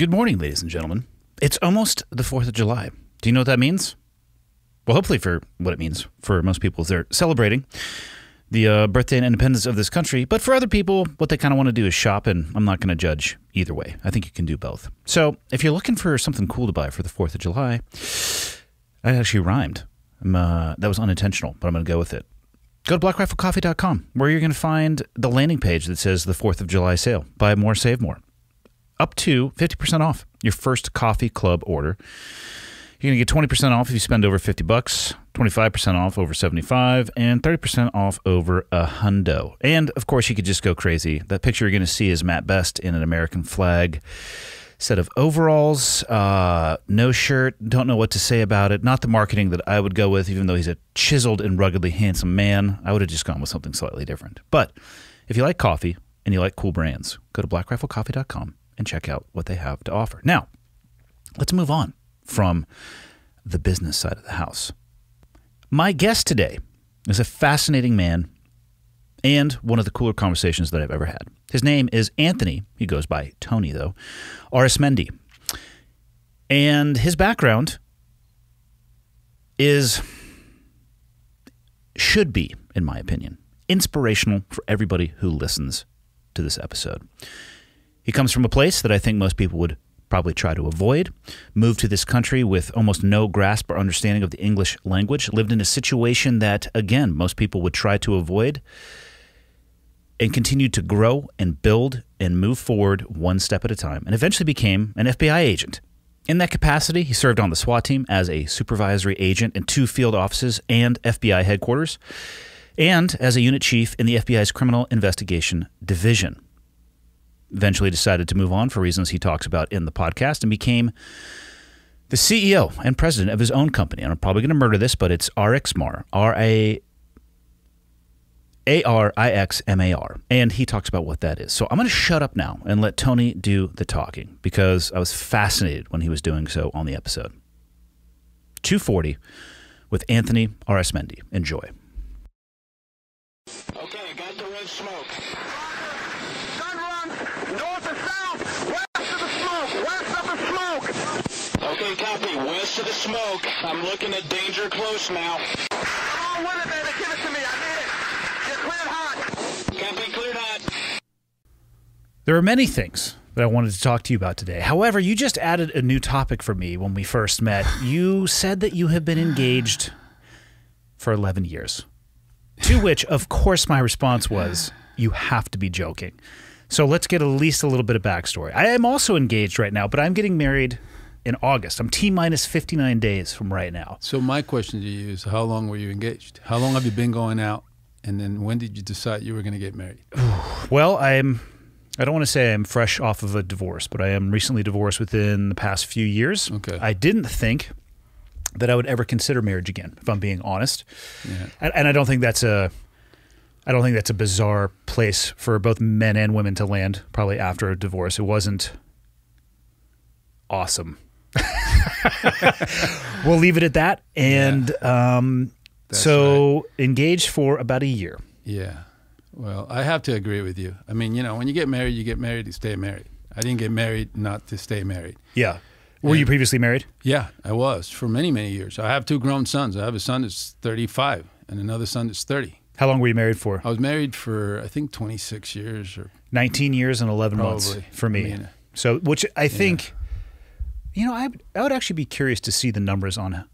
Good morning, ladies and gentlemen. It's almost the 4th of July. Do you know what that means? Well, hopefully for what it means for most people is they're celebrating the birthday and independence of this country. But for other people, what they kind of want to do is shop, and I'm not going to judge either way. I think you can do both. So if you're looking for something cool to buy for the 4th of July, I actually rhymed. That was unintentional, but I'm going to go with it. Go to blackriflecoffee.com, where you're going to find the landing page that says the 4th of July sale. Buy more, save more. Up to 50% off your first coffee club order. You're going to get 20% off if you spend over $50, 25% off over $75, and 30% off over $100. And, of course, you could just go crazy. That picture you're going to see is Matt Best in an American flag set of overalls, no shirt, don't know what to say about it. Not the marketing that I would go with, even though he's a chiseled and ruggedly handsome man. I would have just gone with something slightly different. But if you like coffee and you like cool brands, go to blackriflecoffee.com and check out what they have to offer. Now, let's move on from the business side of the house. My guest today is a fascinating man and one of the cooler conversations that I've ever had. His name is Anthony. He goes by Tony, though. Arismendi. And his background should be, in my opinion, inspirational for everybody who listens to this episode. He comes from a place that I think most people would probably try to avoid, moved to this country with almost no grasp or understanding of the English language, lived in a situation that, again, most people would try to avoid, and continued to grow and build and move forward one step at a time, and eventually became an FBI agent. In that capacity, he served on the SWAT team as a supervisory agent in 2 field offices and FBI headquarters, and as a unit chief in the FBI's Criminal Investigation Division. Eventually decided to move on for reasons he talks about in the podcast and became the CEO and president of his own company. And I'm probably going to murder this, but it's ARIXMAR, ARIXMAR. And he talks about what that is. So I'm going to shut up now and let Tony do the talking because I was fascinated when he was doing so on the episode. 240 with Anthony Arismendi. Enjoy. Okay, got the red smoke. Gun run, north and south, west of the smoke, west of the smoke. Okay, copy, west of the smoke. I'm looking at danger close now. Come on with it, baby, give it to me, I need it. You're cleared hot. Copy, cleared hot. There are many things that I wanted to talk to you about today. However, you just added a new topic for me when we first met. You said that you have been engaged for 11 years. To which, of course, my response was, you have to be joking. So let's get at least a little bit of backstory. I am also engaged right now, but I'm getting married in August. I'm T-minus 59 days from right now. So my question to you is, how long were you engaged? How long have you been going out? And then when did you decide you were going to get married? Well, I don't want to say I'm fresh off of a divorce, but I am recently divorced within the past few years. Okay. I didn't think that I would ever consider marriage again, if I'm being honest. Yeah. And I don't think that's a bizarre place for both men and women to land probably after a divorce. It wasn't awesome. We'll leave it at that. And so right. Engaged for about a year. Yeah. Well, I have to agree with you. I mean, you know, when you get married to stay married. I didn't get married not to stay married. Yeah. Were you previously married? Yeah, I was for many, many years. I have 2 grown sons. I have a son that's 35 and another son that's 30. How long were you married for? I was married for, I think, 26 years. Or 19 years and 11 probably. Months for me. I mean, so, which I think, you know, I would actually be curious to see the numbers on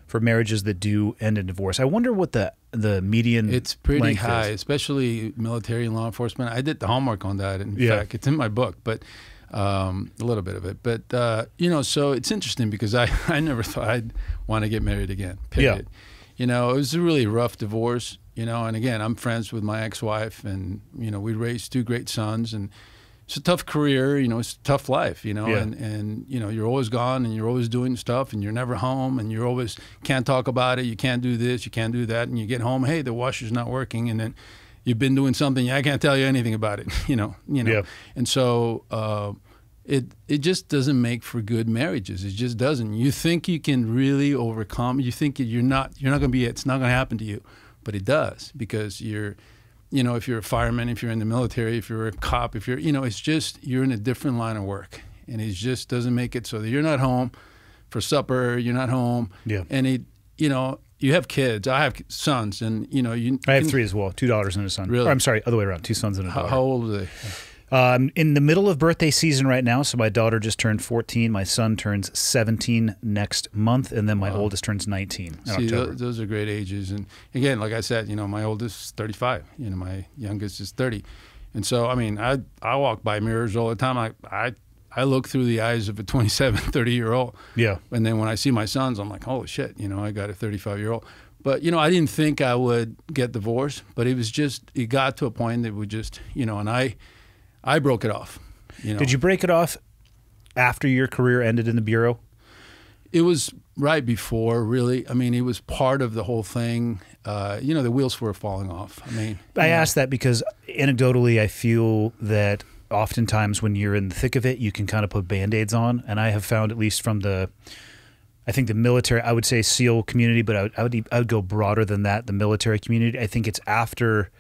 for marriages that do end in divorce. I wonder what the median It's pretty length high, is. Especially military and law enforcement. I did the homework on that. In fact, it's in my book, but a little bit of it. But, you know, so it's interesting because I never thought I'd want to get married again, period. Yeah. You know, it was a really rough divorce, you know, and again, I'm friends with my ex-wife and, you know, we raised 2 great sons and it's a tough career, you know, it's a tough life, you know, and, you know, you're always gone and you're always doing stuff and you're never home and you're always can't talk about it. You can't do this, you can't do that. And you get home, hey, the washer's not working. And then you've been doing something. I can't tell you anything about it, you know. Yeah. And so it just doesn't make for good marriages. It just doesn't. You think you can really overcome. You think you're not going to be. It's not going to happen to you, but it does because you're. You know, if you're a fireman, if you're in the military, if you're a cop, if you're, you know, it's just you're in a different line of work. and he just doesn't make it so that you're not home for supper, you're not home. Yeah. And he, you know, you have kids. I have sons, and you know, I have 3 as well. 2 daughters and a son. Really? Or, I'm sorry, other way around. 2 sons and a daughter. How old are they? In the middle of birthday season right now. So my daughter just turned 14. My son turns 17 next month, and then my oldest turns 19 in October. Those are great ages. And again, like I said, you know, my oldest is 35. You know, my youngest is 30. And so, I mean, I walk by mirrors all the time. I look through the eyes of a 27, 30-year-old. Yeah. And then when I see my sons, I'm like, holy shit, you know, I got a 35-year-old. But, you know, I didn't think I would get divorced, but it got to a point that we just, you know, and I broke it off. You know. Did you break it off after your career ended in the Bureau? It was right before, really. I mean, it was part of the whole thing. You know, the wheels were falling off. I mean, I asked that because anecdotally, I feel that oftentimes when you're in the thick of it, you can kind of put Band-Aids on. And I have found, at least from I think the military, I would say SEAL community, but I would go broader than that, the military community. I think it's after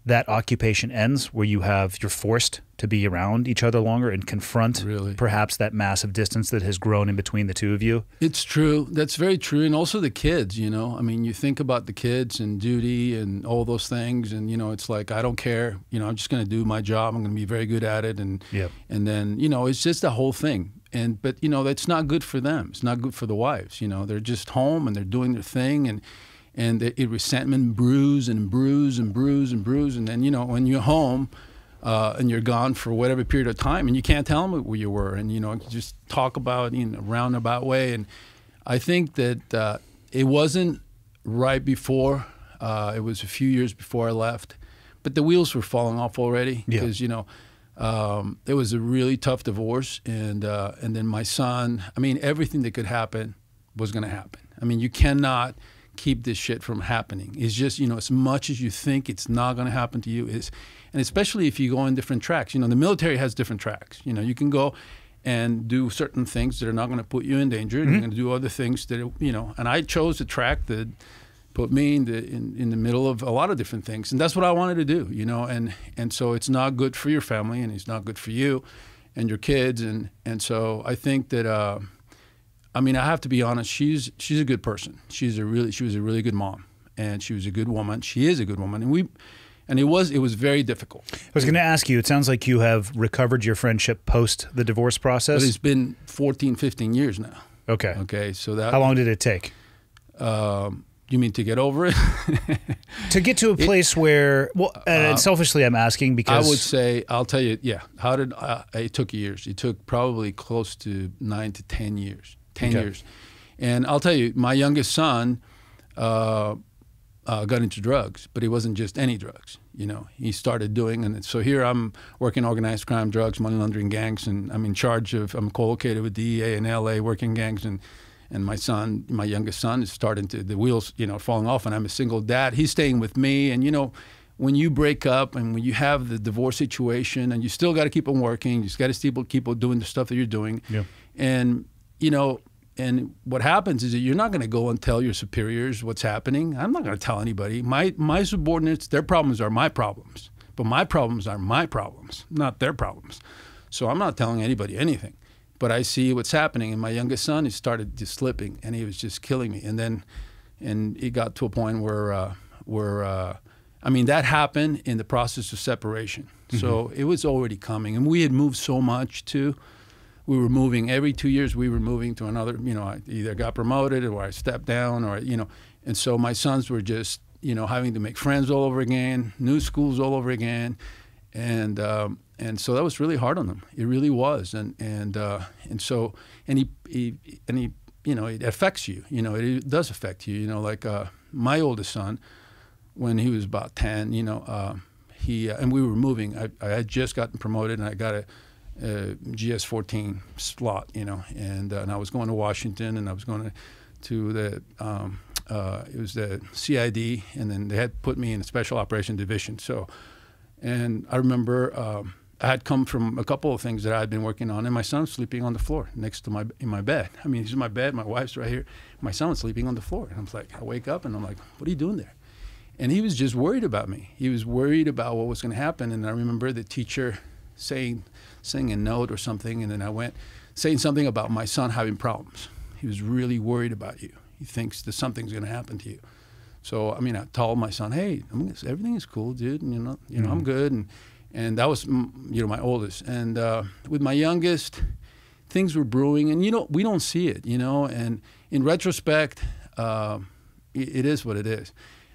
that occupation ends where you're forced to be around each other longer and confront perhaps that massive distance that has grown in between the two of you. It's true. That's very true. And also the kids, you know, I mean, you think about the kids and duty and all those things. And, you know, it's like, I don't care, you know, I'm just going to do my job. I'm going to be very good at it. And then, you know, it's just the whole thing. But, you know, that's not good for them. It's not good for the wives. You know, they're just home and they're doing their thing. And the resentment brews and brews and brews and brews. And then, you know, when you're home and you're gone for whatever period of time and you can't tell them where you were and, you know, just talk about it in a roundabout way. And I think that it wasn't right before. It was a few years before I left. But the wheels were falling off already because, you know, it was a really tough divorce. And then my son, I mean, everything that could happen was going to happen. I mean, you cannot keep this shit from happening. It's just, you know, as much as you think it's not going to happen to you, and especially if you go on different tracks. You know, the military has different tracks. You know, you can go and do certain things that are not going to put you in danger. Mm-hmm. You're going to do other things that, you know, and I chose a track that put me in the middle of a lot of different things. And that's what I wanted to do, you know, and so it's not good for your family and it's not good for you and your kids. And so I think that, I mean, I have to be honest. She's a good person. She was a really good mom, and she was a good woman. She is a good woman, and it was very difficult. I was going to ask you. It sounds like you have recovered your friendship post the divorce process. But it's been 14, 15 years now. Okay. Okay. So that. How long did it take? You mean to get over it? To get to a place where, well, and selfishly, I'm asking because I would say, I'll tell you, yeah. It took years. It took probably close to 9 to 10 years. 10 years. And I'll tell you, my youngest son got into drugs, but it wasn't just any drugs. You know, he started doing, and so here I'm working organized crime, drugs, money laundering gangs, and I'm in charge of, I'm co-located with DEA in LA working gangs, and my youngest son is starting to, the wheels, you know, falling off, and I'm a single dad. He's staying with me, and, you know, when you break up and when you have the divorce situation and you still got to keep on working, you just got to still keep on doing the stuff that you're doing. Yeah. And, you know, and what happens is that you're not going to go and tell your superiors what's happening. I'm not going to tell anybody. My subordinates, their problems are my problems. But my problems are my problems, not their problems. So I'm not telling anybody anything. But I see what's happening. And my youngest son, he started just slipping, and he was just killing me. And it got to a point where I mean, that happened in the process of separation. Mm-hmm. So it was already coming. And we had moved so much, too. We were moving every 2 years. We were moving to another, you know, I either got promoted or I stepped down or, you know. And so my sons were just, you know, having to make friends all over again, new schools all over again. And so that was really hard on them. It really was. And he, you know, it affects you. You know, it does affect you. You know, like my oldest son, when he was about 10, you know, and we were moving. I had just gotten promoted, and I got a GS-14 slot, you know, and I was going to Washington, and I was going to the it was the CID, and then they had put me in a Special Operation Division. So, and I remember I had come from a couple of things that I had been working on, and my son was sleeping on the floor next to in my bed. I mean, he's in my bed, my wife's right here, my son was sleeping on the floor, and I'm like, I wake up, and I'm like, what are you doing there? And he was just worried about me. He was worried about what was going to happen, and I remember the teacher saying saying a note or something, and then I went saying something about my son having problems. He was really worried about you. He thinks that something's going to happen to you. So I mean, I told my son, "Hey, everything is cool, dude. And, you know, I'm good." And that was, my oldest. And with my youngest, things were brewing, and we don't see it, And in retrospect, it is what it is.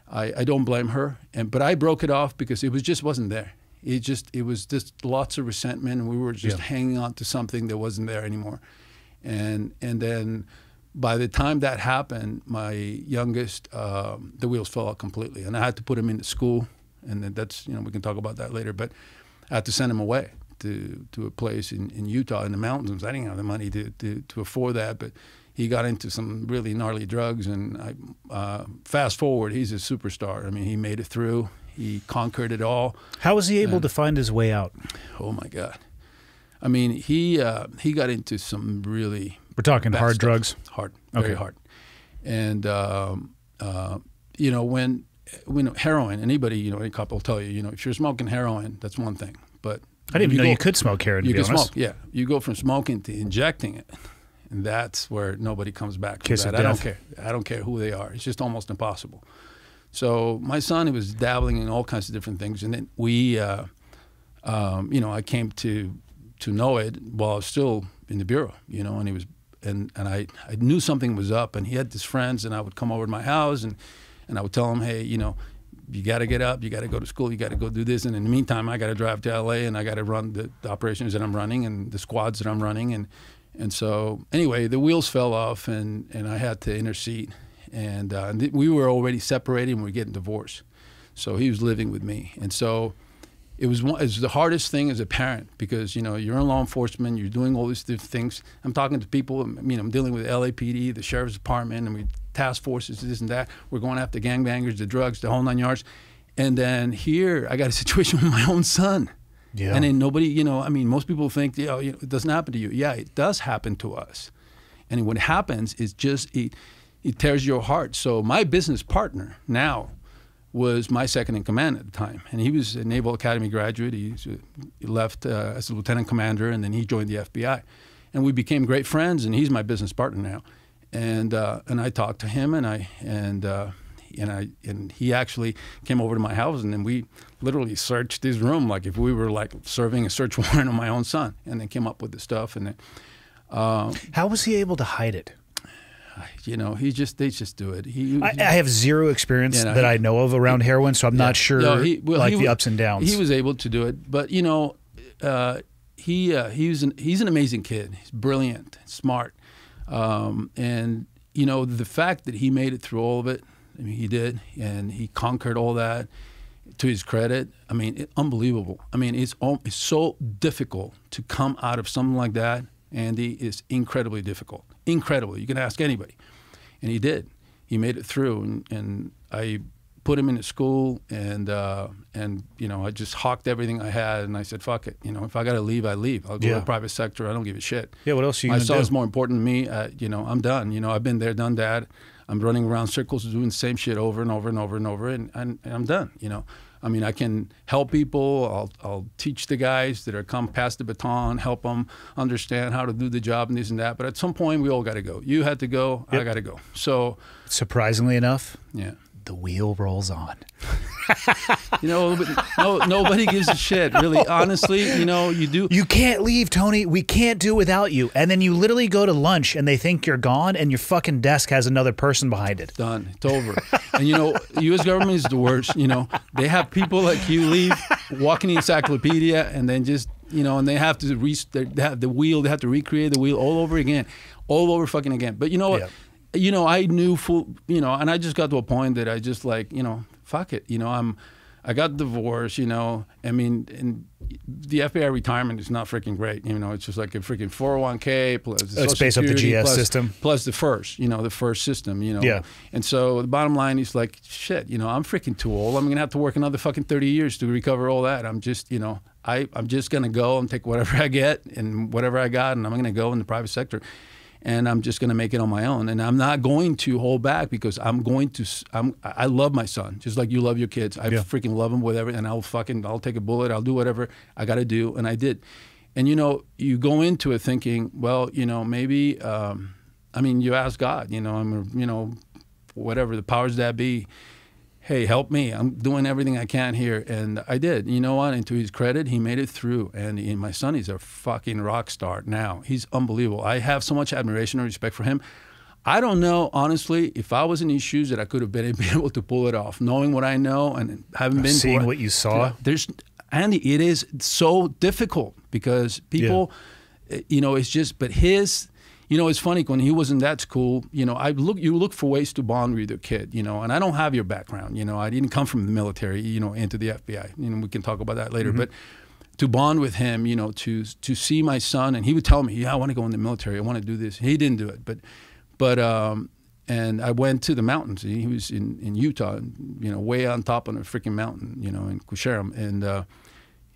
I don't blame her, but I broke it off because it wasn't there. It was just lots of resentment, and we were just hanging on to something that wasn't there anymore. And then by the time that happened, my youngest, the wheels fell out completely, and I had to put him into school. And then that's, we can talk about that later, but I had to send him away to a place in Utah in the mountains. I didn't have the money to afford that, but he got into some really gnarly drugs, and fast forward, he's a superstar. I mean, he made it through. He conquered it all. How was he able to find his way out? Oh my God! I mean, he got into some really. We're talking hard stuff. Drugs. Hard, very hard. And when heroin, anybody, any couple will tell you, if you're smoking heroin, that's one thing. But I didn't even know you could smoke heroin. You can smoke, yeah. You go from smoking to injecting it. And that's where nobody comes back from that. I don't care. I don't care who they are. It's just almost impossible. So my son, he was dabbling in all kinds of different things, and then we, I came to know it while I was still in the bureau, and he was, and I knew something was up, and he had his friends, and I would come over to my house, and I would tell him, hey, you got to get up, you got to go to school, you got to go do this, and in the meantime, I got to drive to LA, and I got to run the operations that I'm running and the squads that I'm running, and so anyway, the wheels fell off, and I had to intercede, and we were already separated, and we were getting divorced, so he was living with me, and so it was the hardest thing as a parent because you're in law enforcement, you're doing all these different things. I'm talking to people, I'm dealing with LAPD, the sheriff's department, and we task forces, this and that. We're going after gangbangers, the drugs, the whole 9 yards, and then here I got a situation with my own son. Yeah. And then nobody, most people think, it doesn't happen to you. Yeah, it does happen to us. And what happens is just, it tears your heart. So my business partner now was my second in command at the time. And he was a Naval Academy graduate. He left as a lieutenant commander, and then he joined the FBI. And we became great friends, and he's my business partner now. And I talked to him, and he actually came over to my house, and then we literally searched his room like if we were like serving a search warrant on my own son, and then came up with the stuff. And then, how was he able to hide it? They just do it. I have zero experience that I know of around heroin, so I'm not sure the ups and downs. He was able to do it, but he's an amazing kid. He's brilliant, smart. And the fact that he made it through all of it, I mean, he did, and he conquered all that. To his credit, I mean, unbelievable. I mean, it's so difficult to come out of something like that. Andy, is incredibly difficult. Incredible. You can ask anybody, and he did. He made it through, and I put him into school, and I just hawked everything I had, and I said, fuck it. If I got to leave, I leave. I'll go to the private sector. I don't give a shit. Yeah, what else are you going to do? My son's more important to me. I'm done. I've been there, done that. I'm running around circles doing the same shit over and over and over and over, and I'm done. I mean, I can help people. I'll teach the guys that are come past the baton, help them understand how to do the job and this and that. But at some point, we all got to go. You had to go. Yep. I got to go. So, surprisingly enough, yeah, the wheel rolls on. Nobody gives a shit, really. Honestly, you do. You can't leave, Tony. We can't do without you. And then you literally go to lunch, and they think you're gone, and your fucking desk has another person behind it. Done. It's over. And U.S. government is the worst. They have people like you leave, walking the encyclopedia, and then just and they have to they have the wheel. They have to recreate the wheel all over again, all over fucking again. But you know what? Yeah. I knew and I just got to a point that I just fuck it. I got divorced, I mean, and the FBI retirement is not freaking great. It's just like a freaking 401k plus the it's based off the GS system. Plus the first, the first system, Yeah. And so the bottom line is like, shit, I'm freaking too old. I'm going to have to work another fucking 30 years to recover all that. I'm just, I'm just going to go and take whatever I get and whatever I got, and I'm going to go in the private sector. And I'm just going to make it on my own. And I'm not going to hold back because I love my son, just like you love your kids. I freaking love them with everything. And I'll take a bullet. I'll do whatever I got to do. And I did. And, you know, you go into it thinking, well, you know, maybe, I mean, you ask God, you know, whatever the powers that be, hey, help me. I'm doing everything I can here. And I did. You know what? And to his credit, he made it through. And my son is a fucking rock star now. He's unbelievable. I have so much admiration and respect for him. I don't know, honestly, if I was in his shoes that I could have been able to pull it off, knowing what I know and having been seeing what you saw. Andy, it is so difficult because people, you know, it's just, but his, you know, it's funny, when he was in that school, you know, you look for ways to bond with your kid, you know, and I don't have your background, you know, I didn't come from the military, you know, into the FBI, you know, we can talk about that later, but to bond with him, you know, to see my son, and he would tell me, yeah, I want to go in the military, I want to do this. He didn't do it, but and I went to the mountains. He was in Utah, you know, way on top of a freaking mountain, you know, in Kusharam, and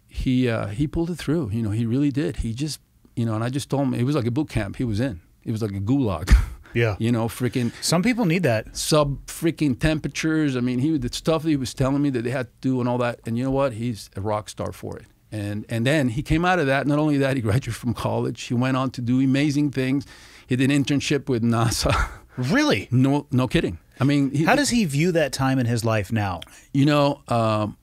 he pulled it through. You know, he really did. He just, you know, and I just told him it was like a boot camp he was in. It was like a gulag. Yeah. You know, freaking. Some people need that. Sub freaking temperatures. I mean, the stuff that he was telling me that they had to do and all that. And you know what? He's a rock star for it. And then he came out of that. Not only that, he graduated from college. He went on to do amazing things. He did an internship with NASA. Really? No kidding. I mean, how does he view that time in his life now? You know,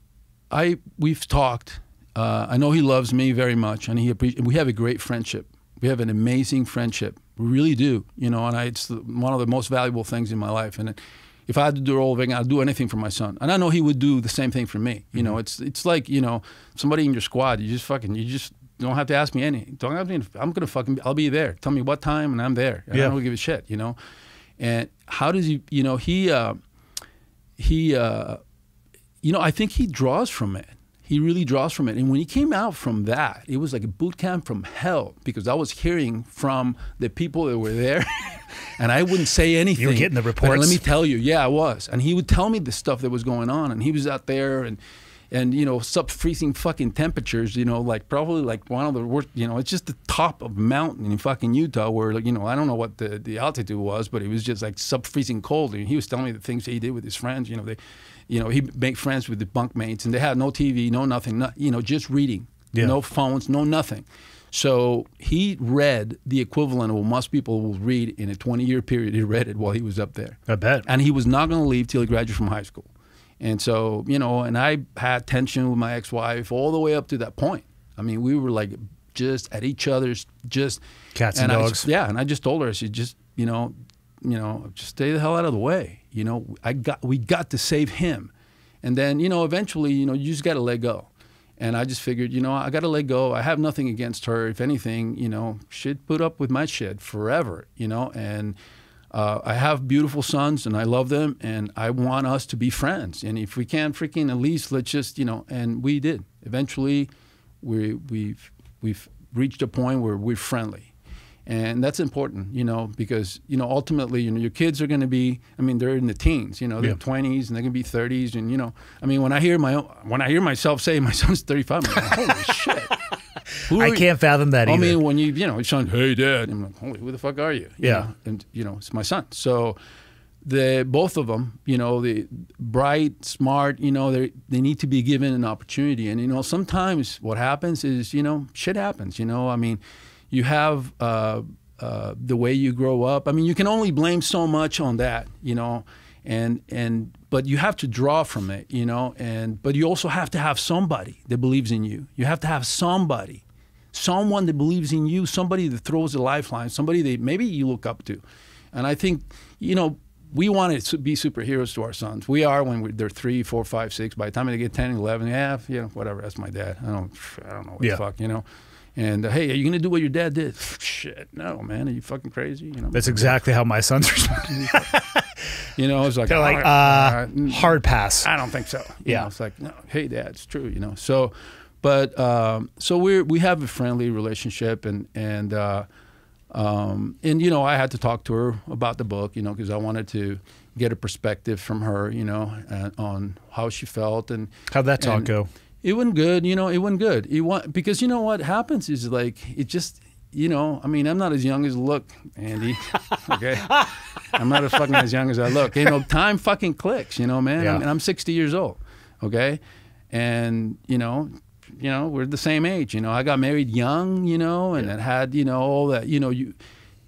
we've talked. I know he loves me very much, and we have a great friendship. We have an amazing friendship. We really do. You know, and it's one of the most valuable things in my life. And if I had to do the whole thing, I'd do anything for my son. And I know he would do the same thing for me. You know, it's like, you know, somebody in your squad. You just don't have to ask me any. Don't have to. I'll be there. Tell me what time, and I'm there. And I don't give a shit. You know. And how does he? You know, you know, I think he draws from it. He really draws from it. And when he came out from that, it was like a boot camp from hell, because I was hearing from the people that were there, and I wouldn't say anything. You were getting the reports. But let me tell you, yeah, I was. And he would tell me the stuff that was going on, and he was out there, and you know, sub-freezing fucking temperatures, you know, like probably like one of the worst, you know, it's just the top of a mountain in fucking Utah where, like, you know, I don't know what the altitude was, but it was just like sub-freezing cold. And he was telling me the things that he did with his friends, you know, he'd make friends with the bunkmates, and they had no TV, no nothing, you know, just reading, no phones, no nothing. So he read the equivalent of what most people will read in a 20-year period. He read it while he was up there. I bet. And he was not going to leave till he graduated from high school. And so, you know, and I had tension with my ex-wife all the way up to that point. I mean, we were like just at each other's, just cats and dogs. And I just told her, I said, just, you know, just stay the hell out of the way. You know, we got to save him. And then, you know, eventually, you know, you just got to let go. And I just figured, you know, I got to let go. I have nothing against her. If anything, you know, she'd put up with my shit forever, you know. And I have beautiful sons, and I love them, and I want us to be friends. And if we can't freaking, at least let's just, you know, and we did. Eventually, we've reached a point where we're friendly. And that's important, you know, because, you know, ultimately, you know, your kids are going to be, I mean, they're in the teens, you know, they're 20s, and they're going to be 30s. And, you know, I mean, when I hear myself say my son's 35, I'm like, holy shit. I can't fathom that either. I mean, when you know, your son, hey, Dad, I'm like, holy, who the fuck are you? You know? And, you know, it's my son. So both of them, you know, the bright, smart, you know, they need to be given an opportunity. And, you know, sometimes what happens is, you know, shit happens, you know. I mean, you have the way you grow up. I mean, you can only blame so much on that, you know, but you have to draw from it, you know, but you also have to have somebody that believes in you. You have to have someone that believes in you, somebody that throws a lifeline, somebody that maybe you look up to. And I think, you know, we want to be superheroes to our sons. We are when they're 3, 4, 5, 6. By the time they get 10, 11, yeah, you know, whatever. That's my dad. I don't know what the fuck, you know. And hey, are you gonna do what your dad did? Shit, no, man. Are you fucking crazy? You know. That's exactly how my sons respond. You know, it's like, they're like, hard pass. I don't think so. You know, it's like, no, hey, Dad, it's true. You know, so, but so we have a friendly relationship, and you know, I had to talk to her about the book, you know, because I wanted to get a perspective from her, you know, on how she felt. And how'd that talk go? It wasn't good, you know. It wasn't good. Because you know what happens is, like, it just, you know. I mean, I'm not as young as I look, Andy. Okay, I'm not as fucking as young as I look. You know, time fucking clicks, you know, man. Yeah. And I'm 60 years old. Okay, and you know, you know, we're the same age. You know, I got married young, you know, and it had, you know, all that, you know,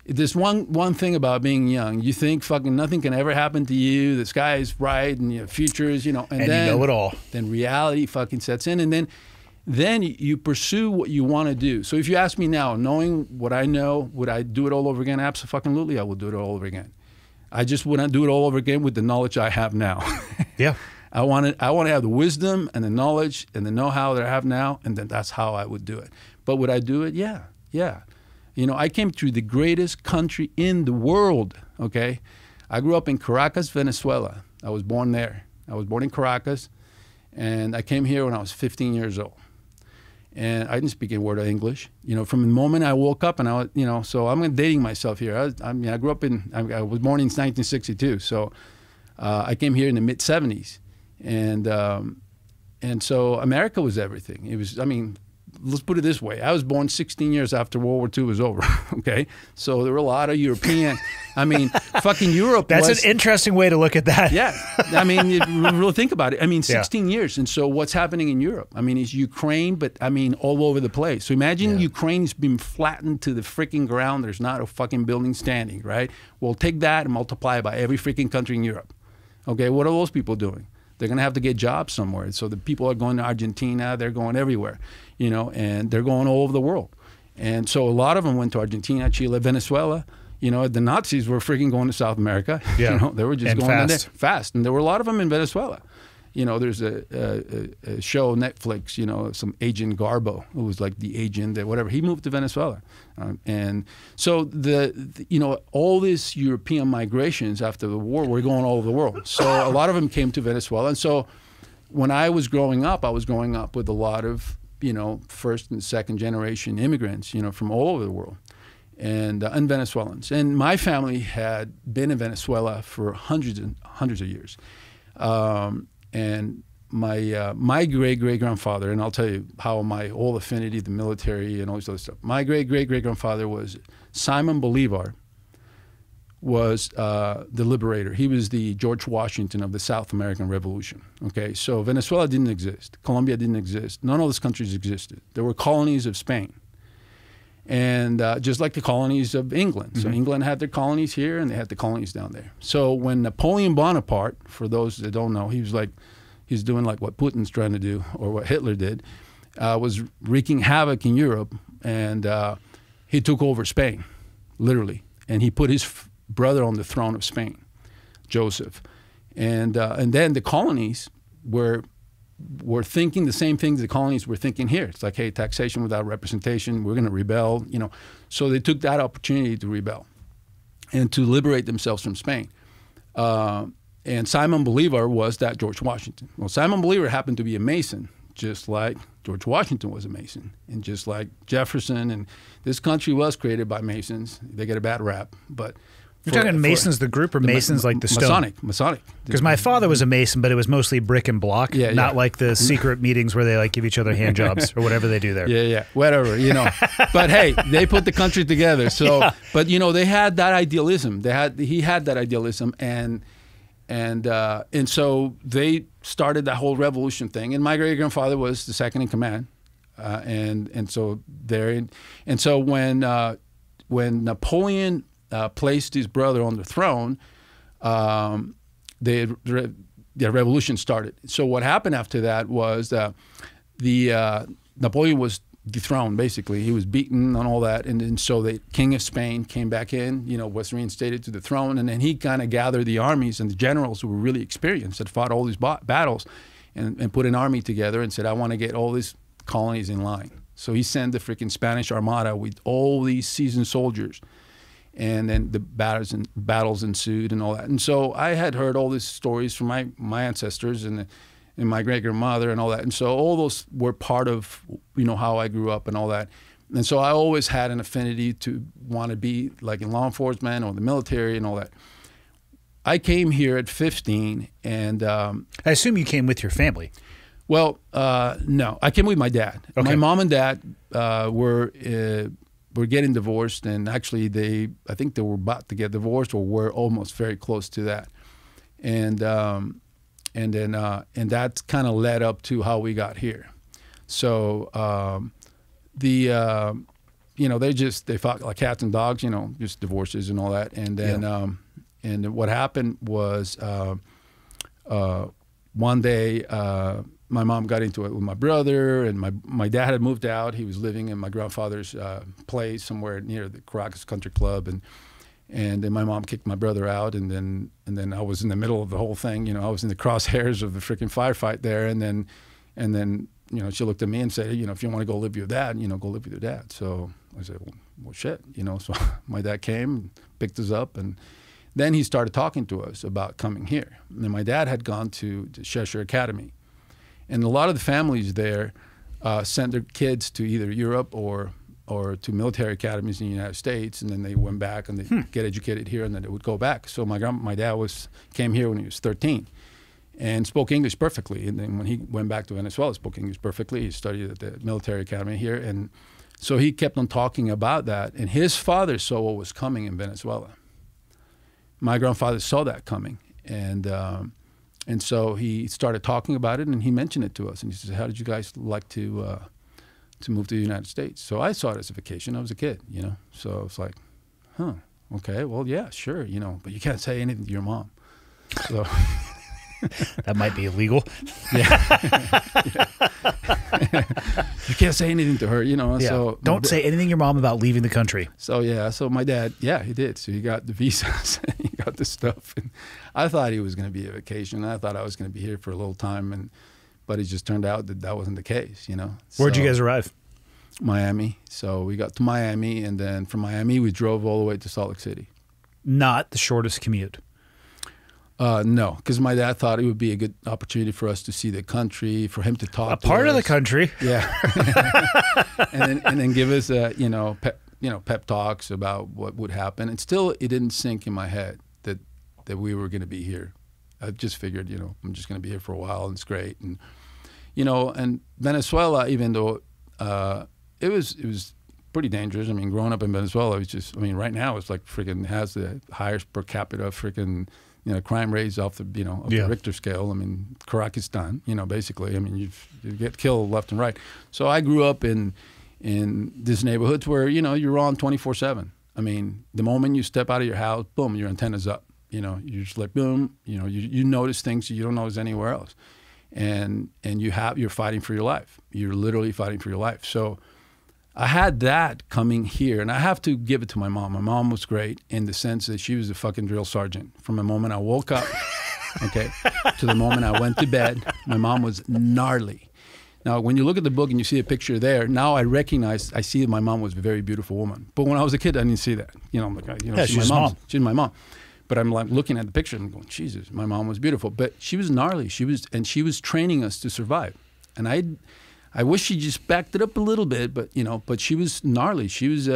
there's one thing about being young. You think fucking nothing can ever happen to you. The sky is bright and your future is, you know, and then, you know it all. Then reality fucking sets in, and then you pursue what you want to do. So if you ask me now, knowing what I know, would I do it all over again? Absolutely, I would do it all over again. I just wouldn't do it all over again with the knowledge I have now. Yeah. I want to have the wisdom and the knowledge and the know-how that I have now, and then that's how I would do it. But would I do it? Yeah, yeah. You know, I came to the greatest country in the world, okay? I grew up in Caracas, Venezuela. I was born there. I was born in Caracas, and I came here when I was 15 years old. And I didn't speak a word of English. You know, from the moment I woke up, and I was, you know, so I'm dating myself here. I grew up I was born in 1962, so I came here in the mid-'70s. And so America was everything. It was, I mean, let's put it this way. I was born 16 years after World War II was over, okay? So there were a lot of European, I mean, fucking Europe That's an interesting way to look at that. Yeah. I mean, you really think about it. I mean, 16 years. And so what's happening in Europe? I mean, it's Ukraine, but I mean, all over the place. So imagine Ukraine's been flattened to the freaking ground. There's not a fucking building standing, right? Well, take that and multiply it by every freaking country in Europe. Okay, what are those people doing? They're going to have to get jobs somewhere. So the people are going to Argentina. They're going everywhere, you know, and they're going all over the world. And so a lot of them went to Argentina, Chile, Venezuela. You know, the Nazis were freaking going to South America. Yeah. You know, they were just going fast. in there fast. And there were a lot of them in Venezuela. You know, there's a show on Netflix, you know, some Agent Garbo, who was like the agent that whatever. He moved to Venezuela. And so, you know, all these European migrations after the war were going all over the world. So a lot of them came to Venezuela. And so when I was growing up with a lot of, you know, first and second generation immigrants, you know, from all over the world. And Venezuelans. And my family had been in Venezuela for hundreds of years. And my great-great-grandfather, and I'll tell you how my whole affinity, the military and all this other stuff. My great-great-great-grandfather was Simon Bolivar, was the liberator. He was the George Washington of the South American Revolution. Okay, so Venezuela didn't exist. Colombia didn't exist. None of those countries existed. There were colonies of Spain. And just like the colonies of England. So England had their colonies here and they had the colonies down there. So when Napoleon Bonaparte, for those that don't know, he's doing like what Putin's trying to do or what Hitler did, was wreaking havoc in Europe, and he took over Spain, literally. And he put his brother on the throne of Spain, Joseph. And then the colonies were thinking the same things the colonies were thinking here. It's like, hey, taxation without representation, we're going to rebel, you know. So they took that opportunity to rebel and to liberate themselves from Spain. And Simon Bolivar was that George Washington. Well, Simon Bolivar happened to be a Mason, just like George Washington was a Mason, and just like Jefferson. And this country was created by Masons. They get a bad rap, but... You're talking Masons, the group, or Masons like the stone? Masonic. Because my father was a Mason, but it was mostly brick and block, not like the secret meetings where they like give each other hand jobs or whatever they do there. Yeah, whatever, you know. But hey, they put the country together. So, but you know, they had that idealism. He had that idealism, and so they started that whole revolution thing. And my great grandfather was the second in command, and so there, and so when Napoleon placed his brother on the throne, the revolution started. So what happened after that was Napoleon was dethroned, basically. He was beaten and all that, and so the King of Spain came back in, you know, was reinstated to the throne, and then he kind of gathered the armies and the generals who were really experienced, that fought all these battles, and put an army together and said, I want to get all these colonies in line. So he sent the freaking Spanish Armada with all these seasoned soldiers. And then the battles ensued and all that. And so I had heard all these stories from my ancestors and my great-grandmother and all that. And so all those were part of, you know, how I grew up and all that. And so I always had an affinity to want to be like in law enforcement or the military and all that. I came here at 15 and... I assume you came with your family. Well, no. I came with my dad. Okay. My mom and dad were getting divorced, and actually I think they were about to get divorced or were almost very close to that. And that kind of led up to how we got here. So you know, they fought like cats and dogs, you know, just divorces and all that. And then and what happened was one day my mom got into it with my brother, and my dad had moved out. He was living in my grandfather's place somewhere near the Caracas Country Club, and then my mom kicked my brother out, and then I was in the middle of the whole thing. You know, I was in the crosshairs of the freaking firefight there, and then you know, she looked at me and said, you know, if you want to go live with your dad, you know, go live with your dad. So I said, well shit, you know. So my dad came, picked us up, and then he started talking to us about coming here. And then my dad had gone to the Cheshire Academy, and a lot of the families there sent their kids to either Europe or to military academies in the United States, and then they went back and they get educated here, and then they would go back. So my dad came here when he was 13. And spoke English perfectly. And then when he went back to Venezuela, spoke English perfectly. He studied at the military academy here. And so he kept on talking about that. And his father saw what was coming in Venezuela. My grandfather saw that coming. And so he started talking about it, and he mentioned it to us. And he said, how did you guys like to move to the United States? So I saw it as a vacation. I was a kid, you know. So I was like, huh, okay, well, yeah, sure, you know. But you can't say anything to your mom. So... That might be illegal. Yeah. You can't say anything to her, you know. Yeah. So don't say anything to your mom about leaving the country. So yeah, so my dad, yeah, he did. So he got the visas, and he got the stuff, and I thought he was going to be a vacation. I thought I was going to be here for a little time, but it just turned out that wasn't the case, you know. Where'd you guys arrive? Miami. So we got to Miami, and then from Miami we drove all the way to Salt Lake City. Not the shortest commute. No, because my dad thought it would be a good opportunity for us to see the country, for him to talk to us. A part of the country. Yeah. and then give us, pep talks about what would happen. And still, it didn't sink in my head that we were going to be here. I just figured, you know, I'm just going to be here for a while, and it's great. And, you know, and Venezuela, even though it was pretty dangerous. I mean, growing up in Venezuela, right now it's like freaking has the highest per capita freaking, you know, crime rates off the, you know, the Richter scale. I mean, Caracas, you know, basically. I mean, you get killed left and right. So I grew up in this neighborhoods where, you know, you're on 24/7. I mean, the moment you step out of your house, boom, your antenna's up. You know, you're just like, boom, you know, you notice things you don't notice anywhere else. And you're fighting for your life. You're literally fighting for your life. So I had that coming here, and I have to give it to my mom. My mom was great in the sense that she was a fucking drill sergeant. From the moment I woke up, okay, to the moment I went to bed, my mom was gnarly. Now, when you look at the book and you see a picture there, now I see that my mom was a very beautiful woman. But when I was a kid, I didn't see that. You know, I'm like, you know, she's my mom. She's my mom. But I'm like looking at the picture and going, Jesus, my mom was beautiful. But she was gnarly. She was training us to survive. And I wish she just backed it up a little bit, but you know, but she was gnarly. She was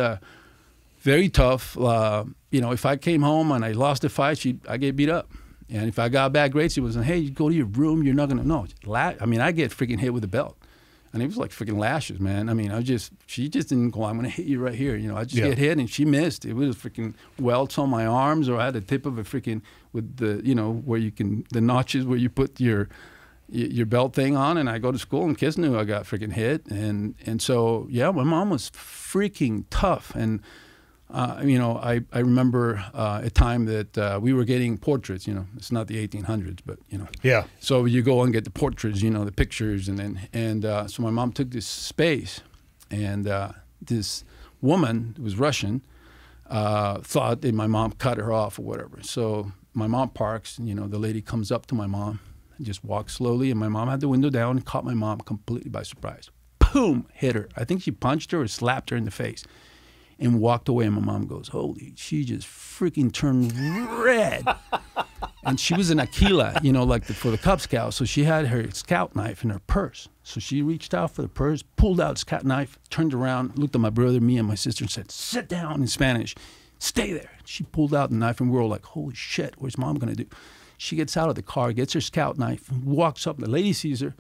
very tough. You know, if I came home and I lost a fight, I get beat up. And if I got bad grades, she was like, hey, you go to your room, you're not gonna know. I mean, I get freaking hit with a belt. And it was like freaking lashes, man. I mean, she just didn't go, I'm gonna hit you right here. You know, I just get hit, and she missed. It was freaking welts on my arms, or I had the tip of a freaking, with the, you know, the notches where you put your belt thing on, and I go to school, and kids knew I got freaking hit. And so, yeah, my mom was freaking tough. And, you know, I remember a time that we were getting portraits, you know, it's not the 1800s, but, you know. Yeah. So you go and get the portraits, you know, the pictures, so my mom took this space, and this woman, who was Russian, thought that my mom cut her off or whatever. So my mom parks, and, you know, the lady comes up to my mom, and just walked slowly, and my mom had the window down and caught my mom completely by surprise. Boom, hit her. I think she punched her or slapped her in the face and walked away. And my mom goes, holy, she just freaking turned red. And she was an Aquila, you know, like for the Cub Scouts. So she had her scout knife in her purse. So she reached out for the purse, pulled out scout knife, turned around, looked at my brother, me, and my sister, and said, sit down, in Spanish. Stay there. She pulled out the knife, and we were all like, holy shit, what's mom going to do? She gets out of the car, gets her scout knife, walks up. The lady sees her,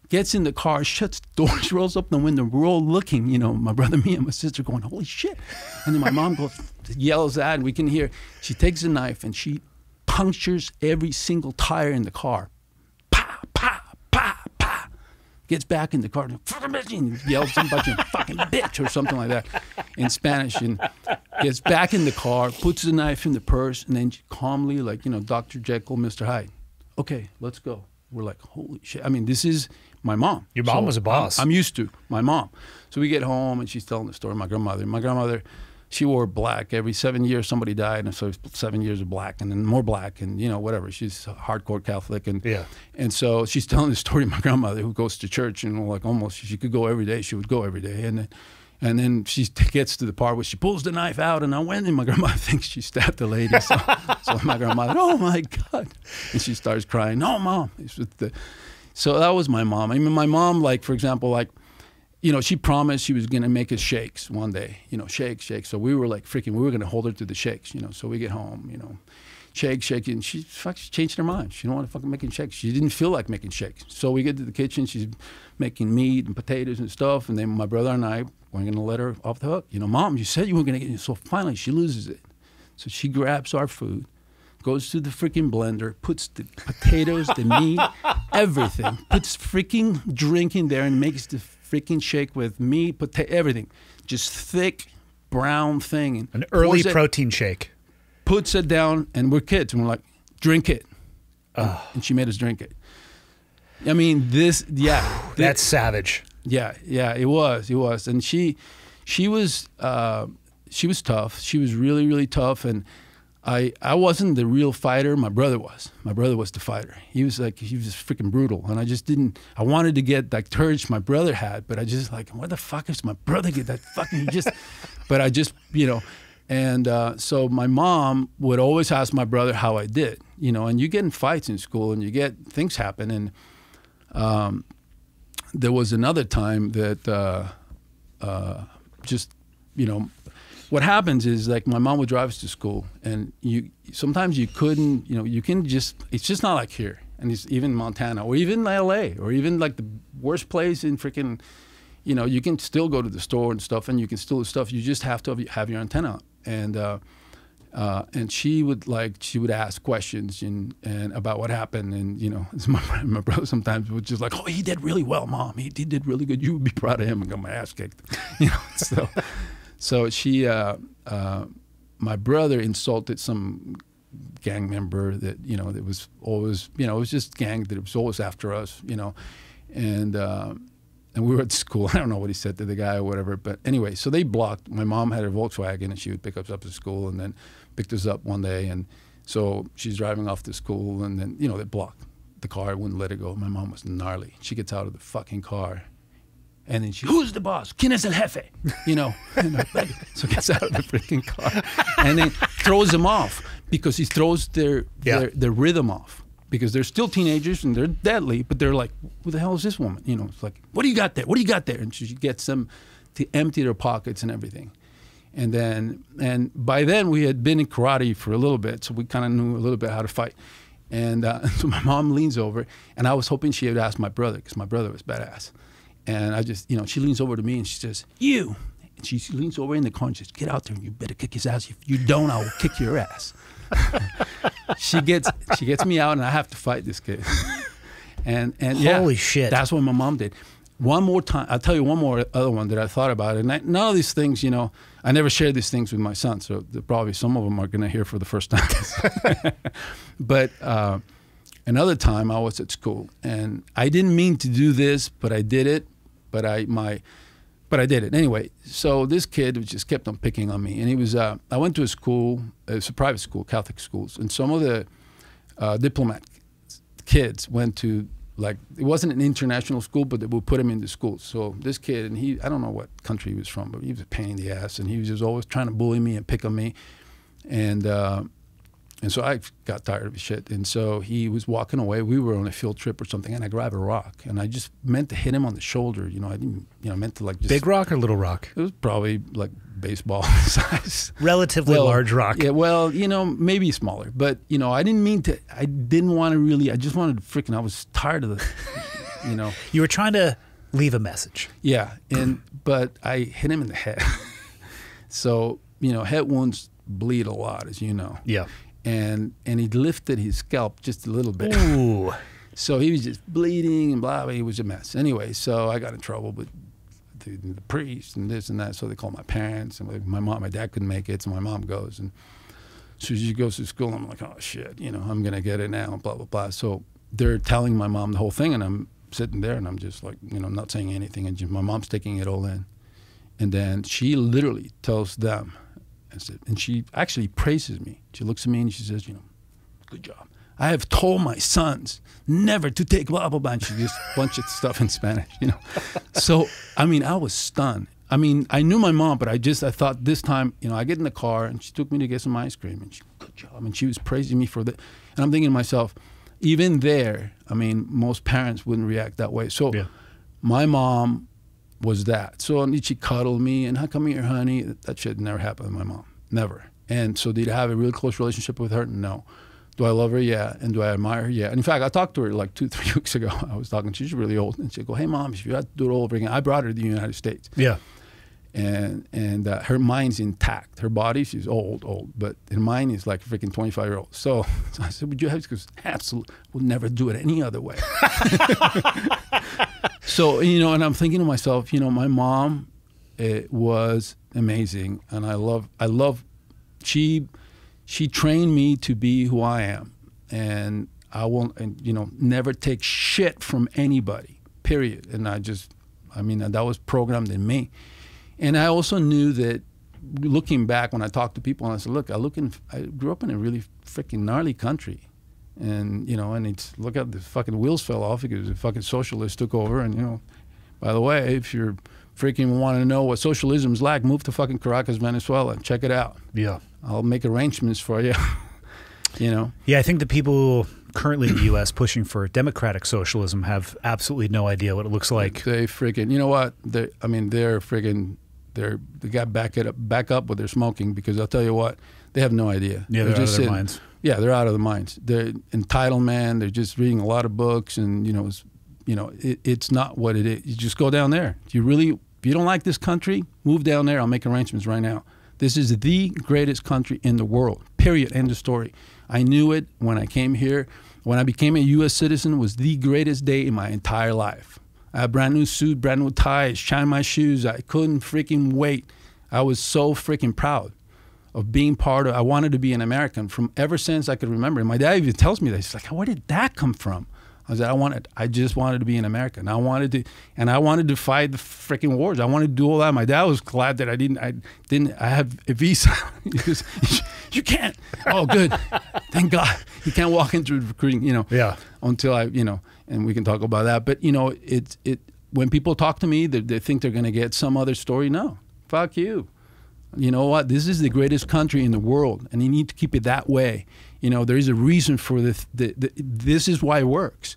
gets in the car, shuts the door, she rolls up the window. We're all looking, you know, my brother, me, and my sister going, holy shit. And then my mom goes, yells at, and we can hear. She takes the knife, and she punctures every single tire in the car. Pa, pa, pa, pa. gets back in the car, and yells somebody, fucking bitch, or something like that in Spanish, and gets back in the car, puts the knife in the purse, and then calmly, like, you know, Dr. Jekyll, Mr. Hyde. Okay, let's go. We're like, holy shit. I mean, this is my mom. Your mom was a boss. I'm used to my mom. So we get home, and she's telling the story of my grandmother. My grandmother, she wore black. Every 7 years, somebody died, and so it's 7 years of black, and then more black, and, you know, whatever. She's a hardcore Catholic, and so she's telling the story of my grandmother, who goes to church, and like almost she could go every day. She would go every day, and then she gets to the part where she pulls the knife out, and I went, and my grandmother thinks she stabbed the lady. So my grandmother, oh my God, and she starts crying. No, Mom. So that was my mom. I mean, my mom, like, for example, like, you know, she promised she was going to make us shakes one day, you know, shakes. So we were like freaking, we were going to hold her to the shakes, you know. So we get home, you know, shake, and she changed her mind. She didn't want to fucking making shakes. She didn't feel like making shakes. So we get to the kitchen, she's making meat and potatoes and stuff, and then my brother and I weren't going to let her off the hook. You know, Mom, you said you weren't going to get it. So finally she loses it. So she grabs our food, goes to the freaking blender, puts the potatoes, the meat, everything, puts freaking drink in there and makes the freaking shake with meat, potato, everything. Just thick, brown thing. And an early protein shake. Puts it down, and we're kids, and we're like, drink it. And she made us drink it. I mean, That's savage. Yeah, it was. And she was tough. She was really, really tough, and I wasn't the real fighter. My brother was. My brother was the fighter. He was just freaking brutal. And I wanted to get that courage my brother had, but I just like, where the fuck is my brother get that fucking, but I just, you know, and so my mom would always ask my brother how I did, you know, and you get in fights in school and you get, things happen. And there was another time that just, you know, what happens is, like, my mom would drive us to school, and sometimes you couldn't, you know, you can just, it's just not like here, and it's even Montana or even LA or even like the worst place in freaking, you know, you can still go to the store and stuff, and you can still do stuff. You just have to have your antenna up. And she would ask questions and about what happened, and, you know, my brother sometimes would just like, oh, he did really well, Mom. He did really good. You would be proud of him. And got my ass kicked, you know. So she, my brother insulted some gang member that, you know, that was always, you know, it was just gang that was always after us, you know, and we were at school. I don't know what he said to the guy or whatever, but anyway, so they blocked. My mom had her Volkswagen, and she would pick us up to school, and then picked us up one day, and so she's driving off to school, and then, you know, they blocked the car, wouldn't let it go. My mom was gnarly. She gets out of the fucking car. And then who's the boss? ¿Quién es el jefe? You know, so gets out of the freaking car, and then throws them off, because he throws their rhythm off, because they're still teenagers and they're deadly, but they're like, who the hell is this woman? You know, it's like, what do you got there? What do you got there? And she gets them to empty their pockets and everything. And by then we had been in karate for a little bit, so we kind of knew a little bit how to fight. And so my mom leans over, and I was hoping she would ask my brother, because my brother was badass. And I just, you know, she leans over to me and she says, you. And she leans over in the car and says, get out there and you better kick his ass. If you don't, I will kick your ass. She gets me out, and I have to fight this kid. and holy shit. That's what my mom did. One more time, I'll tell you one more other one that I thought about. And none of these things, you know, I never shared these things with my son, so probably some of them are going to hear for the first time. But another time I was at school, and I didn't mean to do this, but I did it. But I did it anyway. So this kid just kept on picking on me, and he was. I went to a school. It's a private school, Catholic schools, and some of the diplomat kids went to, like, it wasn't an international school, but they would put him into schools. So this kid, and I don't know what country he was from, but he was a pain in the ass, and he was just always trying to bully me and pick on me, and so I got tired of his shit. And so he was walking away. We were on a field trip or something, and I grabbed a rock, and I just meant to hit him on the shoulder. You know, I didn't, you know, meant to, like, just. Big rock or little rock? It was probably like baseball size. Relatively large rock. Yeah, well, you know, maybe smaller. But, you know, I didn't mean to, I didn't want to really, I just wanted to freaking, I was tired of the, you know. You were trying to leave a message. Yeah, but I hit him in the head. So, you know, head wounds bleed a lot, as you know. Yeah. And he lifted his scalp just a little bit. Ooh. So he was just bleeding and blah, blah. He was a mess. Anyway, so I got in trouble with the priest and this and that. So they called my parents, and my dad couldn't make it, so my mom goes, and so she goes to school. I'm like, oh shit, you know, I'm gonna get it now, blah blah blah. So they're telling my mom the whole thing, and I'm sitting there, and I'm just like, you know, not saying anything, and just, my mom's taking it all in, and then she literally tells them, and she actually praises me. She looks at me and she says, you know, good job. I have told my sons never to take blah, blah, blah. And she just a bunch of stuff in Spanish, you know. So, I mean, I was stunned. I mean, I knew my mom, but I thought this time, you know, I get in the car and she took me to get some ice cream, and she, good job. And she was praising me for that. And I'm thinking to myself, even there, I mean, most parents wouldn't react that way. So my mom was that. So she cuddled me and, how come here, honey? That shit never happened with my mom. Never. And so did I have a really close relationship with her? No. Do I love her? Yeah. And do I admire her? Yeah. And in fact, I talked to her like 2-3 weeks ago. I was talking, she's really old. And she'd go, hey, Mom, if you had to do it all over again. I brought her to the United States. Yeah. And her mind's intact. Her body, she's old, but her mind is like a freaking 25-year-old. So I said, would you have? She goes, absolutely. We'll never do it any other way. So, you know, and I'm thinking to myself, you know, my mom, it was amazing. And I love, she trained me to be who I am, and I won't, and, you know, never take shit from anybody, period. And I mean, that was programmed in me. And I also knew that, looking back, when I talked to people, and I said, look, I grew up in a really freaking gnarly country. And, you know, and it's, look at the fucking wheels fell off because the fucking socialists took over. And, you know, by the way, if you're freaking want to know what socialism's like, move to fucking Caracas, Venezuela, and check it out. Yeah. I'll make arrangements for you, you know. Yeah, I think the people currently in the U.S. pushing for democratic socialism have absolutely no idea what it looks like. They freaking, you know what? They're freaking, they got back up with their smoking, because I'll tell you what, they have no idea. Yeah, they're out of their minds. Yeah, they're out of their minds. They're entitlement. They're just reading a lot of books, and it's not what it is. You just go down there. If you don't like this country, move down there. I'll make arrangements right now. This is the greatest country in the world. Period. End of story. I knew it when I came here. When I became a U.S. citizen, was the greatest day in my entire life. I had a brand new suit, brand new tie, shine my shoes. I couldn't freaking wait. I was so freaking proud of being part of. I wanted to be an American from ever since I could remember. And my dad even tells me that. He's like, where did that come from? I was like, I just wanted to be an American. I wanted to fight the freaking wars. I wanted to do all that. My dad was glad that I have a visa. He goes, you can't. Oh, good. Thank God. You can't walk into recruiting, you know. Yeah. Until and we can talk about that. But, you know, when people talk to me, they think they're going to get some other story. No, fuck you. You know what? This is the greatest country in the world, and you need to keep it that way. You know, there is a reason for this. This is why it works.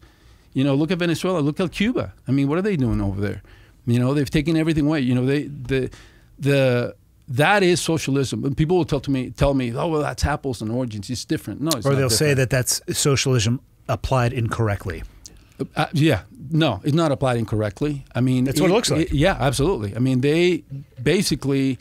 You know, look at Venezuela. Look at Cuba. I mean, what are they doing over there? You know, they've taken everything away. You know, that is socialism. And people will tell me, oh, well, that's apples and oranges. It's different. No, it's not. Or they'll say that that's socialism applied incorrectly. No, it's not applied incorrectly. I mean, that's what it looks like. Yeah, absolutely. I mean, they basically,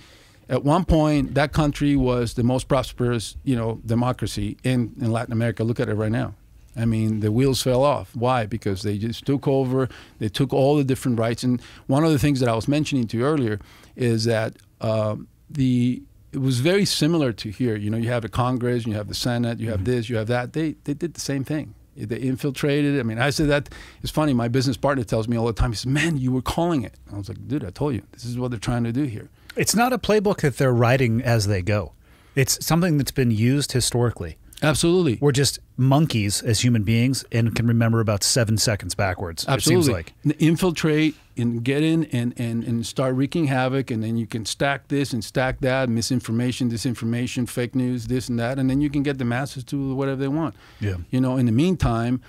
at one point, that country was the most prosperous, you know, democracy in Latin America. Look at it right now. I mean, the wheels fell off. Why? Because they just took over. They took all the different rights. And one of the things that I was mentioning to you earlier is that it was very similar to here. You know, you have the Congress, you have the Senate, you have this, you have that. They did the same thing. They infiltrated. I mean, I said that. It's funny. My business partner tells me all the time, he says, man, you were calling it. I was like, dude, I told you. This is what they're trying to do here. It's not a playbook that they're writing as they go. It's something that's been used historically. Absolutely. We're just monkeys as human beings and can remember about 7 seconds backwards. Absolutely. It seems like. Infiltrate and get in and start wreaking havoc, and then you can stack this and stack that, misinformation, disinformation, fake news, this and that, and then you can get the masses to whatever they want. Yeah. You know, in the meantime,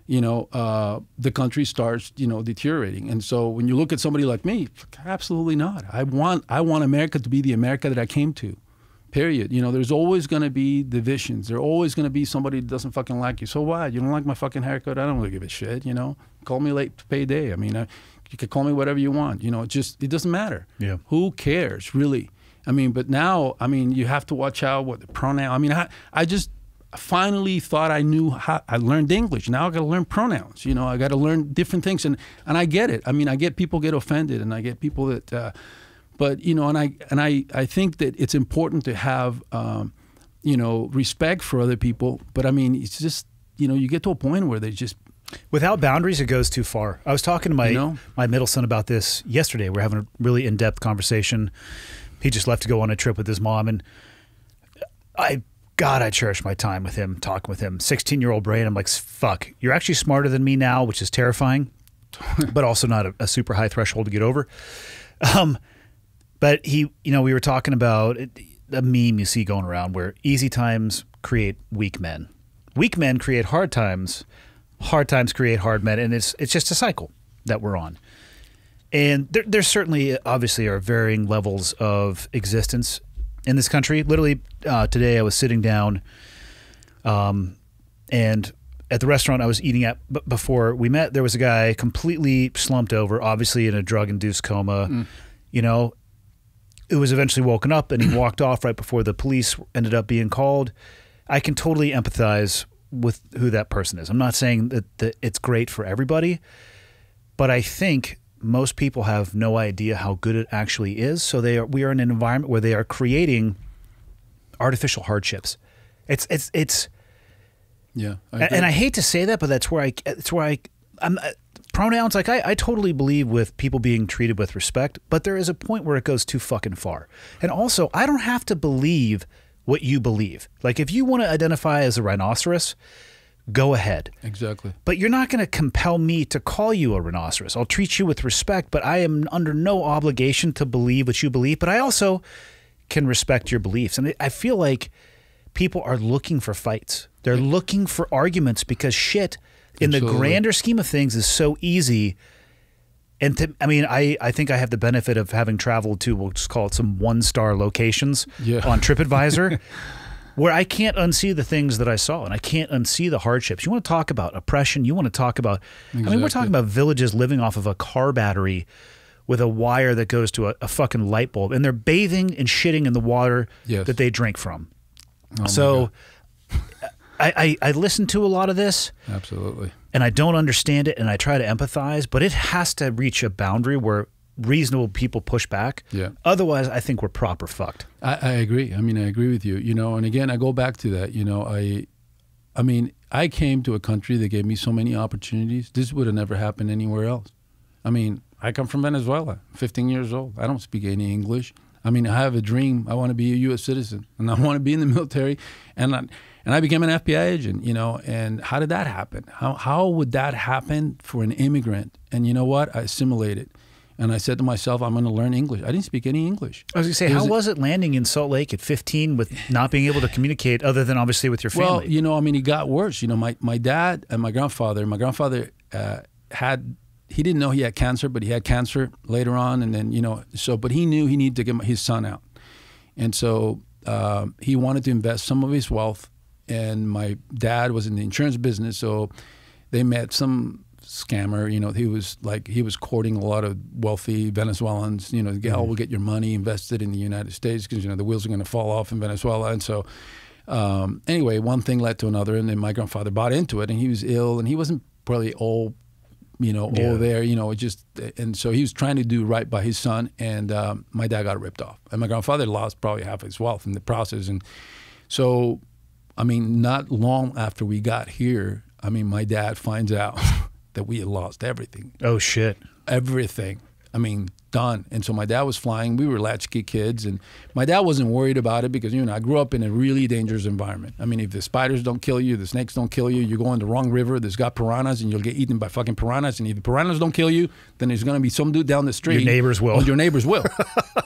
you know, the country starts, you know, deteriorating. And so when you look at somebody like me, absolutely not. I want America to be the America that I came to. Period. You know, there's always going to be divisions. There's always going to be somebody that doesn't fucking like you. So what? You don't like my fucking haircut? I don't really give a shit, you know. Call me late to payday. I mean, you can call me whatever you want. You know, it doesn't matter. Yeah. Who cares, really? I mean, but now, I mean, you have to watch out what the pronoun. I mean, finally thought I knew how. I learned English. Now I got to learn pronouns. You know, I got to learn different things, and I get it. I mean, I get people get offended, and I get people that. But you know, and I think that it's important to have you know, respect for other people. But I mean, it's just, you know, you get to a point where they just. Without boundaries, it goes too far. I was talking to my middle son about this yesterday. We're having a really in-depth conversation. He just left to go on a trip with his mom, and I cherish my time with him, talking with him. 16-year-old brain, I'm like, fuck, you're actually smarter than me now, which is terrifying, but also not a super high threshold to get over. But he, you know, we were talking about a meme you see going around where easy times create weak men. Weak men create hard times create hard men, and it's just a cycle that we're on. And there certainly, obviously, are varying levels of existence in this country. Literally, today I was sitting down, and at the restaurant I was eating at before we met, there was a guy completely slumped over, obviously in a drug-induced coma, you know, who was eventually woken up, and he walked off right before the police ended up being called. I can totally empathize with who that person is. I'm not saying that it's great for everybody, but I think most people have no idea how good it actually is. So we are in an environment where they are creating artificial hardships. It's yeah. And I hate to say that, but that's where I'm pronouns. Like I totally believe with people being treated with respect, but there is a point where it goes too fucking far. And also, I don't have to believe what you believe. Like if you want to identify as a rhinoceros, go ahead. Exactly. But you're not going to compel me to call you a rhinoceros. I'll treat you with respect, but I am under no obligation to believe what you believe. But I also can respect your beliefs. And I feel like people are looking for fights. They're looking for arguments because shit, in the grander scheme of things, is so easy. And I mean, I think I have the benefit of having traveled to, we'll just call it some one-star locations on TripAdvisor, where I can't unsee the things that I saw, and I can't unsee the hardships. You want to talk about oppression? You want to talk about, I mean, we're talking about villages living off of a car battery with a wire that goes to a fucking light bulb, and they're bathing and shitting in the water that they drink from. Oh, so I listen to a lot of this. Absolutely. And I don't understand it, and I try to empathize, but it has to reach a boundary where reasonable people push back. Yeah. Otherwise, I think we're proper fucked. I agree. I mean, I agree with you. You know, and again, I go back to that. You know, I mean, I came to a country that gave me so many opportunities. This would have never happened anywhere else. I mean, I come from Venezuela, 15 years old. I don't speak any English. I mean, I have a dream. I want to be a U.S. citizen, and I want to be in the military. And I became an FBI agent, you know. And how did that happen? How would that happen for an immigrant? And you know what? I assimilated. And I said to myself, I'm going to learn English. I didn't speak any English. I was going to say, how was it landing in Salt Lake at 15 with not being able to communicate other than obviously with your family? Well, you know, I mean, it got worse. You know, my dad and my grandfather he didn't know he had cancer, but he had cancer later on. And then, you know, but he knew he needed to get his son out. And so he wanted to invest some of his wealth. And my dad was in the insurance business. So they met some scammer, you know, he was courting a lot of wealthy Venezuelans, you know, we'll get your money invested in the United States because, you know, the wheels are going to fall off in Venezuela. And so anyway, one thing led to another. And then my grandfather bought into it, and he was ill, and he wasn't probably all there, you know, and so he was trying to do right by his son, and my dad got ripped off. And my grandfather lost probably half his wealth in the process. And so, I mean, not long after we got here, I mean, my dad finds out that we had lost everything. Oh, shit. Everything. I mean, done. And so my dad was flying. We were latchkey kids. And my dad wasn't worried about it because, you know, I grew up in a really dangerous environment. I mean, if the spiders don't kill you, the snakes don't kill you, you go in the wrong river, there's got piranhas, and you'll get eaten by fucking piranhas. And if the piranhas don't kill you, then there's going to be some dude down the street. Your neighbors will. Your neighbors will.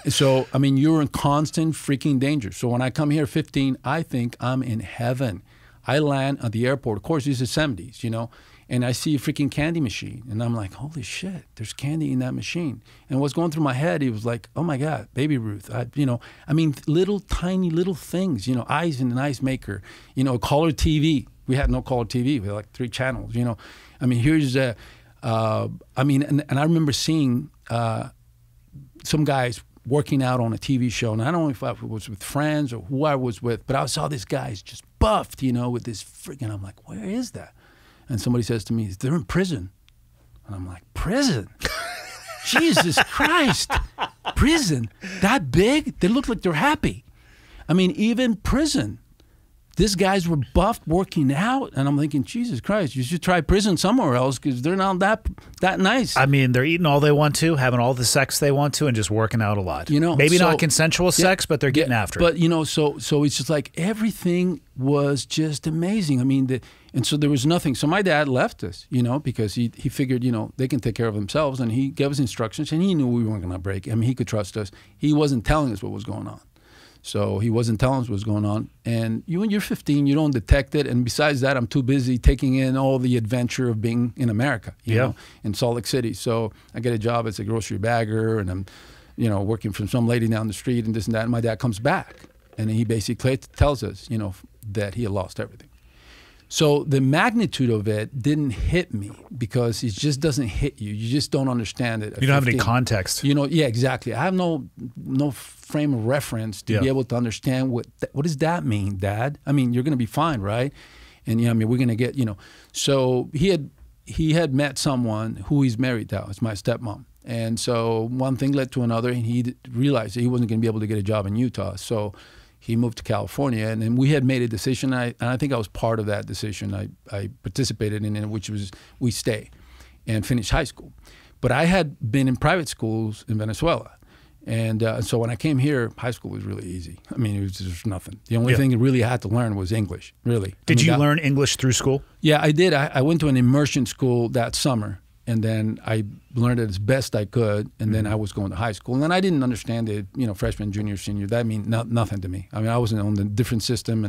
So, I mean, you're in constant freaking danger. So when I come here 15, I think I'm in heaven. I land at the airport. Of course, these are 70s, you know. And I see a freaking candy machine. And I'm like, holy shit, there's candy in that machine. And what's going through my head, it was like, oh my God, Baby Ruth. You know, I mean, little tiny little things, you know, eyes in an ice maker, you know, color TV. We had no color TV. We had like 3 channels, you know. I mean, here's, I mean, and I remember seeing some guys working out on a TV show, and I don't know if I was with friends or who I was with, but I saw this guy's just buffed, you know, with this freaking. I'm like, where is that? And somebody says to me, they're in prison. And I'm like, prison? Jesus Christ, prison? That big? They look like they're happy. I mean, even prison. These guys were buffed working out, and I'm thinking, Jesus Christ, you should try prison somewhere else because they're not that nice. I mean, they're eating all they want to, having all the sex they want to, and just working out a lot. You know, maybe not consensual sex, but they're getting after it. But you know, so it's just like everything was just amazing. I mean, and so there was nothing. So my dad left us, you know, because he figured, you know, they can take care of themselves, and he gave us instructions, and he knew we weren't going to break. I mean, he could trust us. He wasn't telling us what was going on. So he wasn't telling us what was going on. And when you're 15, you don't detect it. And besides that, I'm too busy taking in all the adventure of being in America, you know, in Salt Lake City. So I get a job as a grocery bagger, and I'm, you know, working for some lady down the street and this and that. And my dad comes back, and he basically tells us, you know, that he had lost everything. So the magnitude of it didn't hit me because it just doesn't hit you. You just don't understand it. You don't have any context. You know, yeah, exactly. I have no frame of reference to be able to understand what does that mean, Dad? I mean, you're going to be fine, right? And yeah, I mean, we're going to get, you know. So he had met someone who he's married now. It's my stepmom. And so one thing led to another, and he realized that he wasn't going to be able to get a job in Utah. So he moved to California, and then we had made a decision, and I think I was part of that decision. I participated in it, which was we stay and finish high school. But I had been in private schools in Venezuela. And so when I came here, high school was really easy. I mean, it was just nothing. The only thing you really had to learn was English, really. Did you learn English through school? Yeah, I did. I went to an immersion school that summer. And then I learned it as best I could, and then I was going to high school. And then I didn't understand it, you know, freshman, junior, senior. That meant nothing to me. I mean, I was on a different system,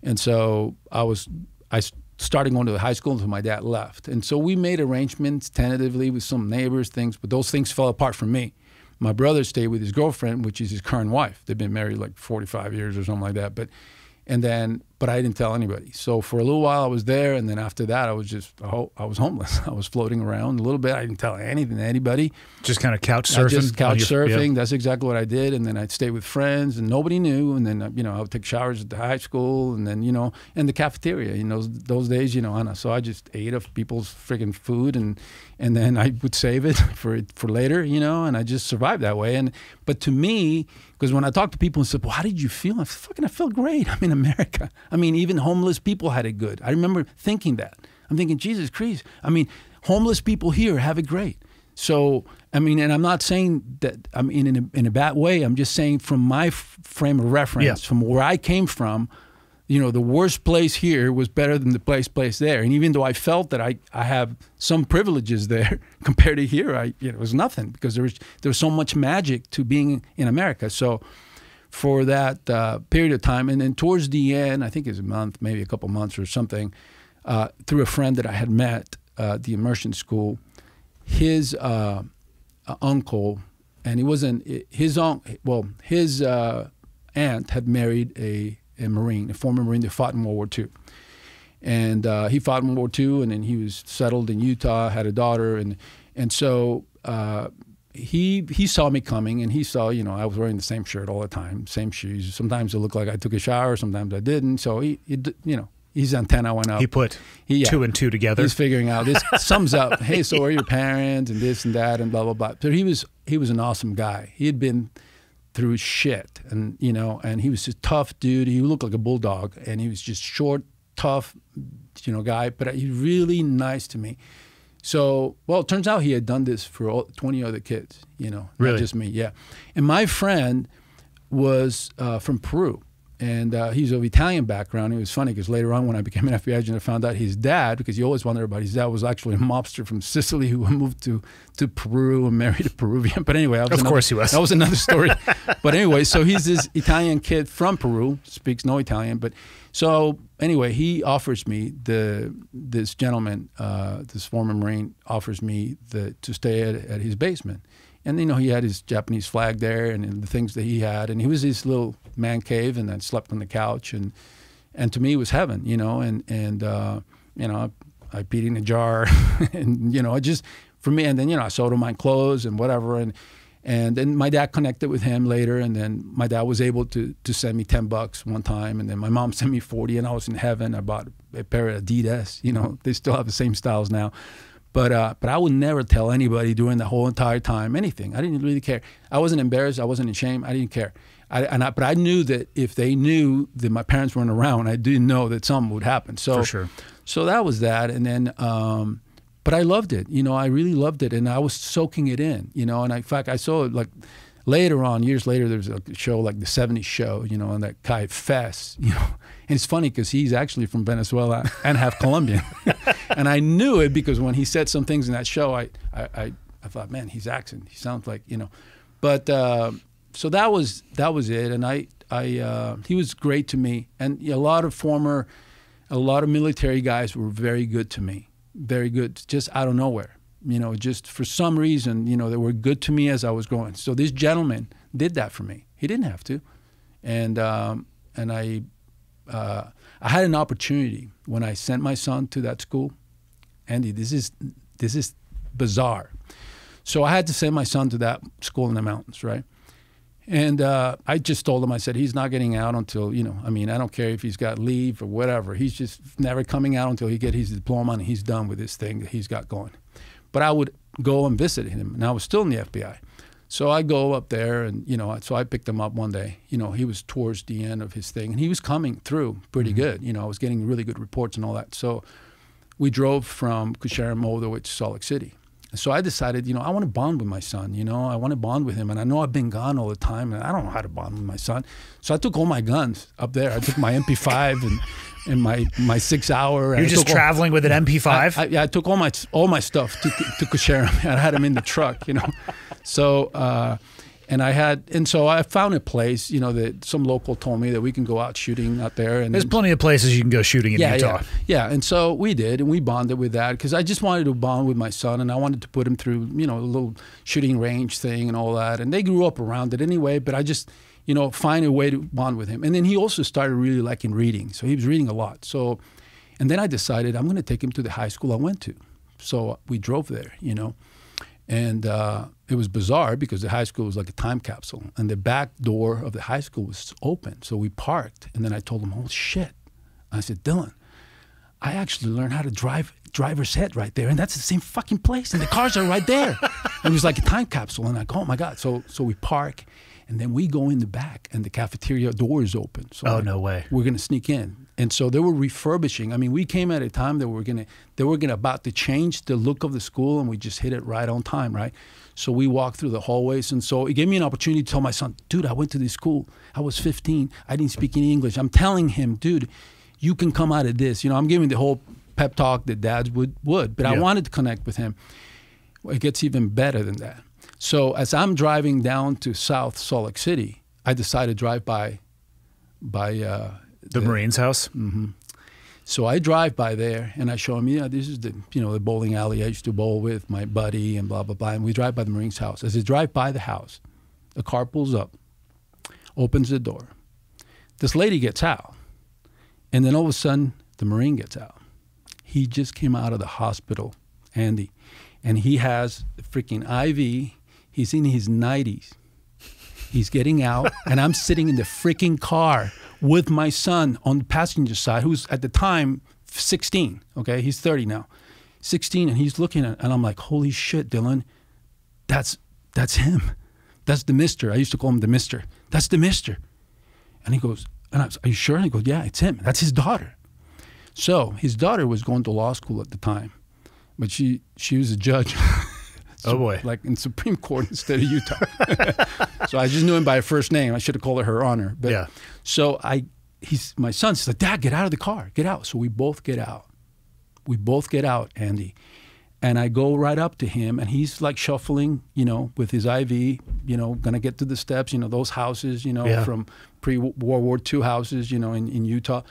and so I started going to the high school until my dad left. And so we made arrangements tentatively with some neighbors, things, but those things fell apart for me. My brother stayed with his girlfriend, which is his current wife. They've been married like 45 years or something like that. But I didn't tell anybody. So for a little while I was there, and then after that I was homeless. I was floating around a little bit. I didn't tell anything to anybody. Just kind of couch surfing? Just couch surfing. That's exactly what I did. And then I'd stay with friends, and nobody knew. And then, you know, I would take showers at the high school, and then, you know, in the cafeteria. You know, those days, you know, so I just ate of people's friggin' food, and then I would save it for later, you know, and I just survived that way. But to me, because when I talk to people and said, well, how did you feel? I felt great. I'm in America. I mean, even homeless people had it good. I remember thinking that. I'm thinking, Jesus Christ. I mean, homeless people here have it great. So, I mean, and I'm not saying that I'm in a bad way. I'm just saying from my frame of reference, from where I came from, you know, the worst place here was better than the place there. And even though I felt that I have some privileges there compared to here, it was nothing, because there was so much magic to being in America. So for that period of time, and then towards the end, I think it was a month, maybe a couple months or something, through a friend that I had met at the immersion school, his uncle, and he wasn't his aunt had married a Marine, a former Marine that fought in World War II. And he fought in World War II, and then he was settled in Utah, had a daughter, and so he saw me coming, and he saw, you know, I was wearing the same shirt all the time, same shoes. Sometimes it looked like I took a shower, sometimes I didn't. So he you know, his antenna went up. He put two and two together. He's figuring out this sums up. Hey, so are your parents, and this and that, and blah blah blah. So he was an awesome guy. He had been through shit, and you know, and he was a tough dude. He looked like a bulldog, and he was just short, tough, you know, guy. But he was really nice to me. So, well, it turns out he had done this for 20 other kids, you know, really? Not just me, yeah. And my friend was from Peru, and he's of Italian background. It was funny because later on when I became an FBI agent, I found out his dad, because he always wondered about his dad, was actually a mobster from Sicily who moved to Peru and married a Peruvian. But anyway, of course he was. That was another story. But anyway, so he's this Italian kid from Peru, speaks no Italian, but so anyway, he offers me this gentleman, this former Marine, offers me to stay at his basement. And, you know, he had his Japanese flag there and the things that he had. And he was this little man cave, and then slept on the couch. And to me, it was heaven, you know. And you know, I peed in a jar. And, you know, it just, for me, and then, you know, I sewed on my clothes and whatever. And then my dad connected with him later, and then my dad was able to send me $10 one time, and then my mom sent me 40, and I was in heaven. I bought a pair of Adidas. You know, they still have the same styles now. But I would never tell anybody during the whole entire time anything. I didn't really care. I wasn't embarrassed. I wasn't ashamed. I didn't care. But I knew that if they knew that my parents weren't around, I didn't know that something would happen. So, for sure. So that was that. And then, but I loved it. You know, I really loved it. And I was soaking it in, you know. And in fact, I saw it like later on, years later, there was a show like the 70s show, you know, and that guy Fess, you know. And it's funny because he's actually from Venezuela and half Colombian. And I knew it because when he said some things in that show, I thought, man, he's accent. He sounds like, you know. But so that was it. And he was great to me. And a lot of military guys were very good to me, very good, just out of nowhere. You know, just for some reason, you know, they were good to me as I was growing. So this gentleman did that for me. He didn't have to. And I had an opportunity when I sent my son to that school. Andy, this is bizarre. So I had to send my son to that school in the mountains, right? And I just told him, I said, he's not getting out until, you know, I mean, I don't care if he's got leave or whatever. He's just never coming out until he gets his diploma and he's done with this thing that he's got going. But I would go and visit him, and I was still in the FBI. So I go up there, and, you know, so I picked him up one day. You know, he was towards the end of his thing, and he was coming through pretty good. You know, I was getting really good reports and all that. So we drove from Cushera all the way to Salt Lake City. So I decided, you know, I want to bond with my son. You know, I want to bond with him. And I know I've been gone all the time, and I don't know how to bond with my son. So I took all my guns up there. I took my MP5 and my 6 hour. You're just traveling with an MP5? I took all my stuff to Cushera. I had him in the truck, you know. So so I found a place, you know, that some local told me that we can go out shooting out there. And there's plenty of places you can go shooting in Utah. Yeah, and so we did, and we bonded with that because I just wanted to bond with my son, and I wanted to put him through, you know, a little shooting range thing and all that. And they grew up around it anyway, but I just, you know, find a way to bond with him. And then he also started really liking reading, so he was reading a lot. So, and then I decided I'm going to take him to the high school I went to. So we drove there, you know. And it was bizarre because the high school was like a time capsule, and the back door of the high school was open. So we parked, and then I told him, "Oh shit!" I said, "Dylan, I actually learned how to driver's head right there, and that's the same fucking place, and the cars are right there." It was like a time capsule, and I go, "Oh my god!" So we park, and then we go in the back, and the cafeteria door is open. So no way! We're gonna sneak in. And so they were refurbishing. I mean, we came at a time that they were about to change the look of the school, and we just hit it right on time, right? So we walked through the hallways, and so it gave me an opportunity to tell my son, dude, I went to this school. I was 15. I didn't speak any English. I'm telling him, dude, you can come out of this. You know, I'm giving the whole pep talk that dads would. But I wanted to connect with him. Well, it gets even better than that. So as I'm driving down to South Salt Lake City, I decided to drive by the Marine's house? Mm-hmm. So I drive by there, and I show him, yeah, this is the bowling alley I used to bowl with my buddy and blah, blah, blah. And we drive by the Marine's house. As I drive by the house, a car pulls up, opens the door. This lady gets out, and then all of a sudden, the Marine gets out. He just came out of the hospital, Andy, and he has the freaking IV. He's in his 90s. He's getting out, and I'm sitting in the freaking car with my son on the passenger side, who's at the time 16, okay? He's 30 now. 16, and he's looking at it, and I'm like, holy shit, Dylan, that's him. That's the mister. I used to call him the mister. That's the mister. And he goes, and I was, are you sure? And he goes, yeah, it's him. That's his daughter. So his daughter was going to law school at the time, but she was a judge. Oh boy! Like in Supreme Court instead of Utah. So I just knew him by her first name. I should have called her Honor. But yeah. So my son says, Dad, get out of the car. Get out. So we both get out. We both get out, Andy. And I go right up to him, and he's like shuffling, with his IV, gonna get to the steps, those houses, from pre-World War II houses, in Utah.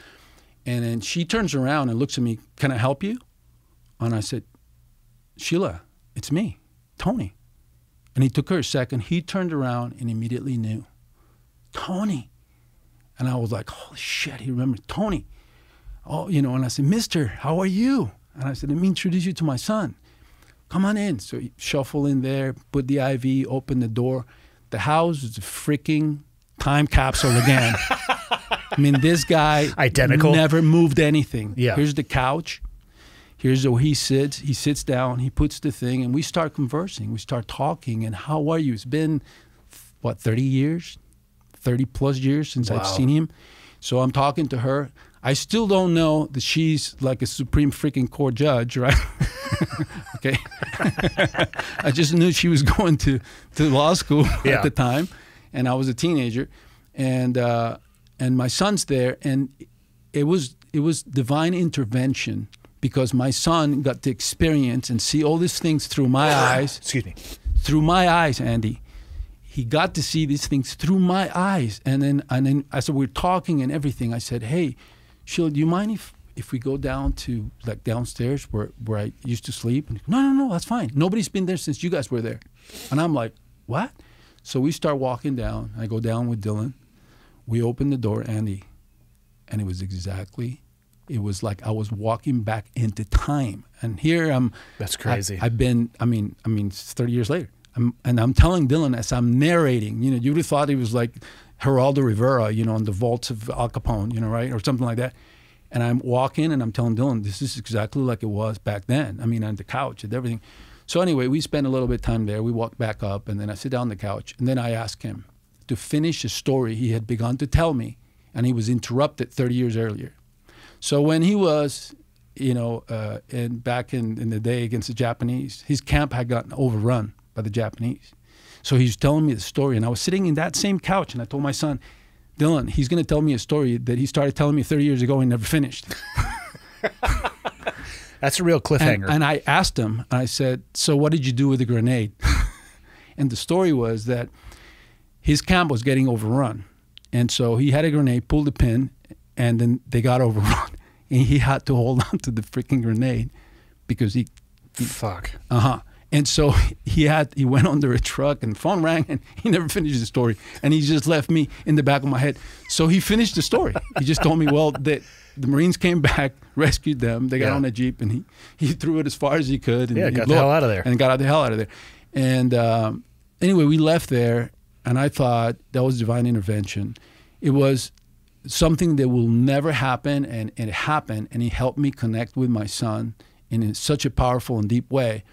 And then she turns around and looks at me, can I help you? And I said, Sheila, it's me, Tony. And he took her a second. He turned around and immediately knew. Tony. And I was like, holy shit, he remembers Tony. Oh, and I said, Mister, how are you? And I said, let me introduce you to my son. come on in. So he shuffle in there, put the IV, open the door. The house is a freaking time capsule again. I mean, this guy identical, never moved anything. Yeah. Here's the couch. Here's where he sits. He sits down. He puts the thing, and we start conversing. We start talking. And how are you? It's been, what, 30 years? 30 plus years since I've seen him. So I'm talking to her. I still don't know that she's like a Supreme freaking Court judge, right? Okay. I just knew she was going to law school at the time, and I was a teenager, and my son's there, and it was divine intervention because my son got to experience and see all these things through my eyes. Excuse me. Through my eyes, Andy. He got to see these things through my eyes, and then as we were talking and everything, I said, "Hey, Sheila, do you mind if we go down to like downstairs where I used to sleep?" And, no, that's fine. Nobody's been there since you guys were there. And I'm like, what? So we start walking down. I go down with Dylan. We open the door, Andy, and it was like I was walking back into time. And here I'm. That's crazy. I've been. I mean, it's 30 years later. I'm telling Dylan as I'm narrating. You know, you would have thought he was like Geraldo Rivera, you know, in the vaults of Al Capone, you know, right, or something like that. And I'm walking and I'm telling Dylan, this is exactly like it was back then. I mean, on the couch and everything. So anyway, we spend a little bit of time there. We walk back up, and then I sit down on the couch, and then I ask him to finish a story he had begun to tell me, and he was interrupted 30 years earlier. So when he was, you know, back in the day against the Japanese, his camp had gotten overrun by the Japanese. So he was telling me the story, and I was sitting in that same couch, and I told my son, Dylan, he's going to tell me a story that he started telling me 30 years ago and never finished. That's a real cliffhanger. And I asked him, and I said, so what did you do with the grenade? And the story was that his camp was getting overrun. And so he had a grenade, pulled the pin, and then they got overrun. And he had to hold on to the freaking grenade because he Fuck. And so he went under a truck, and the phone rang, and he never finished the story. And he just left me in the back of my head. So he finished the story. He just told me, well, the Marines came back, rescued them. They got on a Jeep, and he threw it as far as he could. And got the hell out of there. And got the hell out of there. And anyway, we left there, and I thought that was divine intervention. It was something that will never happen, and it happened, and he helped me connect with my son in such a powerful and deep way.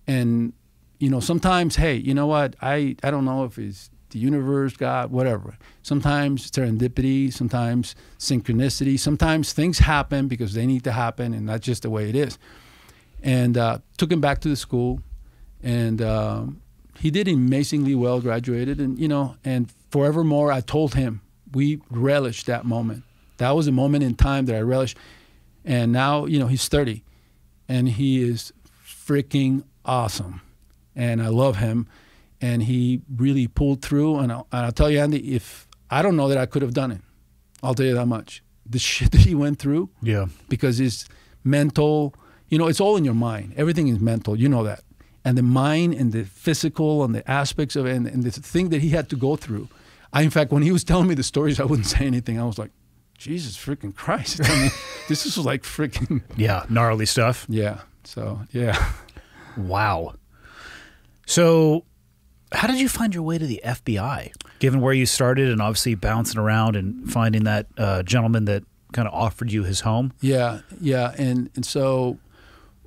And, you know, sometimes, hey, you know what? I don't know if it's the universe, God, whatever. Sometimes serendipity, sometimes synchronicity. Sometimes things happen because they need to happen, and that's just the way it is. And took him back to the school, and he did amazingly well, graduated, and, you know, and forevermore I told him we relished that moment. That was a moment in time that I relished. And now, you know, he's 30, and he is freaking awesome, and I love him, and he really pulled through. And I'll tell you, Andy, if I don't know that I could have done it, I'll tell you that much. The shit that he went through, because his mental, you know, it's all in your mind. Everything is mental, you know that, and the mind and the physical and the aspects of it, and the thing that he had to go through. In fact, when he was telling me the stories, I wouldn't say anything. I was like, Jesus freaking Christ! I mean, this is like freaking gnarly stuff. Yeah. So yeah. Wow. So how did you find your way to the FBI, given where you started and obviously bouncing around and finding that gentleman that kind of offered you his home? Yeah. And so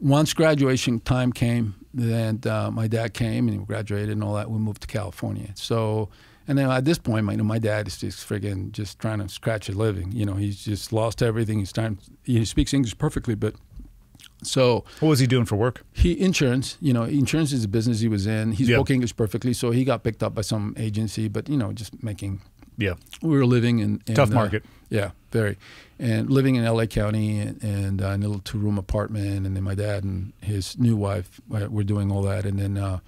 once graduation time came, then my dad came and he graduated and all that. We moved to California. So, and then at this point, my dad is just friggin' just trying to scratch a living. You know, he's just lost everything. He speaks English perfectly, but so what was he doing for work? Insurance. You know, insurance is a business he was in. He spoke English perfectly, so he got picked up by some agency. But you know, just making. Yeah. We were living in tough market. Yeah, very, and living in LA County, and in a little 2-room apartment. And then my dad and his new wife were doing all that, and then.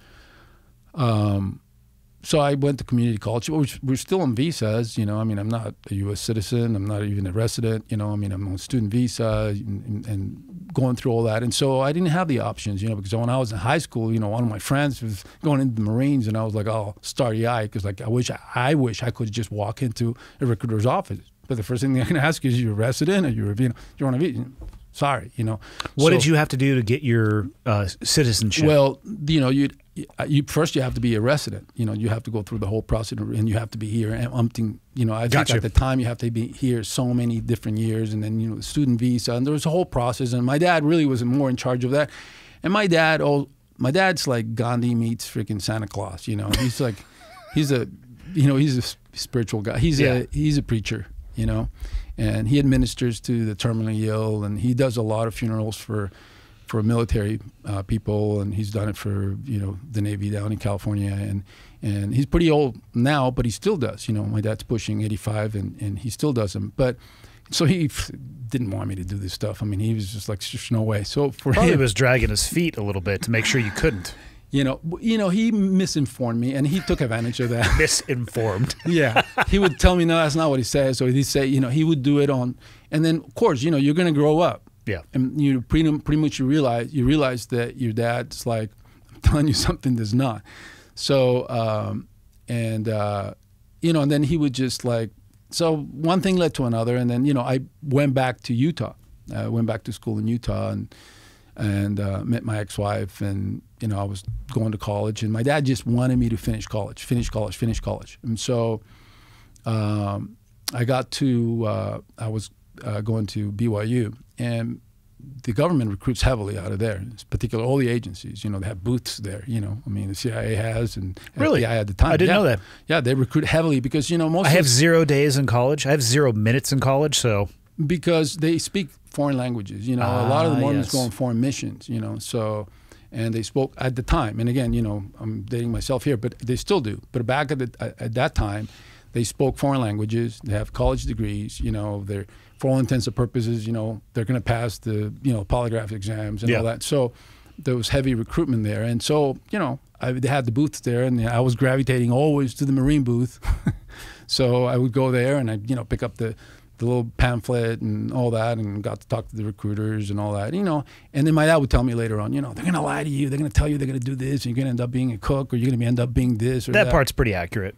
So I went to community college. We're still on visas, you know. I mean, I'm not a U.S. citizen. I'm not even a resident, you know. I mean, I'm on a student visa and going through all that. And so I didn't have the options, you know, because when I was in high school, you know, one of my friends was going into the Marines, and I was like, oh, starry-eyed, because like I wish I could just walk into a recruiter's office. But the first thing they're going to ask is, you're a resident or you're on a visa? sorry, you know. What did you have to do to get your citizenship? Well, you know, you first you have to be a resident. You know, you have to go through the whole process, and you have to be here. And you know, I think at the time you have to be here so many different years, and then, you know, the student visa, and there was a whole process. And my dad really was more in charge of that. And my dad's like Gandhi meets freaking Santa Claus. You know, he's like, he's a spiritual guy. He's a preacher. You know, and he administers to the terminally ill, and he does a lot of funerals for military people, and he's done it for, you know, the Navy down in California, and he's pretty old now, but he still does. You know, my dad's pushing 85, and he still does them. But so he didn't want me to do this stuff. I mean, he was just like, there's no way. So for Probably him, was dragging his feet a little bit to make sure you couldn't. You know, he misinformed me, and he took advantage of that. Misinformed. Yeah, he would tell me, no, that's not what he says. Or he'd say, you know, he would do it on, and then of course, you know, you're going to grow up. Yeah. And you pretty much you realize that your dad's like, I'm telling you something that's not. So you know, and then he would just like, so one thing led to another, and then, you know, I went back to Utah. I went back to school in Utah, and met my ex-wife, and, you know, I was going to college, and my dad just wanted me to finish college. And so I got to, I was going to BYU, and the government recruits heavily out of there, particularly all the agencies. You know, they have booths there, you know. I mean, the CIA has, and really? FBI at the time. I didn't know that. Yeah, they recruit heavily because, you know, I have 0 days in college. I have 0 minutes in college, so. Because they speak foreign languages, you know. A lot of the Mormons go on foreign missions, you know. So, and they spoke at the time. And again, you know, I'm dating myself here, but they still do. But back at that time, they spoke foreign languages. They have college degrees. You know, they're, for all intents and purposes, you know, they're going to pass the, you know, polygraph exams and all that. So there was heavy recruitment there. And so, you know, they had the booths there, and I was gravitating always to the Marine booth. So I would go there, and I'd, you know, pick up the little pamphlet and all that, and got to talk to the recruiters and all that, you know. And then my dad would tell me later on, you know, they're going to lie to you. They're going to tell you they're going to do this, and you're going to end up being a cook, or you're going to end up being this or that. That part's pretty accurate.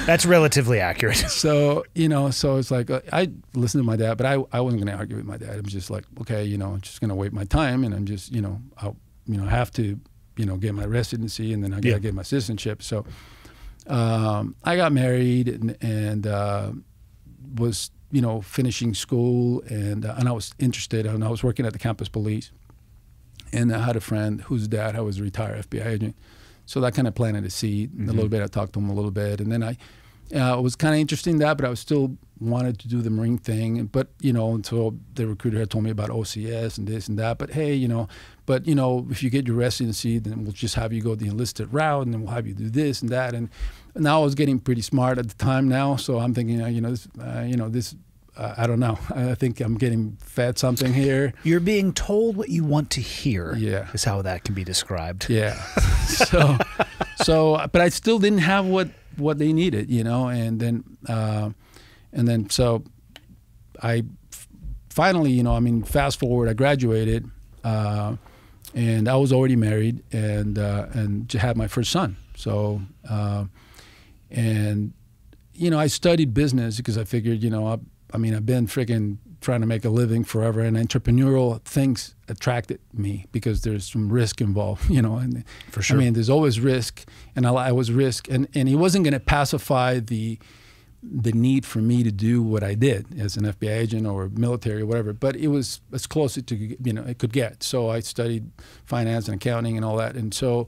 That's relatively accurate. So, you know, so it's like, I listened to my dad, but I wasn't going to argue with my dad. I was just like, okay, you know, I'm just going to wait my time, and I'm just, you know, I'll, you know, have to, you know, get my residency, and then I got to get my citizenship. So I got married, and was, you know, finishing school, and I was interested, and I was working at the campus police, and I had a friend whose dad was a retired FBI agent, so that kind of planted a seed a little bit. I talked to him a little bit, and then I was kind of interested in that, but I was still wanted to do the Marine thing, but, you know, until the recruiter had told me about OCS and this and that, but hey, you know, but, you know, if you get your residency, then we'll just have you go the enlisted route, and then we'll have you do this and that. And now I was getting pretty smart at the time now, so I'm thinking, you know, this, I don't know. I think I'm getting fed something here. You're being told what you want to hear. Yeah, is how that can be described. Yeah. So, but I still didn't have what they needed, you know, and then so I finally, you know, I mean, fast forward, I graduated. And I was already married, and had my first son. So, and, you know, I studied business because I figured, you know, I mean, I've been freaking trying to make a living forever, and entrepreneurial things attracted me because there's some risk involved, you know. And for sure. I mean, there's always risk, and I was risk, and he wasn't going to pacify the need for me to do what I did as an FBI agent or military or whatever, but it was as close to, you know, it could get. So I studied finance and accounting and all that, and so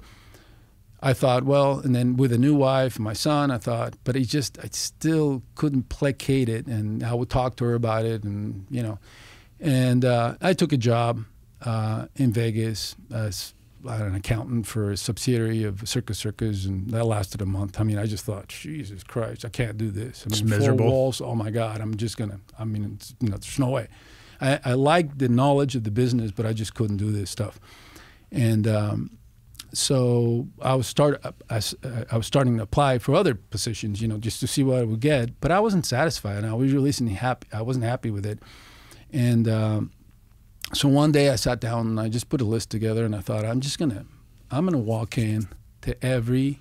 I thought, well, and then with a new wife, my son, I thought, but I still couldn't placate it, and I would talk to her about it, and, you know, and I took a job in Vegas as an accountant for a subsidiary of Circus, and that lasted a month. I mean, I just thought, Jesus Christ, I can't do this. I mean, it's miserable. 4 walls, oh my God, I'm just gonna. I mean, you know, there's no way. I liked the knowledge of the business, but I just couldn't do this stuff. And so I was starting to apply for other positions, you know, just to see what I would get. But I wasn't satisfied, and I was really happy. I wasn't happy with it, and. So one day I sat down and I just put a list together, and I thought, I'm gonna walk in to every,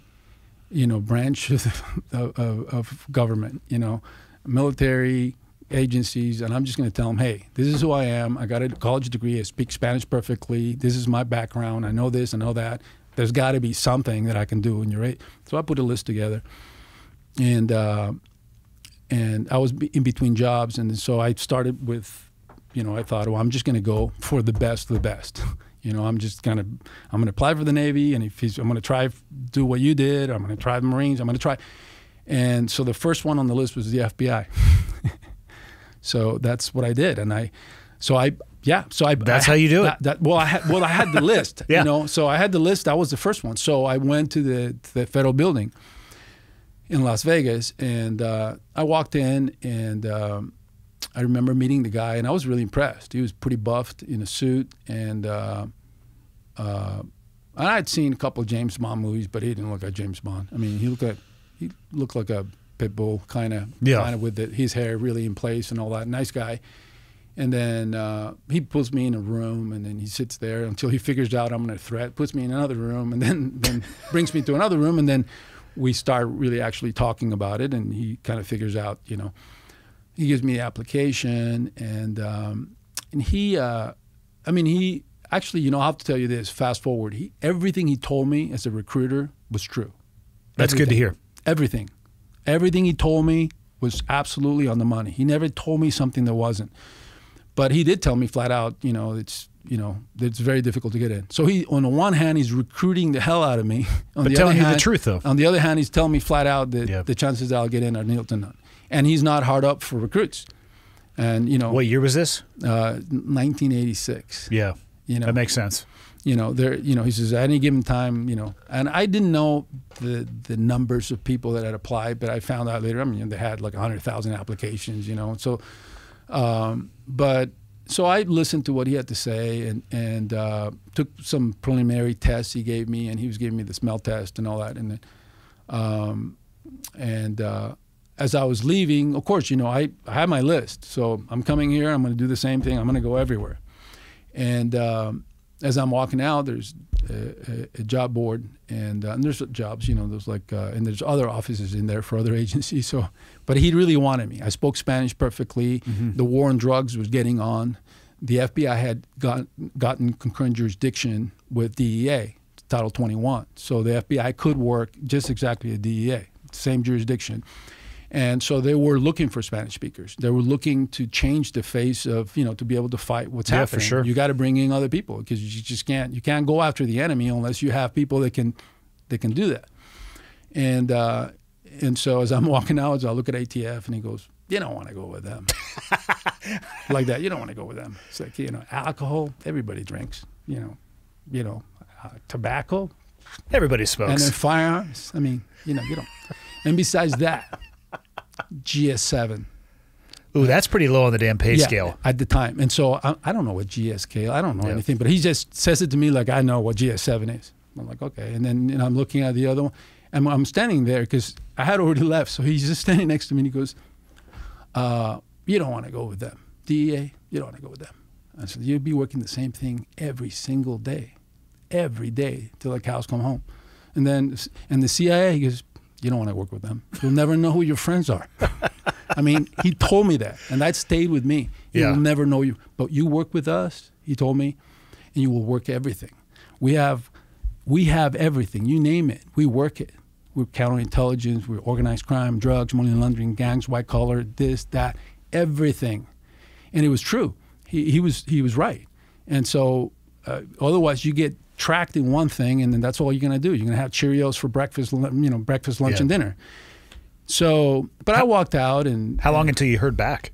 you know, branch of government, you know, military, agencies, and I'm just going to tell them, hey, this is who I am. I got a college degree. I speak Spanish perfectly. This is my background. I know this. I know that. There's got to be something that I can do in your age. So I put a list together, and I was in between jobs, and so I started with, I thought, well, I'm just going to go for the best of the best. I'm going to apply for the Navy, and I'm going to try do what you did. I'm going to try the Marines. I'm going to try. And so the first one on the list was the FBI. So that's what I did. And that's how you do it. I had the list, Yeah. So I had the list. That was the first one. So I went to the federal building in Las Vegas, and I walked in, and I remember meeting the guy, and I was really impressed. He was pretty buffed in a suit, and I'd seen a couple of James Bond movies, but he didn't look like James Bond. I mean, he looked like a pit bull, kind of with his hair really in place and all that. Nice guy. And then he pulls me in a room, and then he sits there until he figures out I'm going to threat, puts me in another room, and then brings me to another room, and then we start really actually talking about it, and he kind of figures out, he gives me the application, and he actually, I have to tell you this, fast forward, everything he told me as a recruiter was true. That's good to hear. Everything he told me was absolutely on the money. He never told me something that wasn't. But he did tell me flat out, it's very difficult to get in. So he, on the one hand, he's recruiting the hell out of me. But telling you the truth, though. On the other hand, he's telling me flat out that the chances that I'll get in are nil to none. And he's not hard up for recruits. And what year was this? 1986. Yeah, that makes sense. He says at any given time, and I didn't know the numbers of people that had applied, but I found out later. I mean, they had like 100,000 applications, So, so I listened to what he had to say, and took some preliminary tests he gave me, and he was giving me the smell test and all that, and as I was leaving, of course, I had my list, so I'm coming here. I'm going to do the same thing. I'm going to go everywhere, and as I'm walking out, there's a job board, and there's jobs, there's and there's other offices in there for other agencies. So, but he really wanted me. I spoke Spanish perfectly. Mm-hmm. The war on drugs was getting on. The FBI had gotten concurrent jurisdiction with DEA, Title 21. So the FBI could work just exactly at DEA, same jurisdiction. And so they were looking for Spanish speakers. They were looking to change the face of, to be able to fight what's happening. For sure. You got to bring in other people, because you can't go after the enemy unless you have people that can do that. And so as I'm walking out, I look at ATF, and he goes, "You don't want to go with them." Like that. You don't want to go with them. It's like, alcohol, everybody drinks, tobacco. Everybody smokes. And then firearms. I mean, you don't. And besides that, GS7. Ooh, that's pretty low on the damn pay scale. At the time. And so I don't know what GSK, I don't know anything, but he just says it to me like I know what GS7 is. I'm like, okay. And then I'm looking at the other one, and I'm standing there because I had already left. So he's just standing next to me, and he goes, "You don't want to go with them. DEA, you don't want to go with them." I said, "You'll be working the same thing every single day, till the cows come home." And the CIA, he goes, "You don't want to work with them. You'll never know who your friends are." I mean, he told me that, and that stayed with me. You'll never know you, but you work with us, he told me, and you will work everything. We have everything. You name it, we work it. We're counterintelligence, we're organized crime, drugs, money laundering, gangs, white collar, this, that, everything. And it was true. He was right. And so otherwise you get tracked in one thing, and then that's all you're going to do. You're going to have Cheerios for breakfast, lunch, and dinner. So, but I walked out, and how long until you heard back?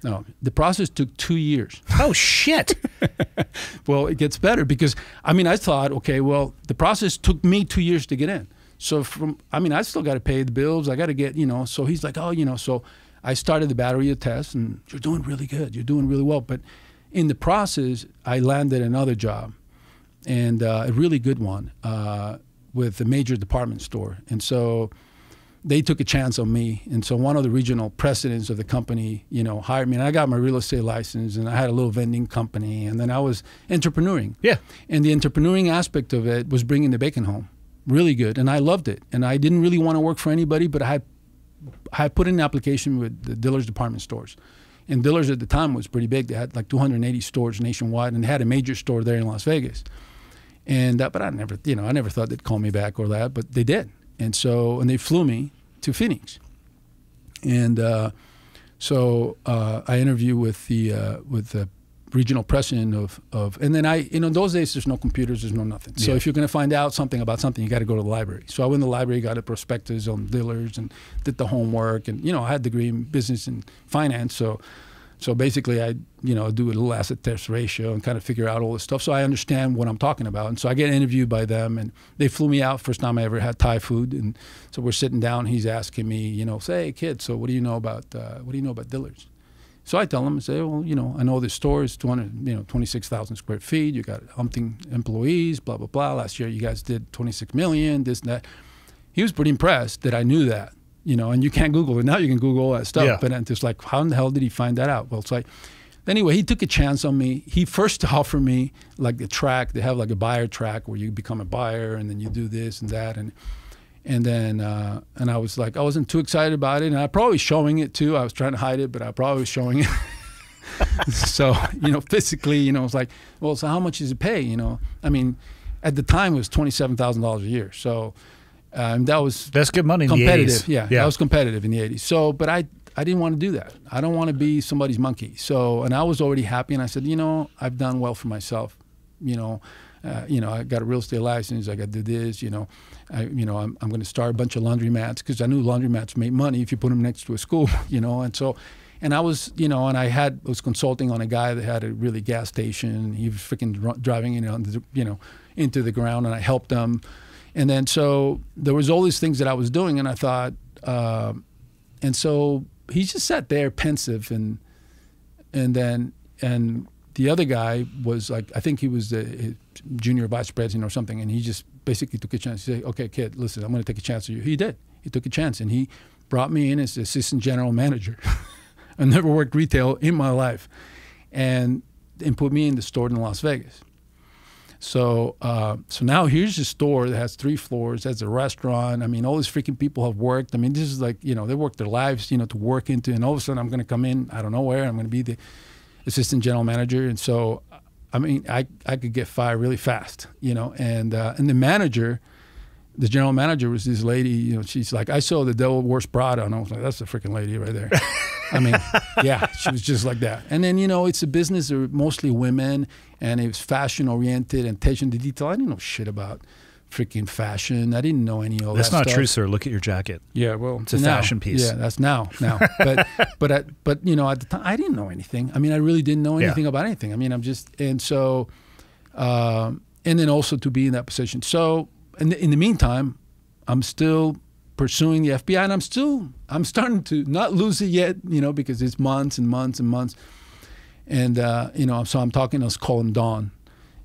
No, the process took 2 years. Oh shit! Well, it gets better because I thought, okay, well, the process took me 2 years to get in. So I still got to pay the bills. I got to get, So he's like, oh, so I started the battery of tests, and you're doing really good. You're doing really well. But in the process, I landed another job. And a really good one with a major department store. And so they took a chance on me. And so one of the regional presidents of the company, hired me. And I got my real estate license, and I had a little vending company. And then I was entrepreneuring. Yeah. And the entrepreneuring aspect of it was bringing the bacon home. Really good. And I loved it. And I didn't really want to work for anybody, but I had put in an application with the Dillard's department stores. And Dillard's at the time was pretty big. They had like 280 stores nationwide, and they had a major store there in Las Vegas. And but I never, I never thought they'd call me back or that, but they did. And so, and they flew me to Phoenix. And so I interviewed with the regional president of, and then in those days there's no computers, there's no nothing. So if you're going to find out something about something, you got to go to the library. So I went to the library, got a prospectus on Dillard's, and did the homework. And I had a degree in business and finance, so basically I do a little asset test ratio and kind of figure out all this stuff. So I understand what I'm talking about. And so I get interviewed by them, and they flew me out. First time I ever had Thai food. And so we're sitting down. He's asking me, say, hey kid, so what do you know about Dillard's? So I tell him, I say, well, I know this store is 26,000 square feet. You got umpteen employees, blah, blah, blah. Last year you guys did 26 million, this and that. He was pretty impressed that I knew that. And you can't Google it. Now you can Google all that stuff. Yeah. But it's like, how in the hell did he find that out? Well, it's like, anyway, he took a chance on me. He first offered me like the track. They have like a buyer track where you become a buyer and then you do this and that. And then I was like, I wasn't too excited about it. And I probably was showing it too. I was trying to hide it, but I probably was showing it. So, physically, it was like, well, so how much does it pay? I mean, at the time it was $27,000 a year. So, that's good money in competitive. The 80s. Yeah, that was competitive in the 80s. So, but I didn't want to do that. I don't want to be somebody's monkey. So, and I was already happy, and I said, I've done well for myself. I got a real estate license. I got to do this. I'm going to start a bunch of laundromats because I knew laundromats made money if you put them next to a school. And so, and I was, and I was consulting on a guy that had a really gas station. He was freaking driving into the ground, and I helped him. And then so there was all these things that I was doing, and I thought, and so he just sat there pensive, and the other guy was like, I think he was the junior vice president or something, and he just basically took a chance. He said, okay, kid, listen, I'm going to take a chance on you. He did. He took a chance, and he brought me in as the assistant general manager. I never worked retail in my life, and put me in the store in Las Vegas. So now here's a store that has 3 floors, has a restaurant. I mean, all these freaking people have worked. I mean, this is like, they work their lives, to work into, and all of a sudden I'm going to come in, I don't know where, I'm going to be the assistant general manager. And so, I mean, I could get fired really fast, and the manager, the general manager was this lady, she's like, I saw the Devil Wears Prada, and I was like, that's the freaking lady right there. I mean, yeah, she was just like that. And then, it's a business, they're mostly women, and it was fashion-oriented and attention to detail. I didn't know shit about freaking fashion. I didn't know any of that That's not stuff. true, sir. Look at your jacket. Yeah, well, it's a fashion piece. Yeah, that's now. But at the time, I didn't know anything. I mean, I really didn't know anything about anything. I mean, and then also to be in that position. So, in the meantime, I'm still pursuing the FBI, and I'm starting to not lose it yet, because it's months and months and months. And, so I'm talking, let's call him Don.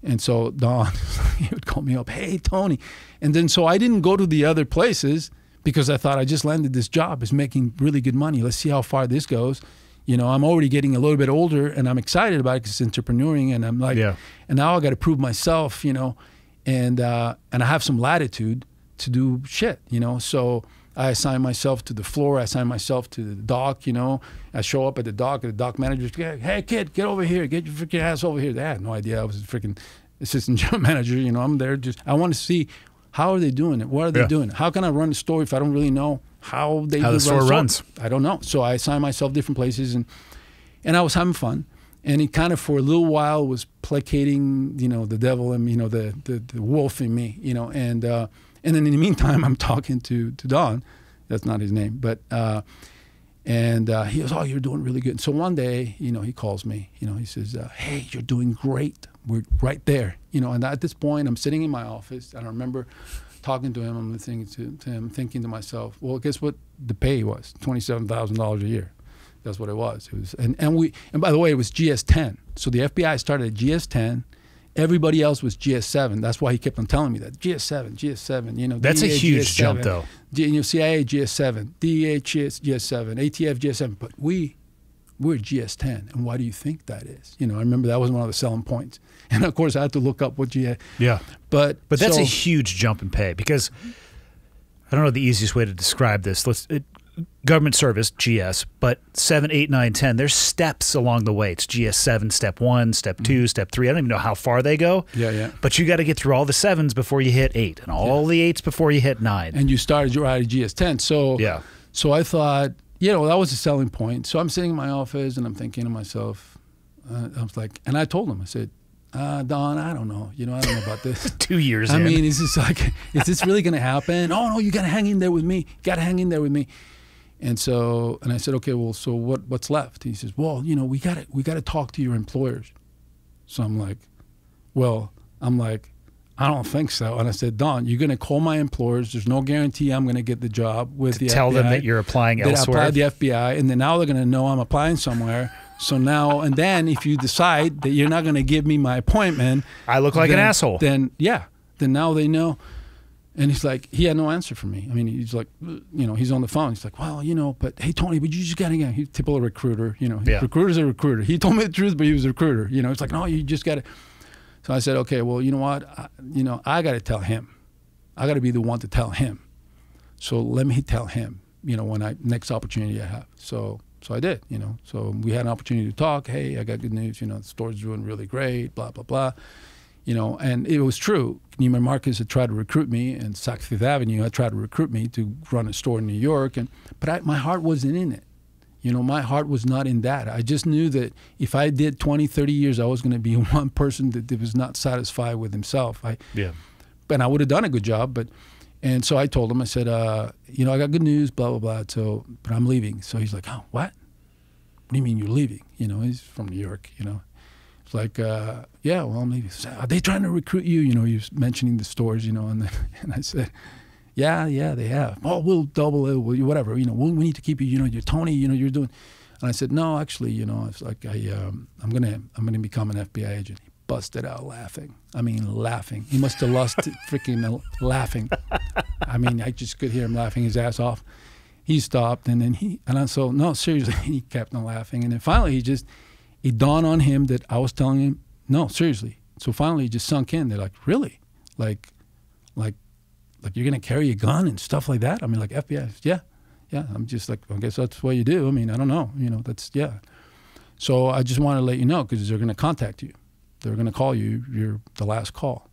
And so Don, he would call me up, hey, Tony. And then so I didn't go to the other places because I thought I just landed this job. It's making really good money. Let's see how far this goes. I'm already getting a little bit older, and I'm excited about it because it's entrepreneuring. And I'm like, and now I got to prove myself, and I have some latitude to do shit, So I assign myself to the floor. I assign myself to the dock, I show up at the dock, and the dock manager's, hey, kid, get over here. Get your freaking ass over here. They had no idea I was a freaking assistant general manager. I'm there I want to see, how are they doing it? What are they doing? How can I run the store if I don't really know how the store runs? I don't know. So I assign myself different places, and I was having fun. And he kind of, for a little while, was placating, the devil and, the wolf in me, and then in the meantime, I'm talking to Don. That's not his name, but he goes, oh, you're doing really good. And so one day, he calls me. He says, hey, you're doing great. We're right there. And at this point, I'm sitting in my office, and I remember talking to him. I'm listening to him, thinking to myself, well, guess what the pay was? $27,000 a year. That's what it was. It was, and by the way, it was GS10. So the FBI started at GS10. Everybody else was GS7. That's why he kept on telling me that. GS7. That's DEA, a huge GS7, jump, though. CIA, GS7. DEA, GS7. ATF, GS7. But we're GS10. And why do you think that is? I remember that was one of the selling points. And, of course, I had to look up what GS... Yeah. But that's a huge jump in pay because I don't know the easiest way to describe this. government service, GS, but 7, 8, 9, 10, there's steps along the way. It's GS7, step 1, step 2, step 3. I don't even know how far they go. Yeah, yeah. But you got to get through all the 7s before you hit 8 and all the 8s before you hit 9. And you started your at GS10. So, yeah. So I thought, you know, that was a selling point. So I'm sitting in my office and I'm thinking to myself, I was like, and I told him, I said, Don, I don't know. You know, I don't know about this. 2 years in. I mean, is this really going to happen? Oh, no, you got to hang in there with me. You got to hang in there with me. And so, and I said, okay, well, so what's left? He says, well, you know, we got to talk to your employers. So I'm like, I don't think so. And I said, Don, you're going to call my employers. There's no guarantee I'm going to get the job with the FBI. Tell them that you're applying elsewhere. I applied the FBI, and then now they're going to know I'm applying somewhere. So now, and then if you decide that you're not going to give me my appointment. I look like an asshole. Then, yeah. Then now they know. And he's like, he had no answer for me. I mean, he's like, you know, he's on the phone. He's like, well, you know, but hey, Tony, but you just got to get, he's typical recruiter, you know. Yeah. Recruiter's a recruiter. He told me the truth, but he was a recruiter. You know, it's like, no, you just got to. So I said, okay, well, you know what? I got to tell him. I got to be the one to tell him. So let me tell him, you know, next opportunity I have. So I did, you know. So we had an opportunity to talk. Hey, I got good news. You know, the store's doing really great, blah, blah, blah. You know, and it was true. Neiman Marcus had tried to recruit me, and Saks Fifth Avenue had tried to recruit me to run a store in New York. But my heart wasn't in it. You know, my heart was not in that. I just knew that if I did 20, 30 years, I was going to be one person that was not satisfied with himself. And I would have done a good job. And so I told him, I said, you know, I got good news, blah, blah, blah. So, but I'm leaving. So he's like, oh, what? What do you mean you're leaving? You know, he's from New York, you know. It's like, yeah, well, I'm leaving. So, are they trying to recruit you? You know, he was mentioning the stores, you know, and I said, yeah, they have. Oh, we'll double it, whatever. You know, we need to keep you. You know, you're Tony. You know, you're doing. And I said, no, actually, you know, it's like I'm gonna become an FBI agent. He busted out laughing. I mean, laughing. He must have lost freaking laughing. I mean, I just could hear him laughing his ass off. He stopped, and then I said, no, seriously. He kept on laughing, and then finally, it dawned on him that I was telling him, no, seriously. So finally, it just sunk in. They're like, really, like you're gonna carry a gun and stuff like that? I mean, like FBI? Yeah. I'm just like, I guess that's what you do. I mean, I don't know. You know, that's yeah. So I just want to let you know because they're gonna contact you. They're gonna call you. You're the last call.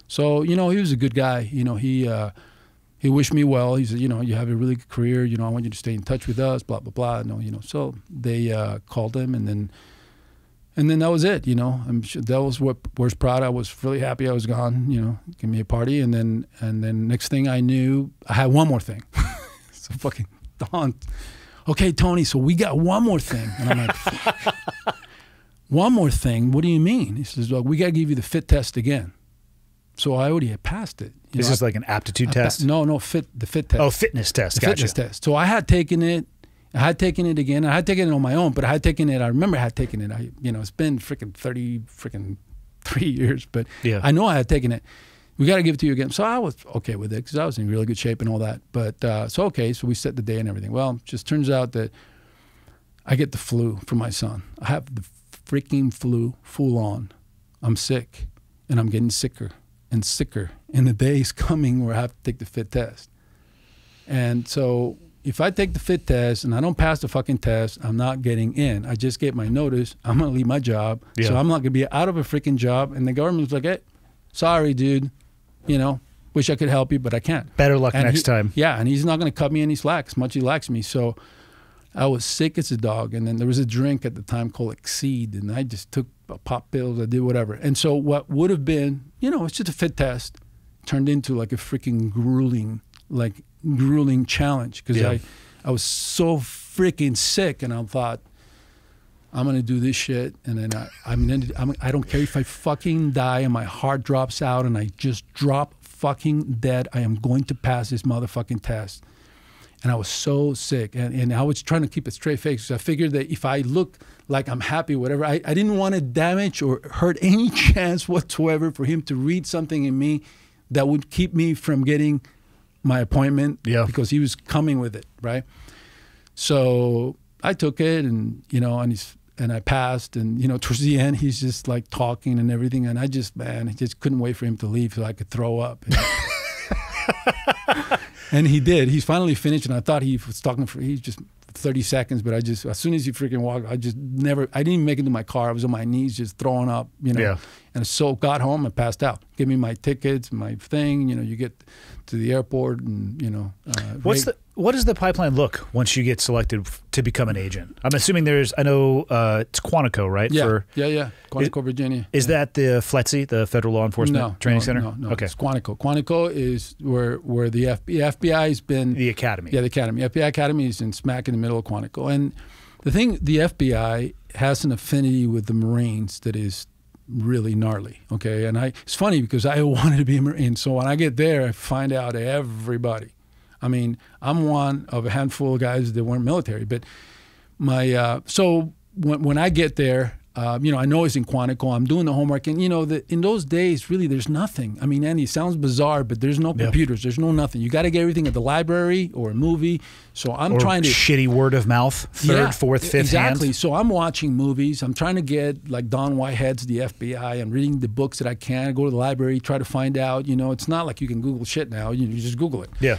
So you know, he was a good guy. You know, he wished me well. He said, you know, you have a really good career. You know, I want you to stay in touch with us. Blah blah blah. No, you know. So they called him, and then that was it, you know. I'm sure that was what was proud. I was really happy I was gone, you know, give me a party. And then next thing I knew, I had one more thing. So fucking Don, okay, Tony, so we got one more thing. And I'm like, fuck. One more thing? What do you mean? He says, well, we got to give you the fit test again. So I already had passed it. This is like an aptitude test? No, the fit test. Oh, fitness test, gotcha. Fitness test. So I had taken it. I had taken it again. I had taken it on my own, but I had taken it. I remember I had taken it. It's been freaking 3 years, but yeah. I know I had taken it. We got to give it to you again. So I was okay with it because I was in really good shape and all that. But so we set the day and everything. Well, it just turns out that I get the flu from my son. I have the freaking flu full on. I'm sick, and I'm getting sicker and sicker. And the day is coming where I have to take the fit test. And so if I take the fit test and I don't pass the fucking test, I'm not getting in. I just get my notice. I'm going to leave my job. Yeah. So I'm not going to be out of a freaking job. And the government's like, hey, sorry, dude. You know, wish I could help you, but I can't. Better luck next time. Yeah, and he's not going to cut me any slack as much as he likes me. So I was sick as a dog. And then there was a drink at the time called Exceed. And I just took pop pills. I did whatever. And so what would have been, you know, it's just a fit test, turned into like a freaking grueling challenge because yeah. I was so freaking sick, and I thought I'm gonna do this shit, and then I don't care if I fucking die and my heart drops out and I just drop fucking dead. I am going to pass this motherfucking test. And I was so sick, and I was trying to keep a straight face because I figured that if I look like I'm happy, whatever, I didn't want to damage or hurt any chance whatsoever for him to read something in me that would keep me from getting my appointment, yeah, because he was coming with it, right? So I took it, and you know, and I passed, and you know, towards the end, he's just like talking and everything, and I just couldn't wait for him to leave so I could throw up. And he did. He's finally finished, and I thought he was talking for he's just 30 seconds, but as soon as he freaking walked, I didn't even make it to my car. I was on my knees just throwing up, Yeah. And so got home and passed out. Give me my tickets, my thing, you get to the airport and, What does the pipeline look once you get selected to become an agent? I'm assuming it's Quantico, right? Yeah, Quantico, Virginia. Is that the FLETC, the Federal Law Enforcement Training Center? No. Okay. It's Quantico. Quantico is where the FBI has been. The academy. Yeah, the academy. FBI Academy is in smack in the middle of Quantico. And the FBI has an affinity with the Marines that is really gnarly, okay? And it's funny because I wanted to be a Marine. So when I get there, I find out everybody. I mean, I'm one of a handful of guys that weren't military, but so when I get there, I know it's in Quantico. I'm doing the homework, and in those days, really, there's nothing. I mean, Andy, it sounds bizarre, but there's no computers. There's no nothing. You got to get everything at the library or a movie. So I'm trying to shitty word of mouth, third, fourth, fifth exactly. hand. So I'm watching movies. I'm trying to get like Don Whitehead's The FBI. I'm reading the books that I can. I go to the library, try to find out. It's not like you can Google shit now. You just Google it. Yeah.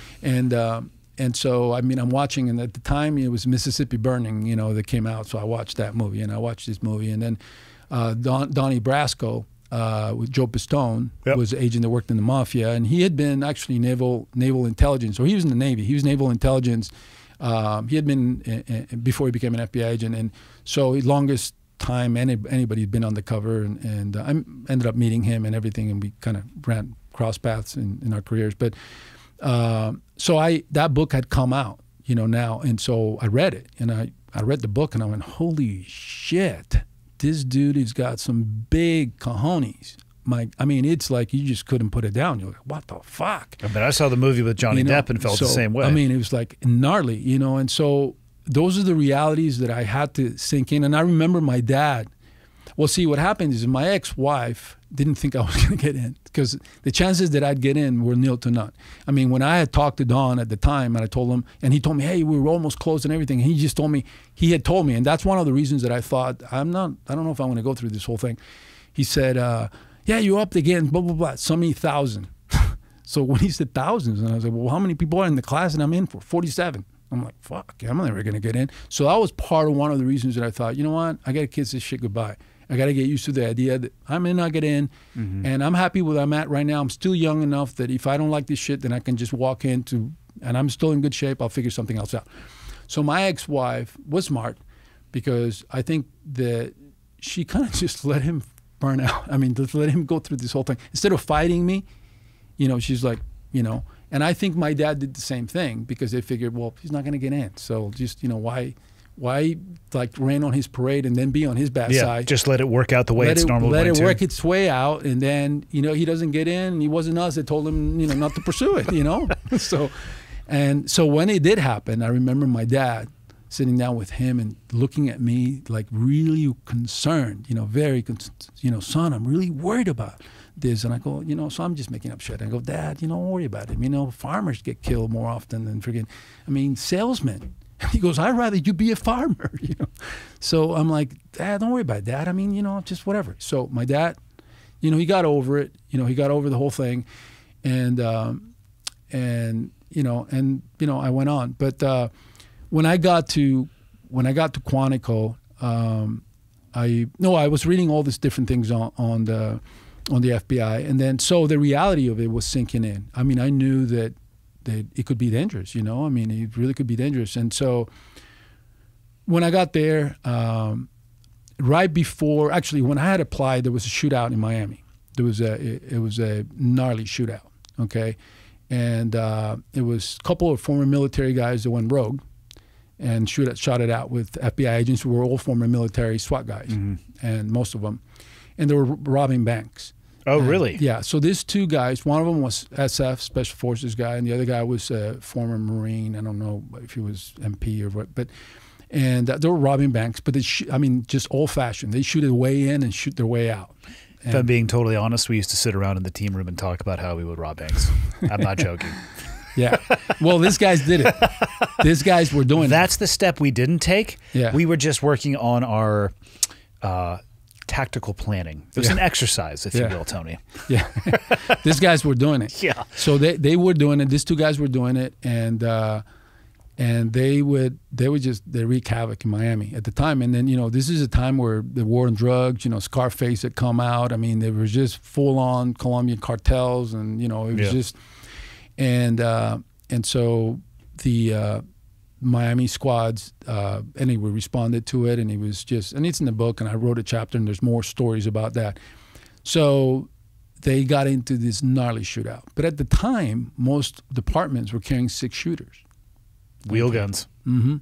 And so, I'm watching, and at the time it was Mississippi Burning, that came out. So I watched that movie, and I watched this movie. And then Donnie Brasco with Joe Pistone was an agent that worked in the mafia, and he had been actually naval intelligence, or he was in the Navy. He was naval intelligence. He had been before he became an FBI agent, and so his longest time anybody had been undercover, and I ended up meeting him and everything, and we kind of ran cross paths in our careers. But so that book had come out, now, and so I read it, and I read the book, and I went, holy shit, this dude has got some big cojones. It's like you just couldn't put it down. You're like, what the fuck? I saw the movie with Johnny Depp and felt the same way. It was like gnarly, and so those are the realities that I had to sink in. And I remember my dad. Well, see, what happened is my ex-wife didn't think I was going to get in, because the chances that I'd get in were nil to none. When I had talked to Don at the time, and I told him, and he told me, hey, we were almost closed and everything. And he just told me, and that's one of the reasons that I thought, I don't know if I'm going to go through this whole thing. He said, yeah, you're up again, blah, blah, blah, so many thousand. So when he said thousands, and I was like, well, how many people are in the class that I'm in for? 47. I'm like, fuck, I'm never going to get in. So that was part of one of the reasons that I thought, you know what, I got to kiss this shit goodbye. I got to get used to the idea that I may not get in, and I'm happy with where I'm at right now. I'm still young enough that if I don't like this shit, then I can just walk into, and I'm still in good shape, I'll figure something else out. So my ex-wife was smart, because I think that she kind of just let him burn out. Just let him go through this whole thing. Instead of fighting me, she's like, and I think my dad did the same thing, because they figured, well, he's not going to get in. So just, why like rain on his parade and then be on his bad side? Just let it work out the way it's normally let going it to. work its way out, and then he doesn't get in, and it wasn't us that told him not to pursue it. So when it did happen, I remember my dad sitting down with him and looking at me like really concerned, very son, I'm really worried about this. And I go, so I'm just making up shit. I go, Dad, don't worry about it. Farmers get killed more often than salesmen. He goes, I'd rather you be a farmer, So I'm like, Dad, don't worry about it, Dad. Just whatever. So my dad, he got over it. He got over the whole thing, and I went on. But when I got to Quantico, I was reading all these different things on the FBI, and then so the reality of it was sinking in. I knew that it could be dangerous, it really could be dangerous. And so when I got there, right before, actually when I had applied, there was a shootout in Miami. It was a gnarly shootout, okay? And it was a couple of former military guys that went rogue and shot it out with FBI agents who were all former military SWAT guys, and most of them. And they were robbing banks. Oh, really? Yeah. So these two guys, one of them was SF, Special Forces guy, and the other guy was a former Marine. I don't know if he was MP or what, but they were robbing banks. But just old fashioned. They shoot their way in and shoot their way out. If I'm being totally honest, we used to sit around in the team room and talk about how we would rob banks. I'm not joking. Yeah. Well, these guys did it. These guys were doing That's the step we didn't take. Yeah. We were just working on our tactical planning. It was an exercise, if you will, Tony. Yeah. These guys were doing it. Yeah. So they were doing it. These two guys were doing it, and they wreak havoc in Miami at the time. And then, this is a time where the war on drugs, Scarface had come out. I mean, they were just full on Colombian cartels, and it was just, and so the Miami squads anyway responded to it, and it was just, and it's in the book, and I wrote a chapter, and there's more stories about that. So they got into this gnarly shootout. But at the time, most departments were carrying 6 shooters. Wheel guns. Mm-hmm.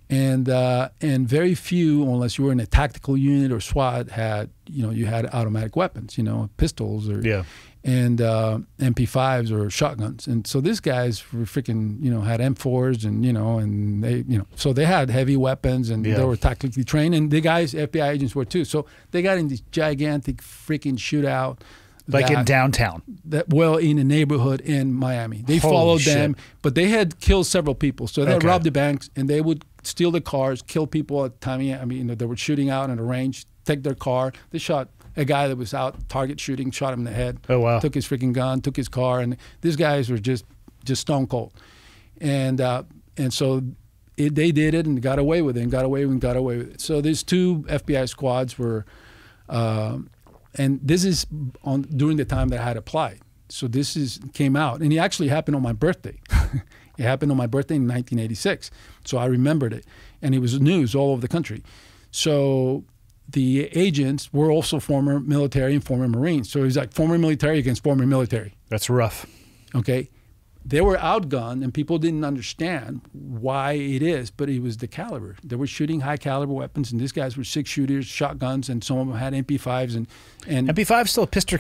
And very few, unless you were in a tactical unit or SWAT, had, you had automatic weapons, pistols or and MP5s or shotguns. And so these guys were freaking, had M4s and, and they, so they had heavy weapons, and they were tactically trained. And the guys, FBI agents were too. So they got in this gigantic freaking shootout. Like in downtown? In a neighborhood in Miami. They followed them, but they had killed several people. So they robbed the banks, and they would steal the cars, kill people at the time. I mean, they were shooting out in a range, take their car. They shot a guy that was out target shooting, shot him in the head. Oh, wow. Took his freaking gun, took his car, and these guys were just stone cold. And so they did it and got away with it, and got away with it. So these 2 FBI squads were, and this is during the time that I had applied. So this came out, and it actually happened on my birthday. It happened on my birthday in 1986. So I remembered it, and it was news all over the country. So the agents were also former military and former Marines. So it was like former military against former military. That's rough. Okay. They were outgunned, and people didn't understand why it is, but it was the caliber. They were shooting high caliber weapons, and these guys were 6 shooters, shotguns, and some of them had MP5s. And MP5 still a pistol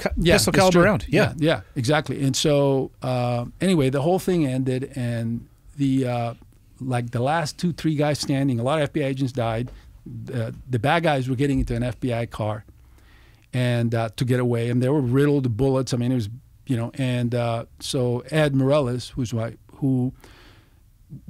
caliber round. Yeah, exactly. And so anyway, the whole thing ended, and the last 2-3 guys standing, a lot of FBI agents died. The bad guys were getting into an FBI car and to get away, and they were riddled with bullets. I mean, it was, so Ed Morales, who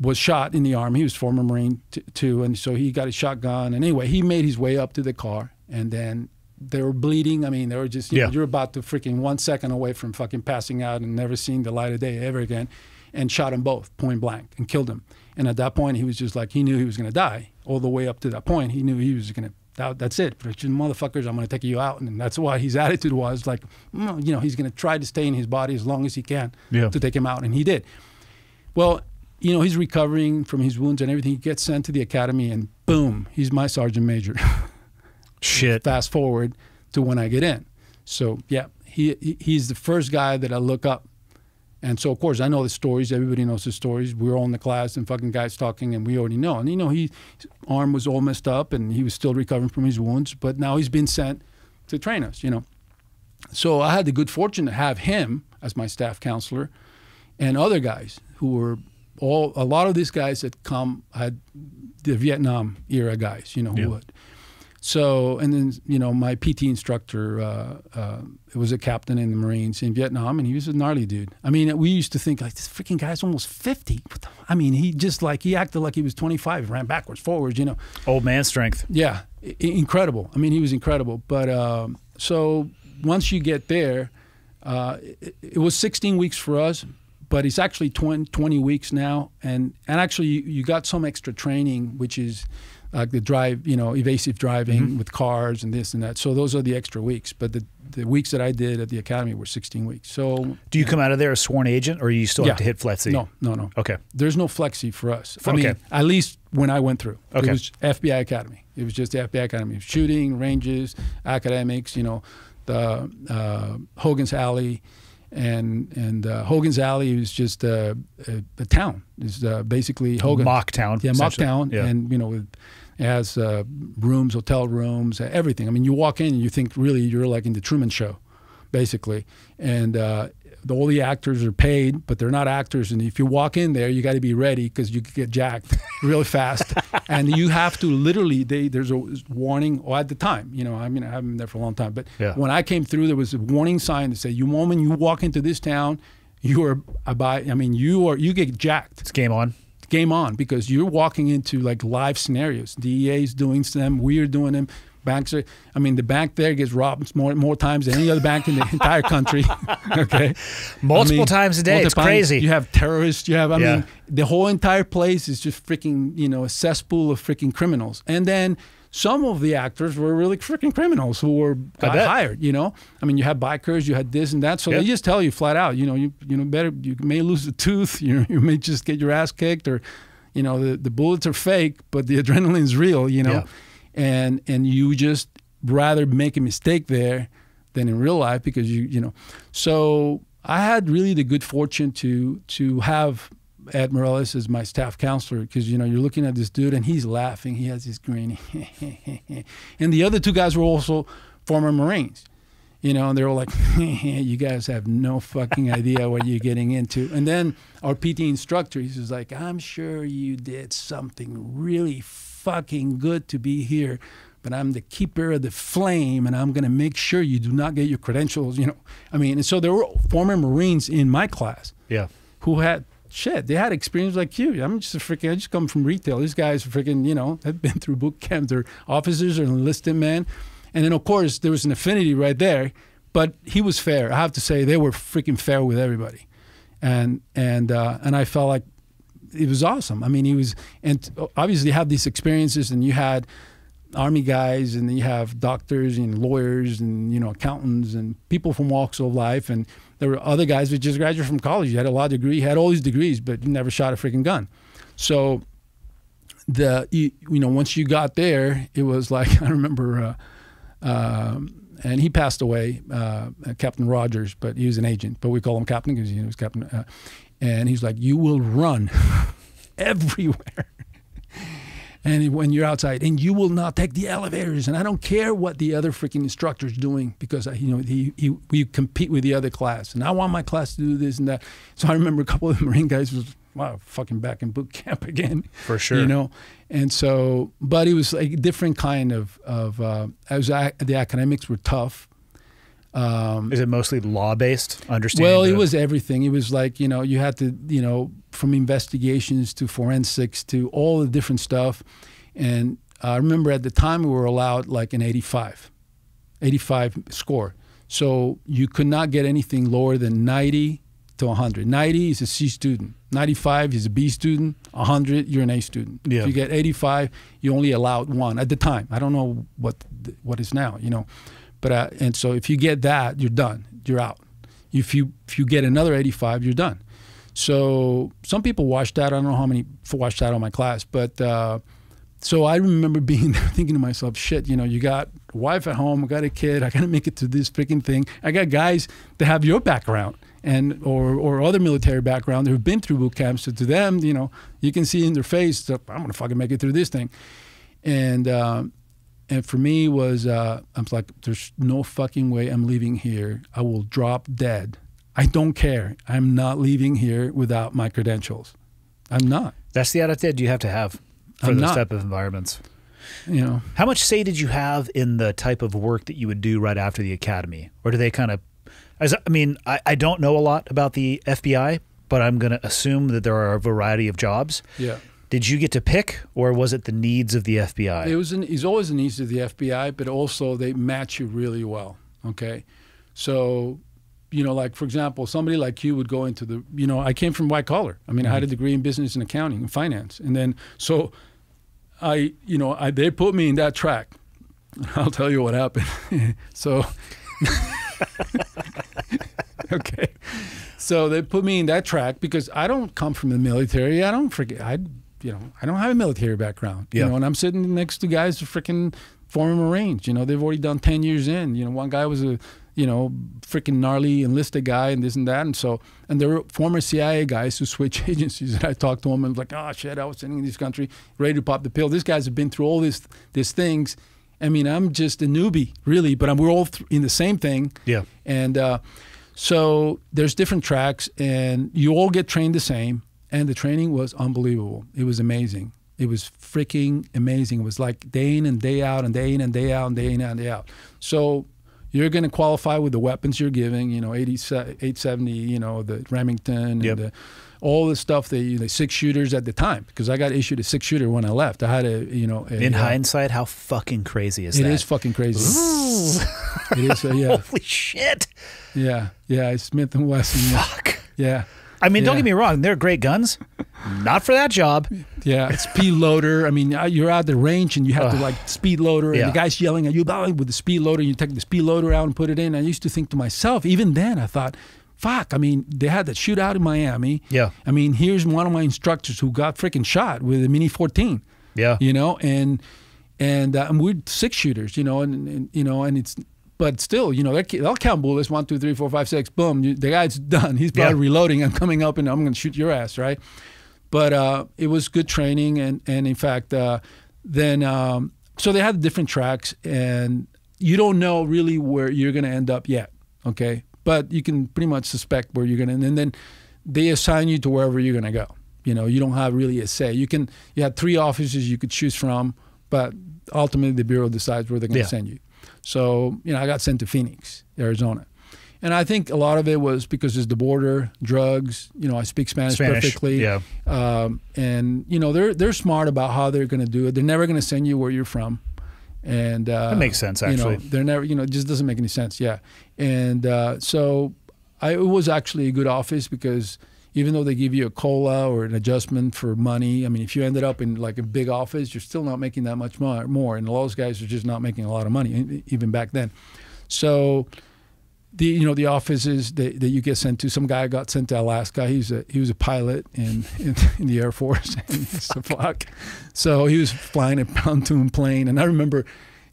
was shot in the Army, he was former Marine too, and so he got a shotgun. And anyway, he made his way up to the car, and then they were bleeding. I mean, they were just, you're about to freaking 1 second away from fucking passing out and never seeing the light of day ever again, and shot them both point blank and killed them. And at that point, he was just like, he knew he was going to die. All the way up to that point, he knew he was going to, that's it. But motherfuckers, I'm going to take you out. And that's why his attitude was like, he's going to try to stay in his body as long as he can to take him out. And he did. Well, he's recovering from his wounds and everything. He gets sent to the academy, and boom, he's my sergeant major. Shit. Fast forward to when I get in. So, yeah, he's the first guy that I look up. And so, of course, I know the stories. Everybody knows the stories. We were all in the class, and fucking guys talking, and we already know. And, his arm was all messed up, and he was still recovering from his wounds. But now he's been sent to train us, So I had the good fortune to have him as my staff counselor, and other guys who were a lot of these guys had had the Vietnam era guys, who would. So, and then, my PT instructor was a captain in the Marines in Vietnam, and he was a gnarly dude. I mean, we used to think, like, this freaking guy's almost 50. I mean, he acted like he was 25, ran backwards, forwards, Old man strength. Yeah, incredible. I mean, he was incredible. But so once you get there, it was 16 weeks for us, but it's actually 20 weeks now. And actually, you got some extra training, which is like the drive, evasive driving with cars and this and that. So those are the extra weeks. But the weeks that I did at the academy were 16 weeks. So do you come out of there a sworn agent, or you still have to hit flexi? No. Okay. There's no flexi for us. I mean, at least when I went through. Okay. It was FBI Academy. It was just the FBI Academy. Shooting, ranges, academics, the Hogan's Alley. And Hogan's Alley was just a town. It's basically Hogan. Mock town. Yeah, mock town. Yeah. And, it has rooms, hotel rooms, everything. I mean, you walk in and you think really you're like in the Truman Show, basically. And all the actors are paid, but they're not actors. And if you walk in there, you got to be ready because you could get jacked really fast. And you have to literally, there's a warning, at the time, I mean, I haven't been there for a long time, but when I came through, there was a warning sign that said, when you walk into this town, you get jacked. It's game on. Game on, because you're walking into like live scenarios. DEA's doing them, we're doing them, Banks are, I mean, the bank there gets robbed more times than any other bank in the entire country. Okay, multiple times a day. It's crazy. You have terrorists. You have, I mean, the whole entire place is just freaking, you know, a cesspool of freaking criminals. And then some of the actors were really freaking criminals who got hired. You know, I mean, you had bikers, you had this and that. So they just tell you flat out, you know, you may lose a tooth. You may just get your ass kicked, or, you know, the bullets are fake, but the adrenaline's real. You know. Yeah. And you just rather make a mistake there than in real life, because you know. So I had really the good fortune to have Ed Morales as my staff counselor, because, you know, you're looking at this dude and he's laughing, he has this grin, and the other two guys were also former Marines, you know, and they were like, you guys have no fucking idea what you're getting into. And then our PT instructor, he was like, I'm sure you did something really fucking good to be here, but I'm the keeper of the flame, and I'm going to make sure you do not get your credentials, you know. I mean, and so there were former Marines in my class, who had they had experience like you. I just come from retail. These guys freaking, you know, have been through boot camp. They're officers or enlisted men. And then, of course, there was an affinity right there, but he was fair. I have to say, they were freaking fair with everybody. And I felt like it was awesome. I mean, he was, and obviously you have these experiences, and you had Army guys, and then you have doctors and lawyers and, you know, accountants and people from walks of life. And there were other guys who just graduated from college. You had a law degree, you had all these degrees, but you never shot a freaking gun. So you know, once you got there, it was like, I remember, and he passed away, Captain Rogers, but he was an agent, but we call him Captain because he was Captain. And he's like, you will run everywhere. And when you're outside, and you will not take the elevators, and I don't care what the other freaking instructor's doing, because, you know, we compete with the other class, and I want my class to do this and that. So I remember a couple of the Marine guys was, wow, fucking back in boot camp again. For sure. You know, and so, but it was like a different kind of the academics were tough. Is it mostly law-based understanding? Well, it was everything. It was like, you know, you had to, you know, from investigations to forensics to all the different stuff. And I remember at the time we were allowed like an 85 score. So you could not get anything lower than 90 to 100. 90 is a C student. 95 is a B student. 100, you're an A student. Yeah. If you get 85, you only allowed one at the time. I don't know what is now, you know. But and so if you get that, you're done. You're out. If you get another 85, you're done. So some people watched that. I don't know how many watched that on my class, but so I remember being there thinking to myself, shit, you know, you got a wife at home, I got a kid, I got to make it to this freaking thing. I got guys that have your background and or other military background who've been through boot camps. So to them, you know, you can see in their face, I'm gonna fucking make it through this thing, and for me was, I'm like, there's no fucking way I'm leaving here. I will drop dead. I don't care. I'm not leaving here without my credentials. I'm not. That's the attitude you have to have for those type of environments. You know. How much say did you have in the type of work that you would do right after the academy? Or do they kind of, I mean, I don't know a lot about the FBI, but I'm going to assume that there are a variety of jobs. Yeah. Did you get to pick, or was it the needs of the FBI? It's always the needs of the FBI, but also they match you really well, okay? So, you know, like, for example, somebody like you would go into the, you know, I came from white collar. I mean, I had a degree in business and accounting and finance. And then, so they put me in that track. I'll tell you what happened. So, okay. So they put me in that track because I don't come from the military. I don't have a military background, you know, and I'm sitting next to guys who freaking former Marines, you know, they've already done 10 years in, you know, one guy was a, you know, freaking gnarly enlisted guy and this and that. And so, and there were former CIA guys who switch agencies, and I talked to them and was like, oh shit, I was sitting in this country ready to pop the pill. These guys have been through all these things. I mean, I'm just a newbie really, but we're all in the same thing. Yeah. And so there's different tracks and you all get trained the same. And the training was unbelievable. It was amazing. It was freaking amazing. It was like day in and day out and day in and day out and day in and day out. So you're going to qualify with the weapons you're giving, you know, 870, you know, the Remington and all the stuff that the 6-shooters at the time, because I got issued a 6-shooter when I left. I had in hindsight, how fucking crazy is that? It is fucking crazy. It is. Yeah. Holy shit. Yeah. It's Smith & Wesson. Yeah. Fuck. Yeah. I mean, don't get me wrong. They're great guns. Not for that job. Yeah. Speed loader. I mean, you're out the range and you have to like speed loader and Yeah. the guy's yelling at you with the speed loader. You take the speed loader out and put it in. I used to think to myself, even then I thought, fuck, I mean, they had that shootout in Miami. Yeah. I mean, here's one of my instructors who got freaking shot with a Mini 14. Yeah. And we're 6-shooters, and it's, but still, they'll count bullets, 1, 2, 3, 4, 5, 6, boom, the guy's done. He's probably reloading and coming up and I'm going to shoot your ass, right? But it was good training. And in fact, so they had different tracks and you don't know really where you're going to end up yet, okay? But you can pretty much suspect where you're going to, and then they assign you to wherever you're going to go. You don't have really a say. You had 3 offices you could choose from, but ultimately the Bureau decides where they're going to send you. So, I got sent to Phoenix, Arizona. And I think a lot of it was because it's the border, drugs, I speak Spanish perfectly. Yeah. And, they're smart about how they're going to do it. They're never going to send you where you're from. And that makes sense, actually. They're never, it just doesn't make any sense. Yeah. And so it was actually a good office because even though they give you a COLA or an adjustment for money, I mean, if you ended up in like a big office, you're still not making that much more. And those guys are just not making a lot of money, even back then. So the offices that you get sent to, some guy got sent to Alaska. He was a pilot in the Air Force. So he was flying a pontoon plane. And I remember...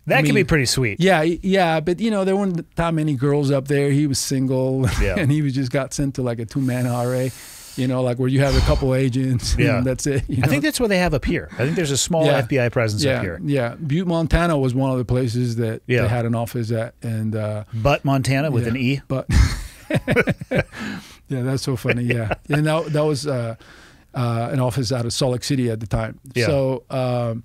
That can be pretty sweet. Yeah, but there weren't that many girls up there. He was single, and he just got sent to like a 2-man RA, like where you have a couple agents, and that's it. I think that's what they have up here. I think there's a small FBI presence up here. Yeah, Butte, Montana was one of the places that they had an office at, and Butte, Montana with an E. But yeah, that's so funny. Yeah, and that was an office out of Salt Lake City at the time. Yeah. So.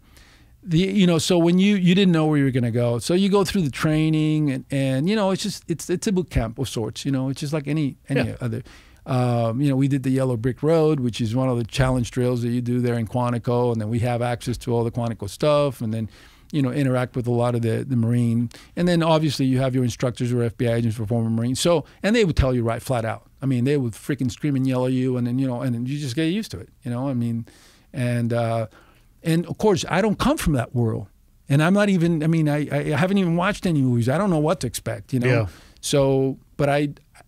So when you didn't know where you were going to go, so you go through the training and it's a boot camp of sorts. It's just like any other. We did the Yellow Brick Road, which is one of the challenge drills that you do there in Quantico, and then we have access to all the Quantico stuff, and then interact with a lot of the Marine, and then obviously you have your instructors who are FBI agents or former Marines. So and they would tell you right flat out. I mean, they would freaking scream and yell at you, and then and then you just get used to it. And of course, I don't come from that world. And I'm not even, I haven't even watched any movies. I don't know what to expect, Yeah. So, but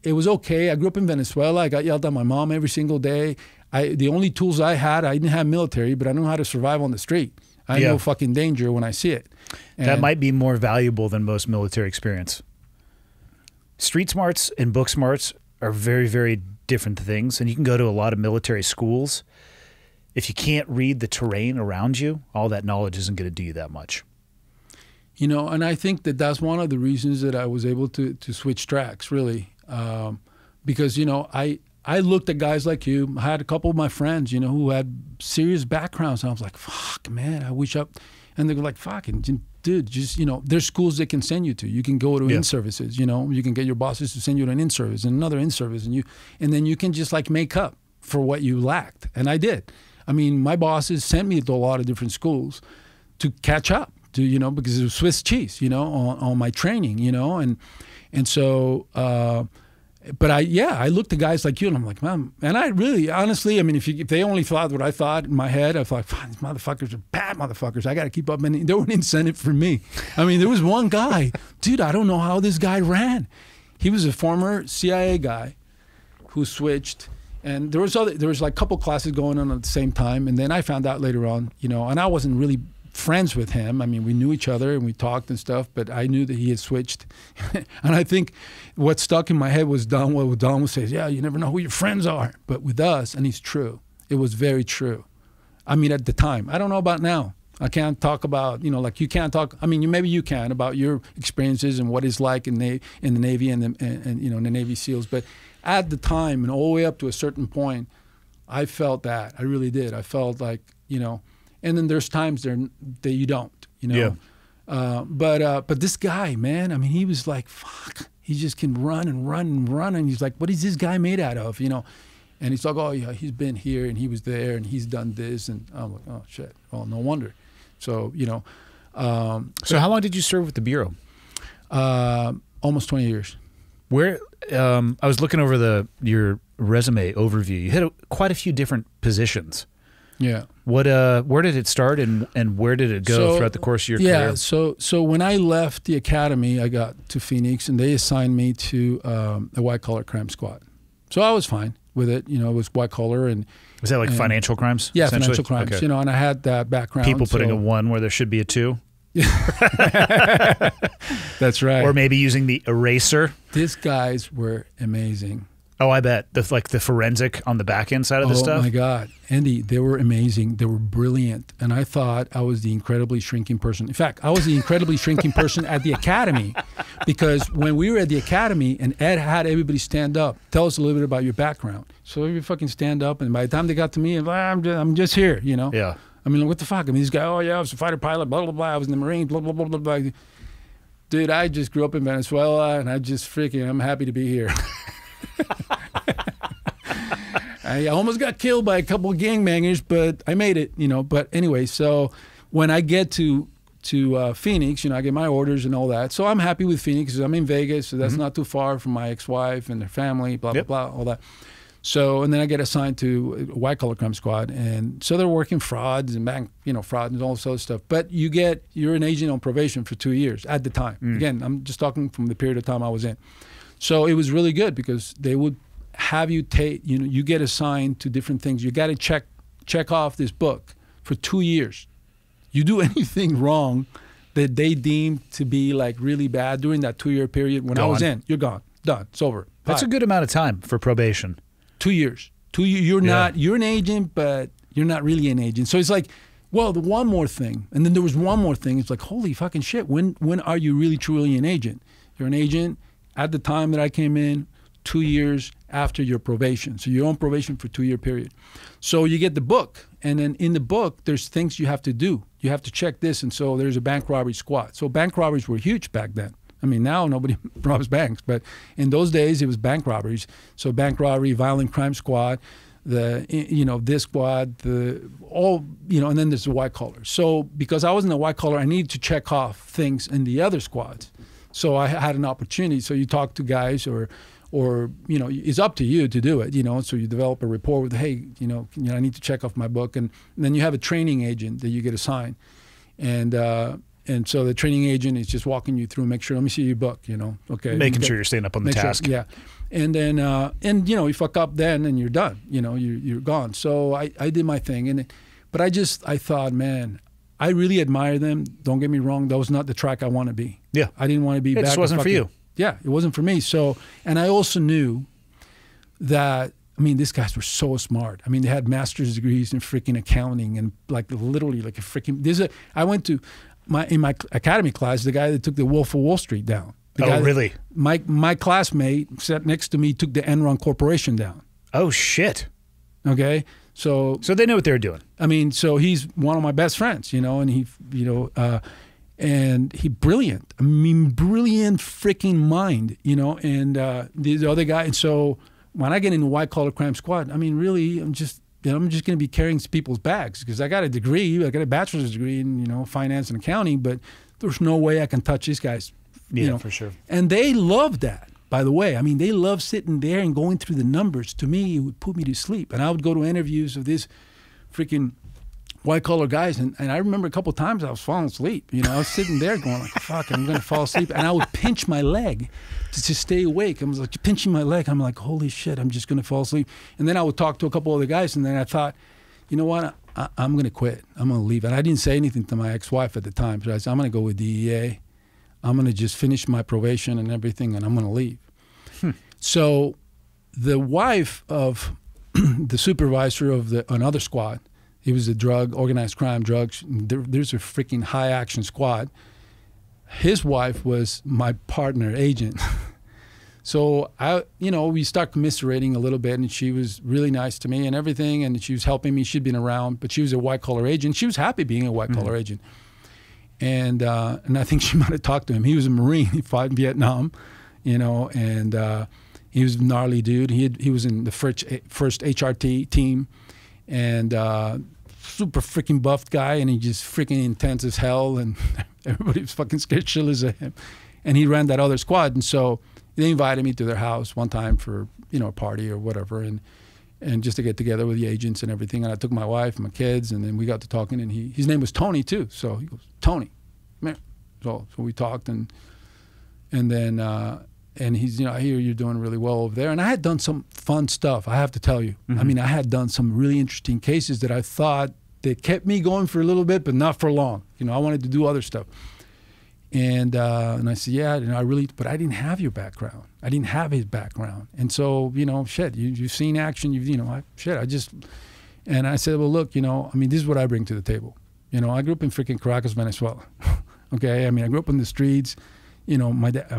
it was okay. I grew up in Venezuela. I got yelled at my mom every single day. The only tools I had, I didn't have military, but I knew how to survive on the street. I know fucking danger when I see it. And that might be more valuable than most military experience. Street smarts and book smarts are very, very different things. And you can go to a lot of military schools. If you can't read the terrain around you, all that knowledge isn't going to do you that much. And I think that's one of the reasons that I was able to switch tracks, really. Because, I looked at guys like you. I had a couple of my friends, who had serious backgrounds. And I was like, fuck, man, I wish and they were like, fucking, dude, just, there's schools they can send you to. You can go to in-services, you can get your bosses to send you to an in-service and another in-service. And then you can just like make up for what you lacked. And I did. I mean, my bosses sent me to a lot of different schools to catch up to, because it was Swiss cheese, on my training, and so, but I looked at guys like you and I'm like, man, and I really, honestly, if they only thought what I thought in my head, I thought, these motherfuckers are bad motherfuckers. I got to keep up. And there was an incentive for me. There was one guy, dude, I don't know how this guy ran. He was a former CIA guy who switched. And there was like a couple classes going on at the same time, and then I found out later on, and I wasn't really friends with him. We knew each other and we talked and stuff, but I knew that he had switched. And I think what stuck in my head was what Don would say, yeah, you never know who your friends are. But with us, and he's true, it was very true. At the time, I don't know about now. I can't talk about, like you can't talk. Maybe you can about your experiences and what it's like in the Navy and in the Navy SEALs, but at the time and all the way up to a certain point, I felt that. I really did. I felt like, and then there's times that you don't, Yeah. But this guy, man, he was like, fuck, he just can run and run and run. And he's like, what is this guy made out of, And he's like, oh, yeah, he's been here and he was there and he's done this. And I'm like, oh, shit. Well, no wonder. So, you know. So how long did you serve with the Bureau? Almost 20 years. Where I was looking over your resume overview. You had quite a few different positions. Yeah. What? Where did it start and where did it go throughout the course of your career? Yeah. So when I left the academy, I got to Phoenix and they assigned me to a white collar crime squad. So I was fine with it. You know, it was white collar and. Was that like financial crimes? Yeah, financial crimes. Okay. You know, and I had that background. People putting a 1 where there should be a 2. That's right. Or maybe using the eraser. These guys were amazing. Oh, I bet. Like the forensic on the back end side of the stuff? Oh, my God. Andy, they were amazing. They were brilliant. And I thought I was the incredibly shrinking person. In fact, I was the incredibly shrinking person at the academy because when we were at the academy and Ed had everybody stand up, tell us a little bit about your background. So everybody fucking stand up. And by the time they got to me, I'm just here, you know? Yeah. I mean, what the fuck? I mean, this guy, oh, yeah, I was a fighter pilot, blah, blah, blah. I was in the Marines, blah, blah, blah, blah, blah. Dude, I just grew up in Venezuela, and I'm happy to be here. I almost got killed by a couple of gangbangers, but I made it, you know. But anyway, so when I get to Phoenix, you know, I get my orders and all that. So I'm happy with Phoenix because I'm in Vegas, so that's not too far from my ex-wife and their family, blah, blah, blah, all that. So, and then I get assigned to a white collar crime squad. And so they're working frauds and bank, you know, fraud and all this other stuff. But you're an agent on probation for 2 years at the time. Again, I'm just talking from the period of time I was in. So it was really good because they would have you take, you know, you get assigned to different things. You got to check off this book for 2 years. You do anything wrong that they deem to be like really bad during that 2 year period when I was in, you're gone, done, it's over. That's a good amount of time for probation. 2 years. You're an agent, but you're not really an agent. So it's like, well, the one more thing, and then there was one more thing. It's like, holy fucking shit. When are you really truly an agent? You're an agent at the time that I came in, 2 years after your probation. So you're on probation for 2 year period. So you get the book, and then in the book, there's things you have to do. You have to check this, and so there's a bank robbery squad. So bank robberies were huge back then. I mean, now nobody robs banks, but in those days it was bank robberies. So bank robbery, violent crime squad, this squad, and then there's the white collar. So because I was in the white collar, I needed to check off things in the other squads. So I had an opportunity. So you talk to guys or you know, it's up to you to do it, you know. So you develop a rapport with, hey, you know, I need to check off my book, and then you have a training agent that you get assigned, and so the training agent is just walking you through, make sure, let me see your book, you know, okay, making sure you're staying up on the task, yeah, and then and you know, you fuck up then, and you're done, you know, you're gone. So I did my thing, but I thought, man, I really admire them. Don't get me wrong, that was not the track I want to be. Yeah, I didn't want to be. It just wasn't for you. Yeah, it wasn't for me. So, and I also knew that, I mean, these guys were so smart. I mean, they had master's degrees in freaking accounting and like literally like a freaking, I went to in my academy class, the guy that took the Wolf of Wall Street down. Oh, really? My classmate sat next to me, took the Enron Corporation down. Oh, shit. Okay. So they knew what they were doing. I mean, so he's one of my best friends, you know, and he, you know, and he brilliant. I mean, brilliant freaking mind, you know, and the other guy. And so when I get in the white collar crime squad, I mean, really, I'm just going to be carrying people's bags because I got a degree, I got a bachelor's degree in, you know, finance and accounting, but there's no way I can touch these guys. Yeah, you know? For sure. And they love that, by the way. I mean, they love sitting there and going through the numbers. To me, it would put me to sleep. And I would go to interviews of this freaking white collar guys, and I remember a couple of times I was falling asleep. You know, I was sitting there going like, fuck, I'm going to fall asleep. And I would pinch my leg to stay awake. I was like pinching my leg. I'm like, holy shit, I'm just going to fall asleep. And then I would talk to a couple other guys, and then I thought, you know what, I'm going to quit. I'm going to leave. And I didn't say anything to my ex-wife at the time. So I said, I'm going to go with DEA. I'm going to just finish my probation and everything, and I'm going to leave. So the wife of the supervisor of another squad, he was a organized crime, drugs. There's a freaking high action squad. His wife was my partner agent. So we start commiserating a little bit, and she was really nice to me and everything, and she was helping me. She'd been around, but she was a white collar agent. She was happy being a white collar agent. And I think she might have talked to him. He was a Marine. He fought in Vietnam, you know, and He was a gnarly dude. He was in the first HRT team, and super freaking buffed guy, and he just freaking intense as hell, and everybody was fucking scared shitless of him. And he ran that other squad, and so they invited me to their house one time for, you know, a party or whatever, and just to get together with the agents and everything. And I took my wife and my kids, and then we got to talking, and his name was Tony too. So he goes, Tony, man. So we talked, and then and he's, you know, I hear you're doing really well over there. And I had done some fun stuff, I have to tell you. I mean, I had done some really interesting cases that I thought they kept me going for a little bit, but not for long. You know, I wanted to do other stuff. And I said, yeah, and but I didn't have your background. I didn't have his background. And so, you know, shit, you've seen action, and I said, well, look, you know, I mean, this is what I bring to the table. You know, I grew up in freaking Caracas, Venezuela. Okay, I mean, I grew up in the streets. You know, my dad,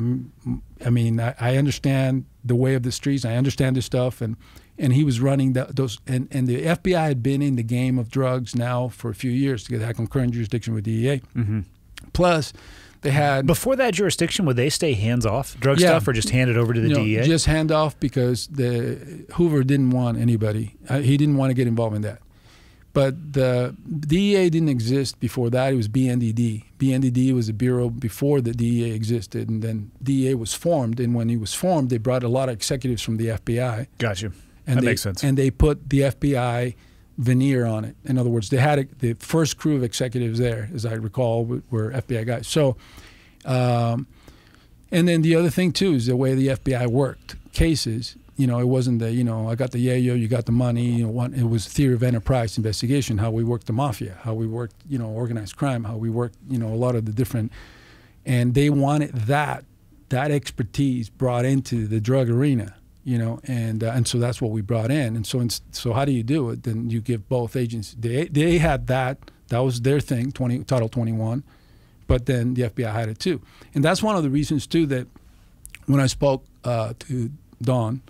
I mean, I understand the way of the streets. I understand this stuff, and he was running those, and the FBI had been in the game of drugs now for a few years to get that concurrent jurisdiction with DEA. Plus, they had before that jurisdiction, would they stay hands off drug stuff, or just hand it over to the DEA? Just hand off, because Hoover didn't want anybody. He didn't want to get involved in that. But the DEA didn't exist before that. It was BNDD. BNDD was a bureau before the DEA existed, and then DEA was formed. And when he was formed, they brought a lot of executives from the FBI. Got you. That makes sense. And they put the FBI veneer on it. In other words, they had the first crew of executives there, as I recall, were FBI guys. So, and then the other thing too is the way the FBI worked cases. You know, it wasn't the, you know, I got the yayo, you got the money. You know, it was theory of enterprise investigation, how we worked the mafia, how we worked, you know, organized crime, how we worked, you know, a lot of the different, and they wanted that expertise brought into the drug arena, you know, and so that's what we brought in. And so how do you do it? Then you give both agents. They had that was their thing, Title 21, but then the FBI had it too. And that's one of the reasons too that when I spoke to Don,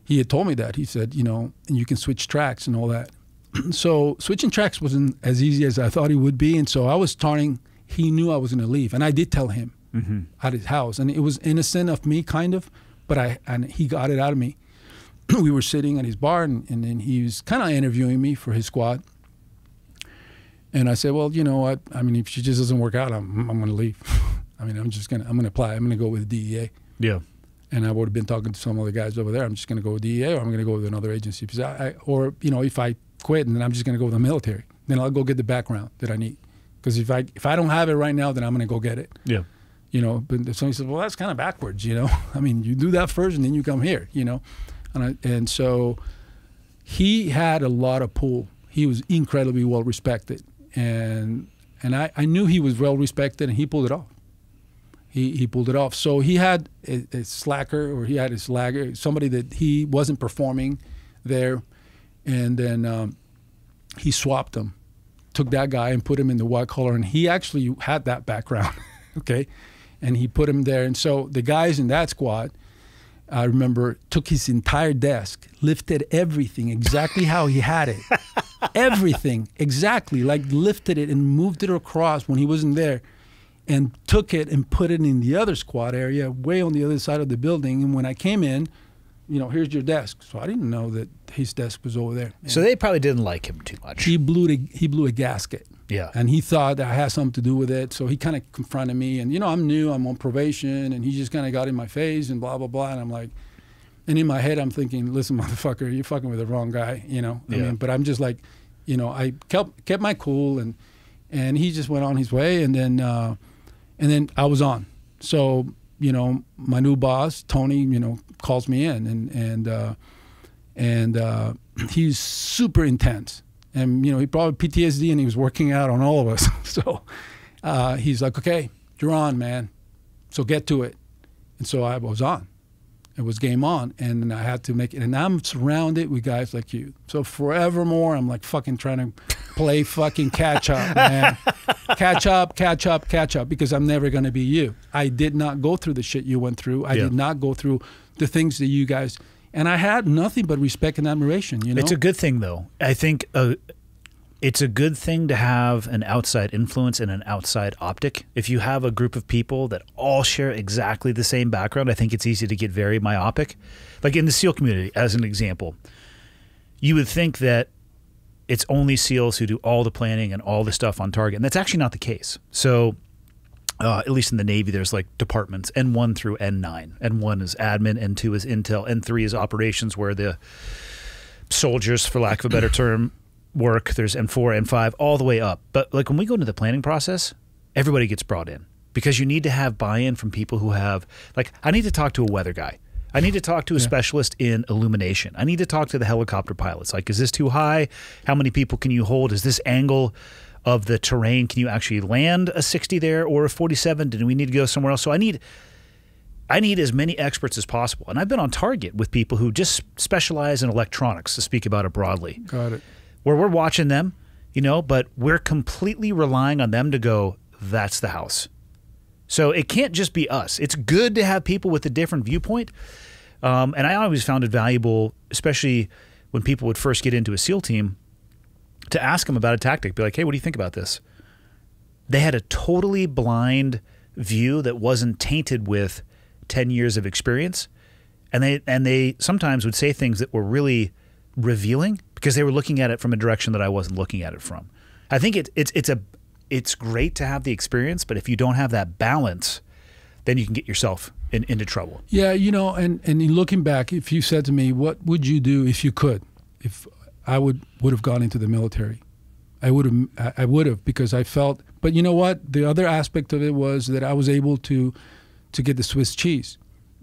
he had told me that. He said, you know, and you can switch tracks and all that. So switching tracks wasn't as easy as I thought it would be. And so I was starting, he knew I was going to leave. And I did tell him at his house. And it was innocent of me, kind of, but he got it out of me. We were sitting at his bar, and then he was kind of interviewing me for his squad. And I said, well, you know what? I mean, if she just doesn't work out, I'm going to leave. I mean, I'm going to apply. I'm going to go with DEA. Yeah. And I would have been talking to some other guys over there. I'm just going to go with DEA, or I'm going to go with another agency. Or, you know, if I quit, and then I'm just going to go with the military. Then I'll go get the background that I need. Because if I don't have it right now, then I'm going to go get it. Yeah. You know, but somebody says, well, that's kind of backwards, you know. I mean, you do that first, and then you come here, you know. And so he had a lot of pull. He was incredibly well respected. And I knew he was well respected, and he pulled it off. He pulled it off. So he had a slacker, or he had a slagger, somebody that he wasn't performing there, and then he swapped him, took that guy and put him in the white collar, and he actually had that background, okay, and he put him there. And so the guys in that squad, I remember, took his entire desk, lifted everything exactly how he had it, everything exactly, like lifted it and moved it across when he wasn't there, and took it and put it in the other squad area way on the other side of the building. And when I came in, you know, here's your desk. So I didn't know that his desk was over there. So they probably didn't like him too much. He blew a gasket. Yeah. And he thought that I had something to do with it. So he kind of confronted me. And, you know, I'm new, I'm on probation. And he just kind of got in my face and blah, blah, blah. And I'm like, and in my head, I'm thinking, listen, motherfucker, you're fucking with the wrong guy, you know. I mean, but I'm just like, you know, I kept my cool. And he just went on his way. And then I was on. So, you know, my new boss, Tony, you know, calls me in, and he's super intense. And, you know, he probably PTSD, and he was working out on all of us. So he's like, okay, you're on, man. So get to it. And so I was on. It was game on, and I had to make it. And I'm surrounded with guys like you. So forevermore, I'm like fucking trying to play fucking catch up, man. Catch up, because I'm never going to be you. I did not go through the shit you went through. I did not go through the things that you guys, and I had nothing but respect and admiration, you know? It's a good thing, though. I think it's a good thing to have an outside influence and an outside optic. If you have a group of people that all share exactly the same background, I think it's easy to get very myopic. Like in the SEAL community, as an example, you would think that it's only SEALs who do all the planning and all the stuff on target, and that's actually not the case. So at least in the Navy, there's like departments, N1 through N9. N1 is admin, N2 is intel, N3 is operations, where the soldiers, for lack of a better term, work. There's N4, N5, all the way up. But like when we go into the planning process, everybody gets brought in because you need to have buy-in from people who have, like, I need to talk to a weather guy. I need to talk to a specialist in illumination. I need to talk to the helicopter pilots. Like, is this too high? How many people can you hold? Is this angle of the terrain, can you actually land a 60 there or a 47? Do we need to go somewhere else? So I need as many experts as possible. And I've been on target with people who just specialize in electronics, to speak about it broadly. Got it. Where we're watching them, you know, but we're completely relying on them to go, that's the house. So it can't just be us. It's good to have people with a different viewpoint. And I always found it valuable, especially when people would first get into a SEAL team, to ask them about a tactic. Be like, hey, what do you think about this? They had a totally blind view that wasn't tainted with 10 years of experience. And they sometimes would say things that were really revealing because they were looking at it from a direction that I wasn't looking at it from. I think it's great to have the experience, but if you don't have that balance, then you can get yourself into trouble. Yeah, you know, and looking back, if you said to me, what would you do if you could? If I would have gone into the military, I would have because I felt. But you know what? The other aspect of it was that I was able to get the Swiss cheese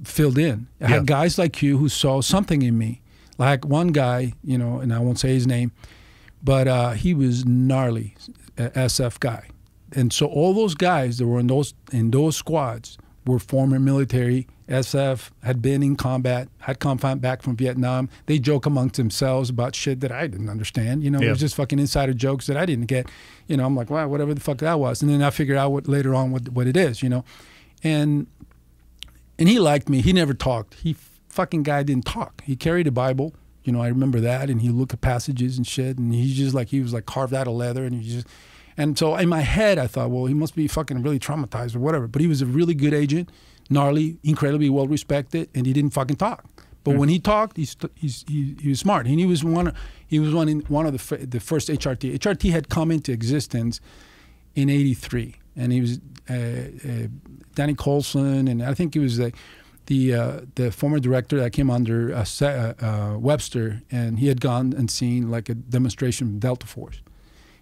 filled in. I had guys like you who saw something in me. Like one guy, you know, and I won't say his name, but he was gnarly, SF guy, and so all those guys that were in those squads were former military. SF, had been in combat, had come back from Vietnam. They joke amongst themselves about shit that I didn't understand. You know, it was just fucking insider jokes that I didn't get. You know, I'm like, wow, whatever the fuck that was. And then I figure out later on what it is, you know. And he liked me. He never talked. He fucking guy didn't talk. He carried a Bible. You know, I remember that. And he looked at passages and shit. And he was like carved out of leather. And so in my head, I thought, well, he must be fucking really traumatized or whatever. But he was a really good agent. Gnarly, incredibly well respected, and he didn't fucking talk. But when he talked, he was smart, and he was one of the first HRT. HRT had come into existence in '83, and he was Danny Colson, and I think he was the former director that came under Webster, and he had gone and seen like a demonstration from Delta Force,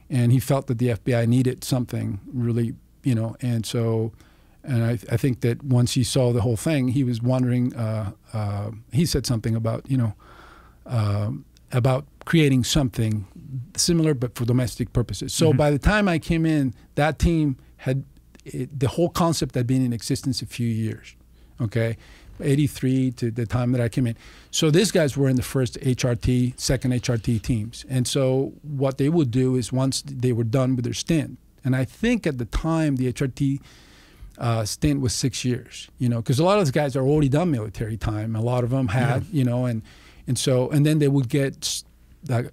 and he felt that the FBI needed something really, you know, and so. And I think that once he saw the whole thing, he was wondering. He said something about, you know, about creating something similar but for domestic purposes. So by the time I came in, that team had the whole concept had been in existence a few years. Okay, 83 to the time that I came in. So these guys were in the first HRT, second HRT teams. And so what they would do is once they were done with their stint, and I think at the time the HRT stint was 6 years, you know, because a lot of those guys are already done military time. A lot of them had, you know, and then they would get,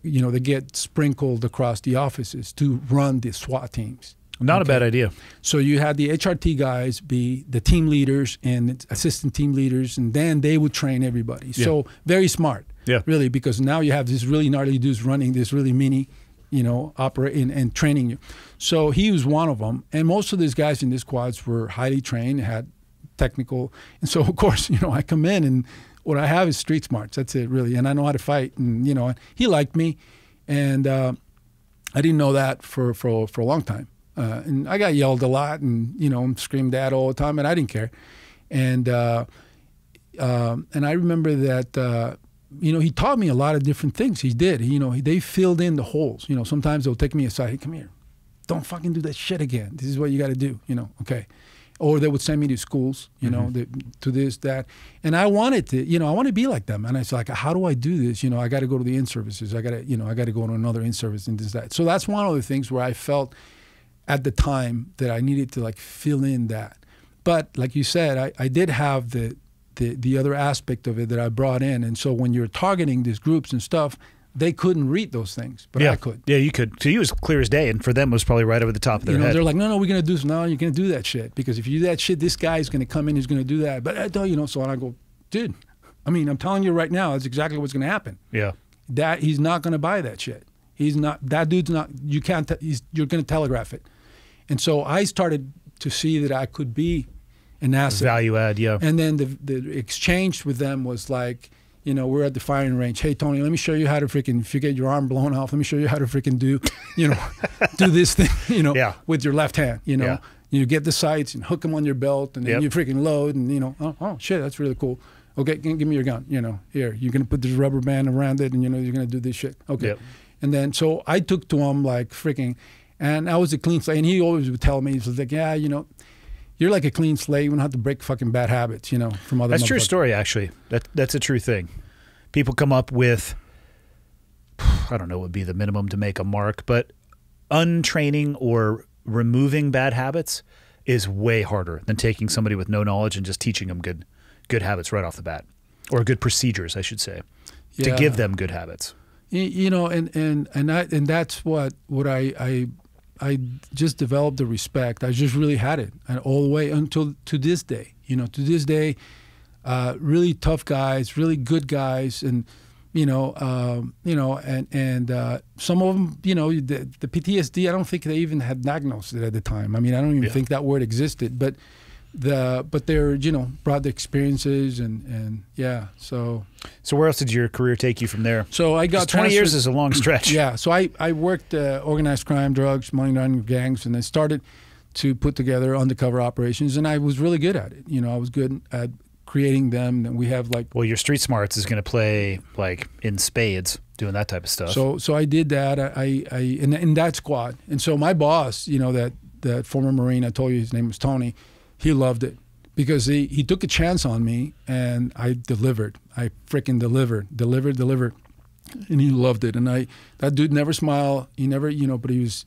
you know, they get sprinkled across the offices to run the SWAT teams. Not a bad idea. So you had the HRT guys be the team leaders and assistant team leaders, and then they would train everybody. So very smart, really, because now you have these really gnarly dudes running this really mini, you know, operating and training you. So he was one of them. And most of these guys in these squads were highly trained, had technical. And so, of course, you know, I come in and what I have is street smarts. That's it, really. And I know how to fight. And, you know, he liked me. And I didn't know that for a long time. And I got yelled a lot and, you know, screamed at all the time. And I didn't care. And I remember that... you know, he taught me a lot of different things. He did. You know, they filled in the holes. You know, sometimes they'll take me aside. Hey, come here. Don't fucking do that shit again. This is what you got to do. You know, okay. Or they would send me to schools, you know, to this, that. And I wanted to, you know, I want to be like them. And I was like, how do I do this? You know, I got to go to the in-services. I got to go to another in-service and this, that. So that's one of the things where I felt at the time that I needed to like fill in that. But like you said, I did have the other aspect of it that I brought in. And so when you're targeting these groups and stuff, they couldn't read those things, but I could. Yeah, you could. To you, it was clear as day, and for them, it was probably right over the top of their head. They're like, no, we're going to do this. No, you're going to do that shit. Because if you do that shit, this guy's going to come in, he's going to do that. But I don't, so I go, dude, I mean, I'm telling you right now, that's exactly what's going to happen. Yeah. That he's not going to buy that shit. He's not, that dude's not, you can't, you're going to telegraph it. And so I started to see that I could be an asset. Value add, yeah. And then the exchange with them was like, we're at the firing range. Hey, Tony, let me show you how to freaking, if you get your arm blown off, let me show you how to freaking do, do this thing, with your left hand, You get the sights and hook them on your belt, and then you freaking load, and, oh, shit, that's really cool. Okay, give me your gun, here, you're going to put this rubber band around it, and, you're going to do this shit. Okay. Yep. And then, so I took to him like freaking, and I was a clean slate, and he always would tell me, he was like, yeah, you're like a clean slate. You don't have to break fucking bad habits, from other. That's a true story, actually. That's a true thing. People come up with, I don't know what would be the minimum to make a mark, but untraining or removing bad habits is way harder than taking somebody with no knowledge and just teaching them good habits right off the bat, or good procedures, I should say, to give them good habits. And that's what I just developed the respect. I just really had it, and all the way until to this day. To this day, really tough guys, really good guys, and some of them, the PTSD. I don't think they even had diagnosed it at the time. I mean, I don't even think that word existed, but they're brought the experiences and So where else did your career take you from there? So I got 20 years is a long stretch. Yeah. So I worked organized crime, drugs, money laundering, gangs, and I started to put together undercover operations, and I was really good at it. I was good at creating them, and we have like. Well, your street smarts is going to play like in spades, doing that type of stuff. So I did that. I in that squad, and so my boss, that former Marine, I told you his name was Tony. He loved it because he took a chance on me, and I delivered. I freaking delivered, and he loved it. And that dude never smiled. He never, but he was.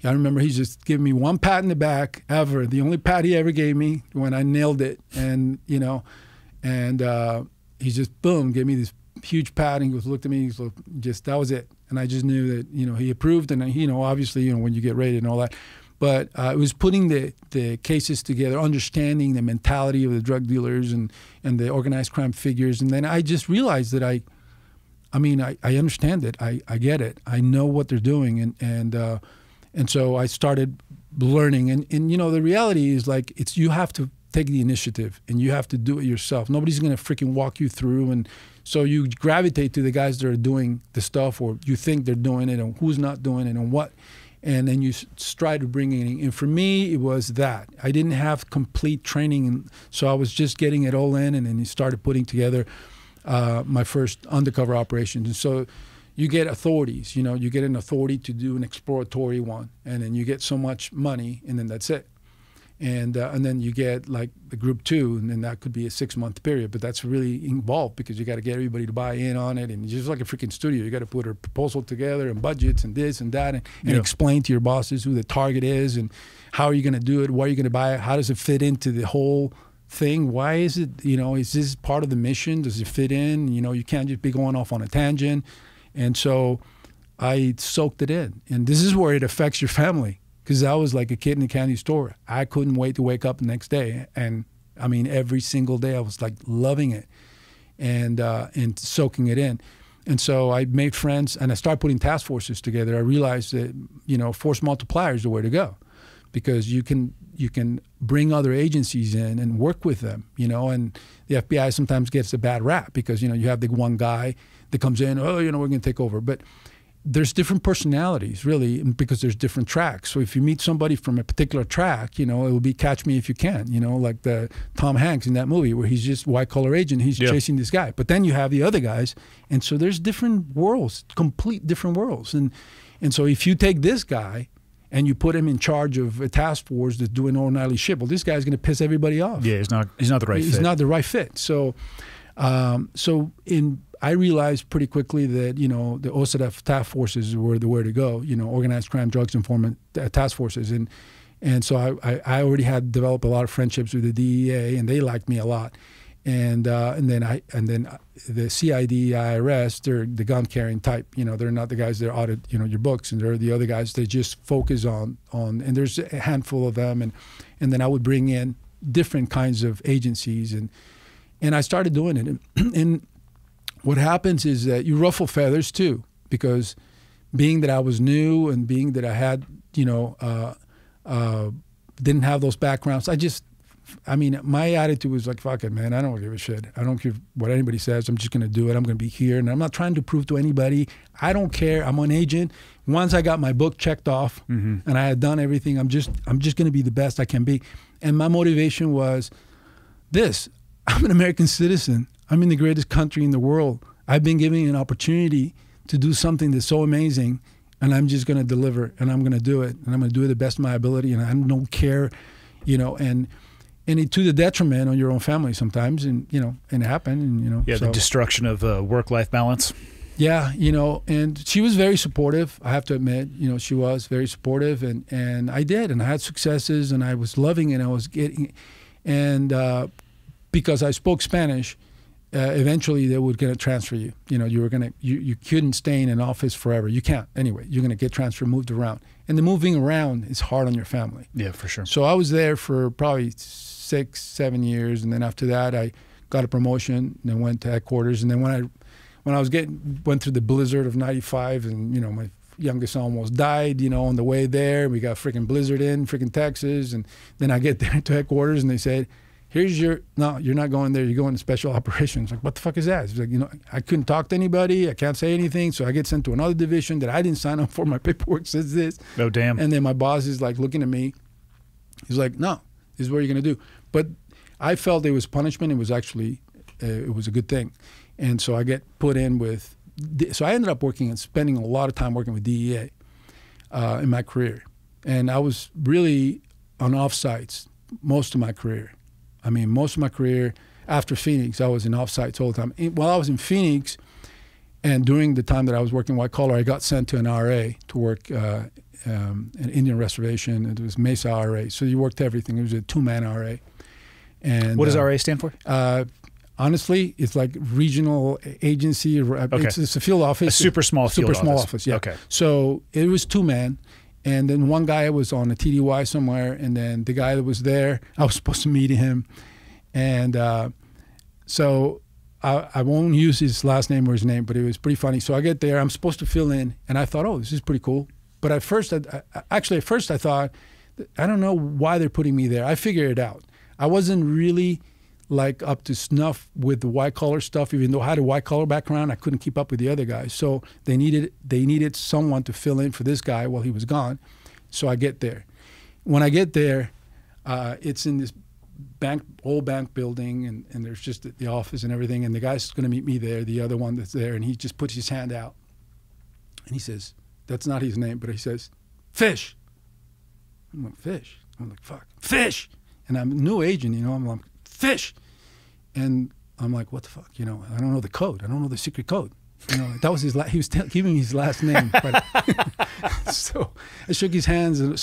I remember he just gave me one pat in the back ever. The only pat he ever gave me when I nailed it, and he just boom gave me this huge pat, and he looked at me. He's like, that was it, and I just knew that he approved, and obviously when you get rated and all that. But it was putting the cases together, understanding the mentality of the drug dealers and the organized crime figures. And then I just realized that I understand it. I get it. I know what they're doing. And so I started learning. And the reality is like you have to take the initiative and you have to do it yourself. Nobody's going to freaking walk you through. And so you gravitate to the guys that are doing the stuff, or you think they're doing it, and who's not doing it and what. And then you try to bring it in. And for me, it was that. I didn't have complete training, and so I was just getting it all in, and then you started putting together my first undercover operations. And so you get authorities. You get an authority to do an exploratory one, and then you get so much money, and then that's it. And then you get like the group 2, and then that could be a 6-month period, but that's really involved because you got to get everybody to buy in on it, and it's just like a freaking studio. You got to put a proposal together and budgets and this and that, and explain to your bosses who the target is and how are you going to do it, where are you going to buy it, how does it fit into the whole thing, why is it, is this part of the mission, does it fit in, you can't just be going off on a tangent. And so I soaked it in, and this is where it affects your family. Because I was like a kid in a candy store. I couldn't wait to wake up the next day. And I mean, every single day I was like loving it and soaking it in. And so I made friends, and I started putting task forces together. I realized that, force multiplier is the way to go, because you can bring other agencies in and work with them, and the FBI sometimes gets a bad rap because, you have the one guy that comes in, we're going to take over. But there's different personalities, really, because there's different tracks. So if you meet somebody from a particular track, it will be Catch Me If You Can, like the Tom Hanks in that movie where he's just white-collar agent, he's chasing this guy. But then you have the other guys, and so there's different worlds, complete different worlds. And so if you take this guy and you put him in charge of a task force that's doing all nightly shit, well, this guy's going to piss everybody off. Yeah, he's not the right fit. He's not the right fit. So I realized pretty quickly that, the OSDF task forces were the way to go, organized crime, drugs, informant task forces. And so I already had developed a lot of friendships with the DEA, and they liked me a lot. and then the CID, IRS, they're the gun carrying type. You know, they're not the guys that audit, you know, your books, and they're the other guys that just focus on. And there's a handful of them, and then I would bring in different kinds of agencies, and I started doing it. And what happens is that you ruffle feathers too, because being that I was new and being that I had, you know, didn't have those backgrounds, I mean, my attitude was like, fuck it, man. I don't give a shit. I don't care what anybody says. I'm just going to do it. I'm going to be here. And I'm not trying to prove to anybody. I don't care. I'm an agent. Once I got my book checked off and I had done everything, I'm just going to be the best I can be. And my motivation was this. I'm an American citizen. I'm in the greatest country in the world. I've been given an opportunity to do something that's so amazing, and I'm just going to deliver, and I'm going to do it, and I'm going to do it the best of my ability, and I don't care, you know, and it, to the detriment on your own family sometimes, and, you know, and it happened, and, you know. Yeah, so, the destruction of work-life balance. Yeah, you know, and she was very supportive, I have to admit. You know, she was very supportive, and I did, and I had successes, and I was loving it, and I was getting, and because I spoke Spanish, eventually they were going to transfer you. You know, you couldn't stay in an office forever. You can't anyway. You're going to get transferred, moved around, and the moving around is hard on your family. Yeah, for sure. So I was there for probably 6-7 years, and then after that, I got a promotion and then went to headquarters. And then when I was went through the blizzard of '95, and, you know, my youngest son almost died, you know, on the way there. We got freaking blizzard in freaking Texas, and then I get there to headquarters, and they said, no, you're not going there. You're going to special operations. Like, what the fuck is that? It's like, you know, I couldn't talk to anybody. I can't say anything. So I get sent to another division that I didn't sign up for. My paperwork says this. Oh, damn. And then my boss is like looking at me. He's like, no, this is what you're going to do. But I felt it was punishment. It was actually, it was a good thing. And so I get put in with, so I ended up working and spending a lot of time working with DEA in my career. And I was really on offsites most of my career. I mean, most of my career after Phoenix, I was in offsites all the time. While I was in Phoenix, and during the time that I was working white collar, I got sent to an RA to work an Indian reservation. It was Mesa RA. So you worked everything. It was a 2-man RA. And what does RA stand for? Honestly, it's like regional agency. Okay. It's a field office. A super small field office. Super small office, yeah. Okay. So it was 2-man. And then one guy was on a TDY somewhere, and then the guy that was there, I was supposed to meet him. And so I won't use his last name or his name, but it was pretty funny. So I get there, I'm supposed to fill in, and I thought, oh, this is pretty cool. But at first, I thought, I don't know why they're putting me there. I figured it out. I wasn't really like up to snuff with the white collar stuff. Even though I had a white collar background, I couldn't keep up with the other guys. So they needed someone to fill in for this guy while he was gone. So I get there. When I get there, it's in this old bank building, and there's just the office and everything. And the guy's going to meet me there, the other one that's there, and he just puts his hand out, and he says, that's not his name, but he says, Fish. I'm like, Fish? I'm like, fuck, Fish. And I'm a new agent, you know, I'm like, Fish. And I'm like, what the fuck? You know, I don't know the code. I don't know the secret code. You know, that was his he was giving me his last name. But so I shook his hands. And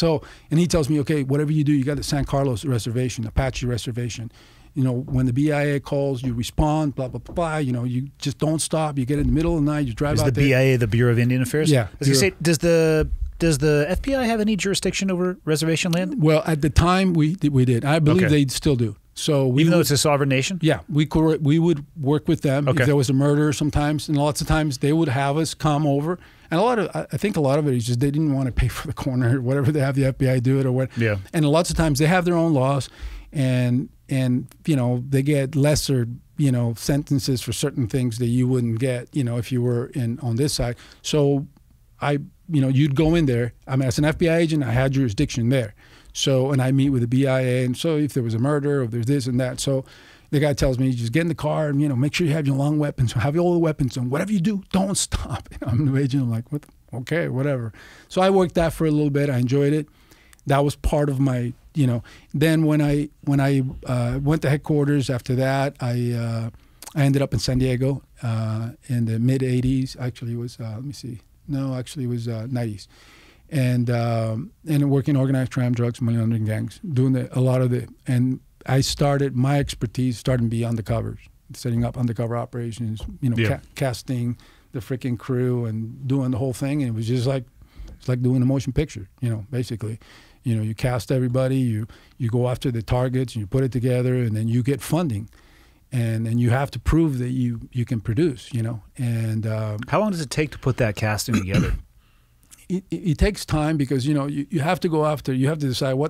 he tells me, okay, whatever you do, you got the San Carlos reservation, Apache reservation. You know, when the BIA calls, you respond, blah, blah, blah, blah. You know, you just don't stop. You get in the middle of the night, you drive out there. Is the BIA the Bureau of Indian Affairs? Yeah. Does the FBI have any jurisdiction over reservation land? Well, at the time we did. I believe they still do. So even though it's a sovereign nation? Yeah, we would work with them if there was a murder sometimes, and lots of times they would have us come over. And I think a lot of it is just they didn't want to pay for the coroner or whatever. They have the FBI do it or what. Yeah. And lots of times they have their own laws, and you know, they get lesser, you know, sentences for certain things that you wouldn't get, you know, if you were on this side. So you know, you'd go in there. I mean, as an FBI agent, I had jurisdiction there. So, and I meet with the BIA, and so if there was a murder or there's this and that, so the guy tells me, just get in the car and, you know, make sure you have your long weapons, have all the weapons, and whatever you do, don't stop. You know, I'm a new agent. I'm like, what? Okay, whatever. So I worked that for a little bit. I enjoyed it. That was part of my, you know. Then when I went to headquarters after that, I ended up in San Diego in the mid '80s. Actually, it was let me see. No, actually, it was '90s. And working organized crime, drugs, money laundering gangs, doing a lot of the, and my expertise started to be undercovers, setting up undercover operations, casting the freaking crew and doing the whole thing. And it was just like, it's like doing a motion picture, basically. You cast everybody, you go after the targets, and you put it together, and then you get funding. And then you have to prove that you can produce, And how long does it take to put that casting together? It takes time because you have to go after, you have to decide who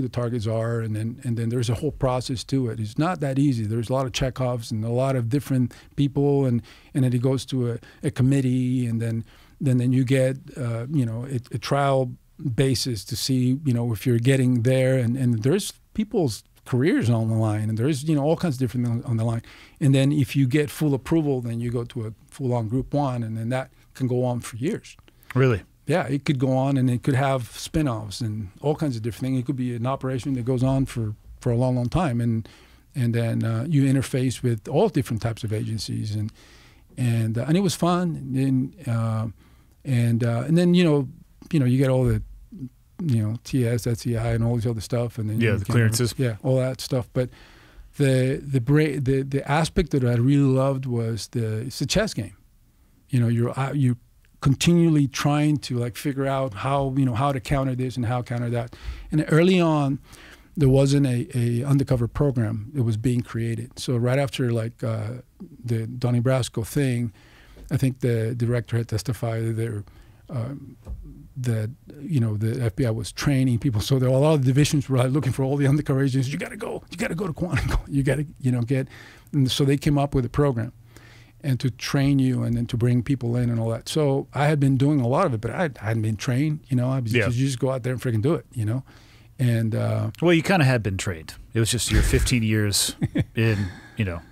the targets are, and then there's a whole process to it. It's not that easy. There's a lot of checkoffs and a lot of different people, and then it goes to a committee, and then you get a trial basis to see if you're getting there, and there's people's careers on the line, and there's all kinds of different things on the line. And then if you get full approval, then you go to a full-on Group 1, and then that can go on for years. Really? Yeah, it could go on, and it could have spin-offs and all kinds of different things. It could be an operation that goes on for a long, long time, and then you interface with all different types of agencies, and it was fun. And then you get all the TS, SCI, and all these other stuff, and then the clearances, all that stuff. But the aspect that I really loved was it's a chess game. You're continually trying to figure out how to counter this and how to counter that. And early on, there wasn't a undercover program that was being created. So right after the Donnie Brasco thing, I think the director had testified that the FBI was training people. So there were a lot of divisions were looking for all the undercover agents. You got to go to Quantico. You got to get. And so they came up with a program, and to train you, and then to bring people in and all that. So I had been doing a lot of it, but I hadn't been trained. You just go out there and freaking do it. And well, you kind of had been trained. It was just your 15 years in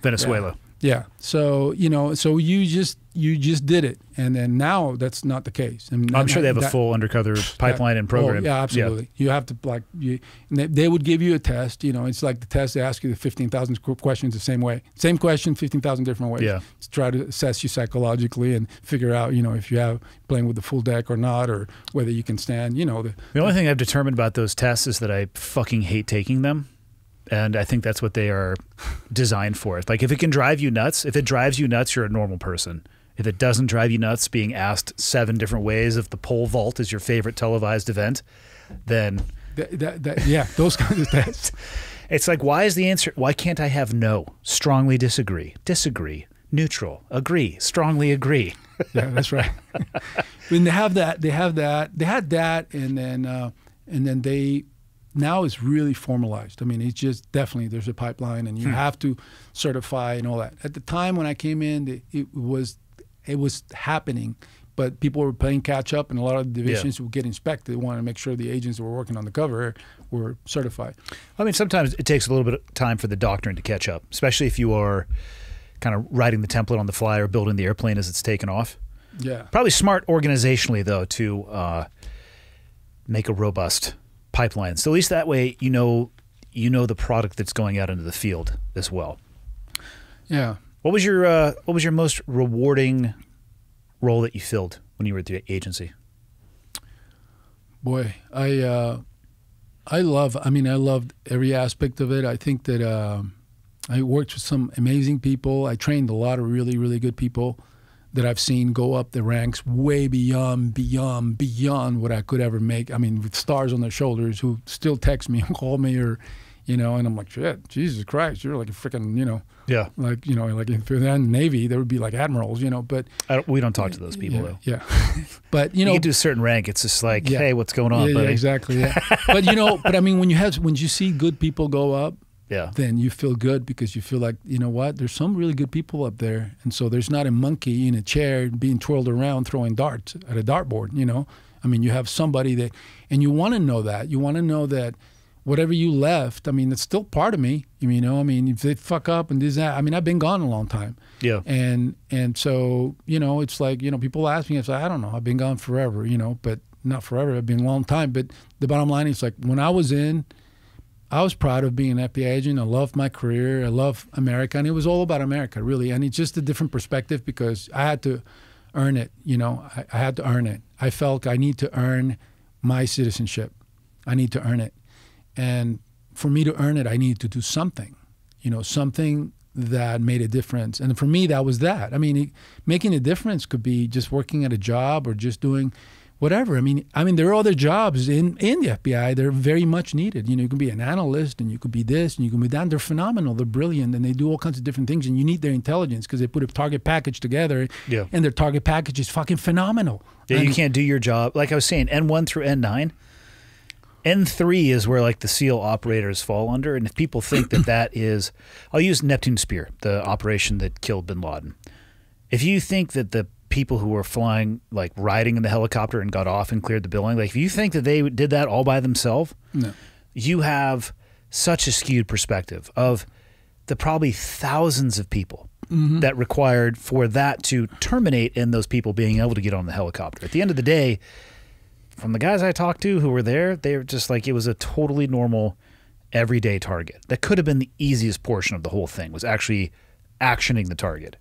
Venezuela. Yeah. So so you just did it, and then now that's not the case. And I'm sure they have a full undercover pipeline and program. Oh, yeah, absolutely. Yeah. You have to they would give you a test. It's like the test. They ask you the 15,000 questions the same way, same question, 15,000 different ways. Yeah. To try to assess you psychologically and figure out if you have playing with the full deck or not, or whether you can stand. The only thing I've determined about those tests is that I fucking hate taking them. And I think that's what they are designed for. Like, if it can drive you nuts, if it drives you nuts, you're a normal person. If it doesn't drive you nuts being asked 7 different ways if the pole vault is your favorite televised event, then... those kinds of tests. It's like, why is the answer... Why can't I have no? Strongly disagree. Disagree. Neutral. Agree. Strongly agree. Yeah, that's right. When they have that, they had that, and then they... Now it's really formalized. I mean, it's just definitely there's a pipeline, and you have to certify and all that. At the time when I came in, it was happening, but people were playing catch up, and a lot of the divisions would get inspected. They wanted to make sure the agents that were working on the cover were certified. I mean, sometimes it takes a little bit of time for the doctrine to catch up, especially if you are kind of writing the template on the fly or building the airplane as it's taken off. Yeah. Probably smart organizationally, though, to make a robust pipeline. So at least that way, you know the product that's going out into the field as well. Yeah. What was your most rewarding role that you filled when you were at the agency? Boy, I loved every aspect of it. I think that I worked with some amazing people. I trained a lot of really, really good people that I've seen go up the ranks way beyond what I could ever make. I mean, with stars on their shoulders, who still text me and call me, or, and I'm like, shit, Jesus Christ, you're like a freaking, like if you're in the Navy, there would be like admirals, but we don't talk to those people though. Yeah, but you get to a certain rank, it's just like, hey, what's going on, buddy? Yeah, exactly. Yeah. But but I mean, when you see good people go up, then you feel good, because you feel like, what, there's some really good people up there, and so there's not a monkey in a chair being twirled around throwing darts at a dartboard. I mean, you have somebody that, and you want to know that. You want to know that whatever you left, I mean, it's still part of me. I mean, if they fuck up and this, that, I mean, I've been gone a long time. Yeah. And so, it's like, people ask me, it's like, I don't know, I've been gone forever, but not forever. I've been a long time. But the bottom line is, like, when I was in, I was proud of being an FBI agent. I loved my career. I love America. And it was all about America, really. And it's just a different perspective, because I had to earn it. I had to earn it. I felt I need to earn my citizenship. I need to earn it. And for me to earn it, I needed to do something, something that made a difference. And for me, that was that. I mean, making a difference could be just working at a job or just doing whatever. I mean, there are other jobs in the FBI. They're very much needed. You can be an analyst, and you could be this, and you can be that. They're phenomenal. They're brilliant, and they do all kinds of different things. And you need their intelligence because they put a target package together, and their target package is fucking phenomenal. Yeah, you can't do your job. Like I was saying, N1 through N9. N3 is where like the SEAL operators fall under, and if people think that is, I'll use Neptune Spear, the operation that killed bin Laden. If you think that the people who were flying, like riding in the helicopter and got off and cleared the building, like if you think that they did that all by themselves, no. You have such a skewed perspective of the probably thousands of people that required for that to terminate in those people being able to get on the helicopter. At the end of the day, from the guys I talked to who were there, they were just like, it was a totally normal, everyday target. That could have been the easiest portion of the whole thing, was actually actioning the target.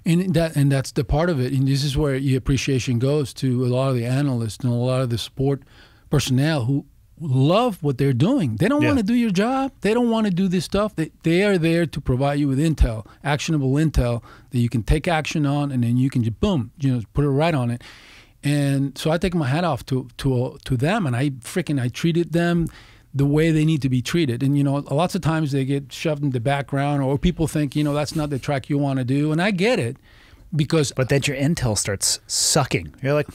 And that's the part of it. And this is where your appreciation goes to a lot of the analysts and a lot of the support personnel who love what they're doing. They don't want to do your job. They don't want to do this stuff. They are there to provide you with intel, actionable intel that you can take action on, and then you can just, boom, put it right on it. And so I take my hat off to them, and I treated them the way they need to be treated. And, lots of times they get shoved in the background, or people think, that's not the track you want to do. And I get it, because... But then your intel starts sucking. You're like,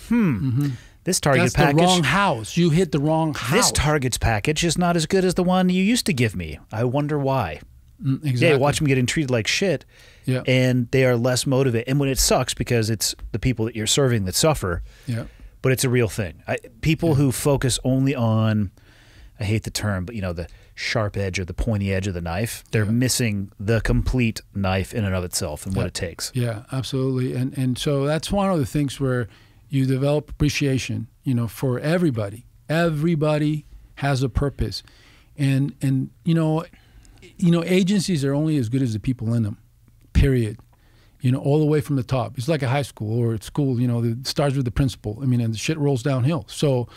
this target package... That's the wrong house. You hit the wrong house. This target's package is not as good as the one you used to give me. I wonder why. Exactly. Yeah, watch them getting treated like shit. Yeah. And they are less motivated. And when it sucks, because it's the people that you're serving that suffer. Yeah. But it's a real thing. People who focus only on, I hate the term, but the sharp edge or the pointy edge of the knife, they're missing the complete knife in and of itself and what it takes. Yeah, absolutely. And so that's one of the things where you develop appreciation, for everybody. Everybody has a purpose. And agencies are only as good as the people in them. Period. All the way from the top. It's like a high school or at school, it starts with the principal. And the shit rolls downhill. So,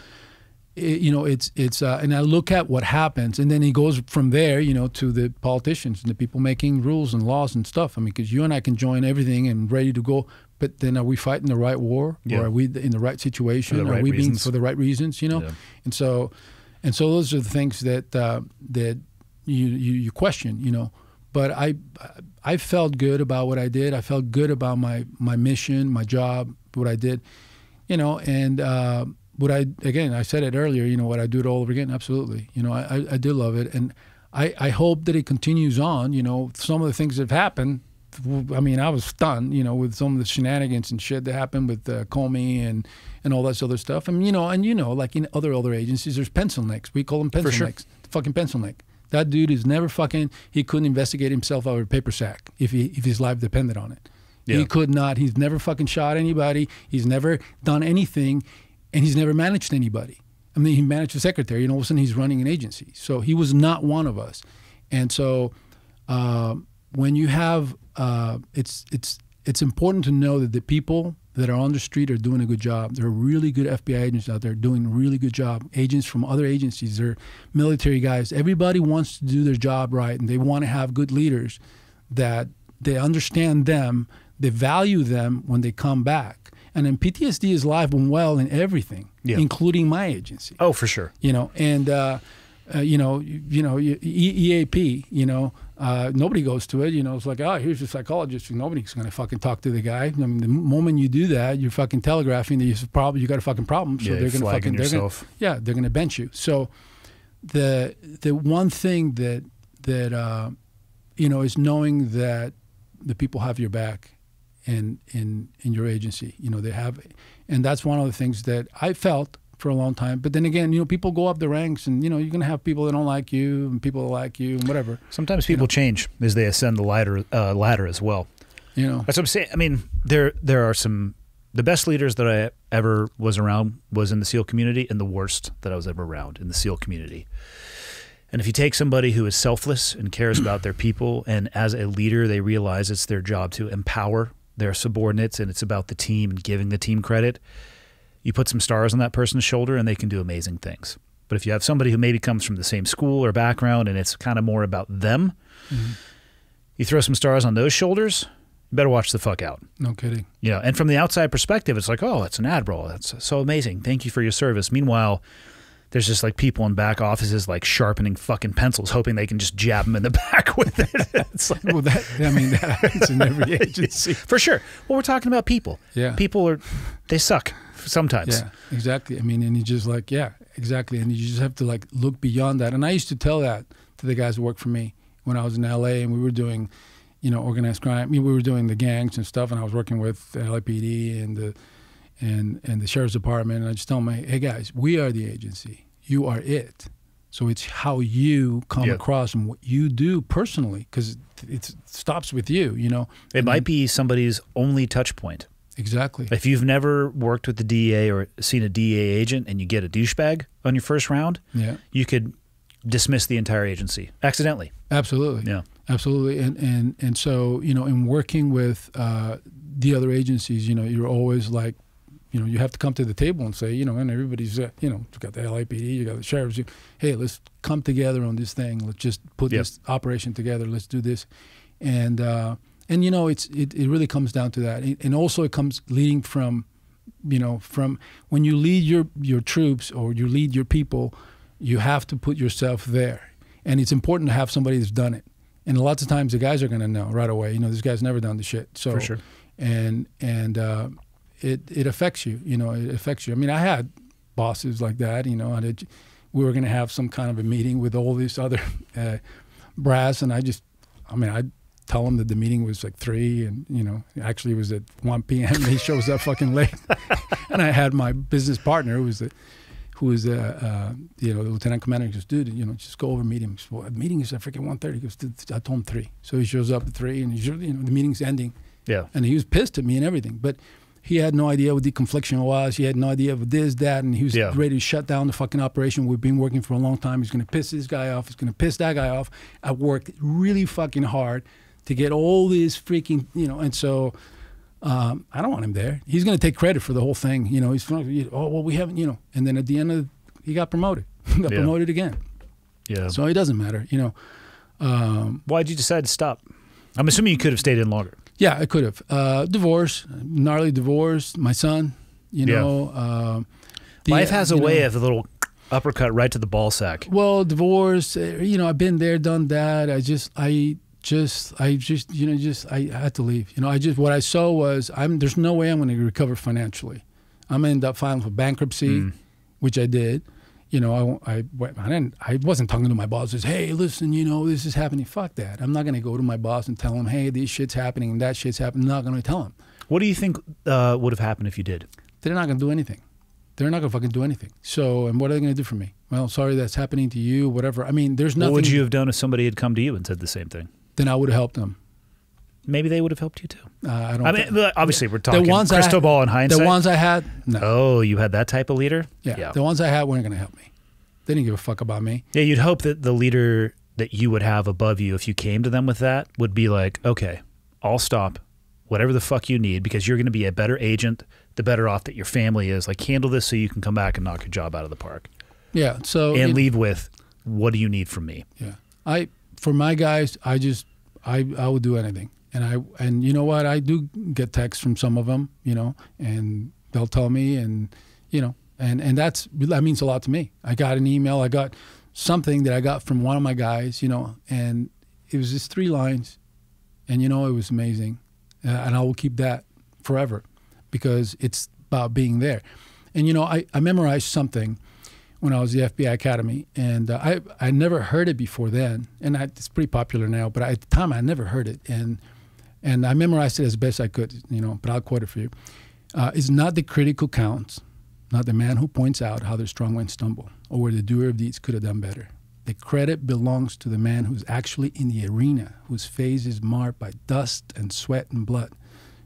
and I look at what happens, and then it goes from there, to the politicians and the people making rules and laws and stuff. Because you and I can join everything and ready to go, but then are we fighting the right war? Yeah. Or are we in the right situation? Are we being for the right reasons, Yeah. And so those are the things that you question, But I felt good about what I did. I felt good about my mission, my job, what I did, and I said it earlier, would I do it all over again? Absolutely. I did love it. And I hope that it continues on. Some of the things that have happened, I was stunned, with some of the shenanigans and shit that happened with Comey and all that other stuff. And, like in other agencies, there's pencil necks. We call them pencil necks. Fucking pencil neck. That dude is never he couldn't investigate himself out of a paper sack if his life depended on it. Yeah. He could not. He's never fucking shot anybody. He's never done anything, and he's never managed anybody. He managed a secretary, and all of a sudden he's running an agency. So he was not one of us. And so when you have, it's important to know that the people that are on the street are doing a good job. There are really good FBI agents out there doing a really good job. Agents from other agencies, they're military guys. Everybody wants to do their job right, and they want to have good leaders that they understand them, they value them when they come back. And then PTSD is alive and well in everything, including my agency. Oh, for sure. And EAP, nobody goes to it. It's like, oh, here's a psychologist. Nobody's going to fucking talk to the guy. The moment you do that, you're fucking telegraphing that you got a fucking problem. So they're going to fucking yourself. They're going to bench you. So the one thing that is knowing that the people have your back in your agency. They have, and that's one of the things that I felt for a long time. But then again, people go up the ranks, and you're going to have people that don't like you and people that like you and whatever. Sometimes people change as they ascend the ladder as well. That's what I'm saying. There are some, the best leaders that I ever was around was in the SEAL community, and the worst that I was ever around in the SEAL community. And if you take somebody who is selfless and cares about their people, and as a leader they realize it's their job to empower their subordinates, and it's about the team and giving the team credit, you put some stars on that person's shoulder and they can do amazing things. But But if you have somebody who maybe comes from the same school or background and it's kind of more about them, you throw some stars on those shoulders, you better watch the fuck out. No kidding. Yeah, and from the outside perspective, it's like, oh, it's an admiral. That's so amazing. Thank you for your service. Meanwhile, there's just like people in back offices like sharpening fucking pencils, hoping they can just jab them in the back with it. It's like, Well, that happens in every agency. for sure. Well, we're talking about people. Yeah. People they suck sometimes. Yeah, exactly. I mean, and you just like, yeah, exactly. And you just have to like look beyond that. And I used to tell that to the guys who worked for me when I was in LA and we were doing, you know, organized crime. I mean, we were doing the gangs and stuff, and I was working with the LAPD and the sheriff's department. And I just tell them, hey guys, we are the agency. You are it. So it's how you come across and what you do personally, because it stops with you, you know. It might be somebody's only touch point. Exactly. If you've never worked with the DEA or seen a DEA agent and you get a douchebag on your first round, you could dismiss the entire agency accidentally. Absolutely. Yeah. Absolutely. And so, you know, in working with the other agencies, you know, you're always like, you know, you have to come to the table and say, you know, and everybody's, you know, you got the LAPD, you got the sheriffs. Hey, let's come together on this thing. Let's just put this operation together. Let's do this. And you know, it really comes down to that. And also it comes leading from, you know, from when you lead your troops or you lead your people, you have to put yourself there. And it's important to have somebody that's done it. And lots of times the guys are going to know right away, you know, this guy's never done the shit. So, for sure. And it affects you, you know, it affects you. I mean, I had bosses like that, you know, we were going to have some kind of a meeting with all these other brass, and I'd tell them that the meeting was like 3, and, you know, actually it was at 1 p.m. He shows up fucking late. And I had my business partner who was you know, the lieutenant commander. He goes, dude, you know, just go over meetings. Well, the meeting is at freaking 1:30. He goes, I told him 3. So he shows up at 3, and you know, the meeting's ending. Yeah. And he was pissed at me and everything, but he had no idea what deconfliction was. He had no idea what this, that, and he was ready to shut down the fucking operation. We've been working for a long time. He's going to piss this guy off. He's going to piss that guy off. I worked really fucking hard to get all this freaking, you know, and so I don't want him there. He's going to take credit for the whole thing. You know, he's, oh, well, we haven't, you know, and then at the end he got promoted. He got promoted again. Yeah. So it doesn't matter, you know. Why'd you decide to stop? I'm assuming you could have stayed in longer. Yeah, I could have. Divorce, gnarly divorce, my son, you know. Life has a way of a little uppercut right to the ball sack. Well, divorce, you know, I've been there, done that. I had to leave. You know, what I saw was, there's no way I'm going to recover financially. I'm going to end up filing for bankruptcy, which I did. You know, I wasn't talking to my boss. Says, hey, listen, you know, this is happening. Fuck that. I'm not going to go to my boss and tell him, hey, this shit's happening and that shit's happening. I'm not going to tell him. What do you think would have happened if you did? They're not going to do anything. They're not going to fucking do anything. So, and what are they going to do for me? Well, sorry that's happening to you, whatever. I mean, there's nothing. What would you have done if somebody had come to you and said the same thing? Then I would have helped them. Maybe they would have helped you too. I don't. I mean, obviously, we're talking crystal ball in hindsight. The ones I had, no. Oh, you had that type of leader? Yeah. The ones I had weren't going to help me. They didn't give a fuck about me. Yeah, you'd hope that the leader that you would have above you, if you came to them with that, would be like, okay, I'll stop whatever the fuck you need because you're going to be a better agent, the better off that your family is. Like, handle this so you can come back and knock your job out of the park. Yeah. So and leave with, what do you need from me? Yeah. For my guys, I would do anything. And you know what? I do get texts from some of them, you know, and they'll tell me, and, you know, and that means a lot to me. I got an email. I got something that I got from one of my guys, you know, and it was just 3 lines, and, you know, it was amazing. And I will keep that forever because it's about being there. And, you know, I memorized something when I was at the FBI Academy, and I never heard it before then, and it's pretty popular now, but at the time I never heard it, and I memorized it as best I could, you know, but I'll quote it for you. It's not the critic who counts, not the man who points out how the strong men stumble, or where the doer of deeds could have done better. The credit belongs to the man who's actually in the arena, whose face is marked by dust and sweat and blood,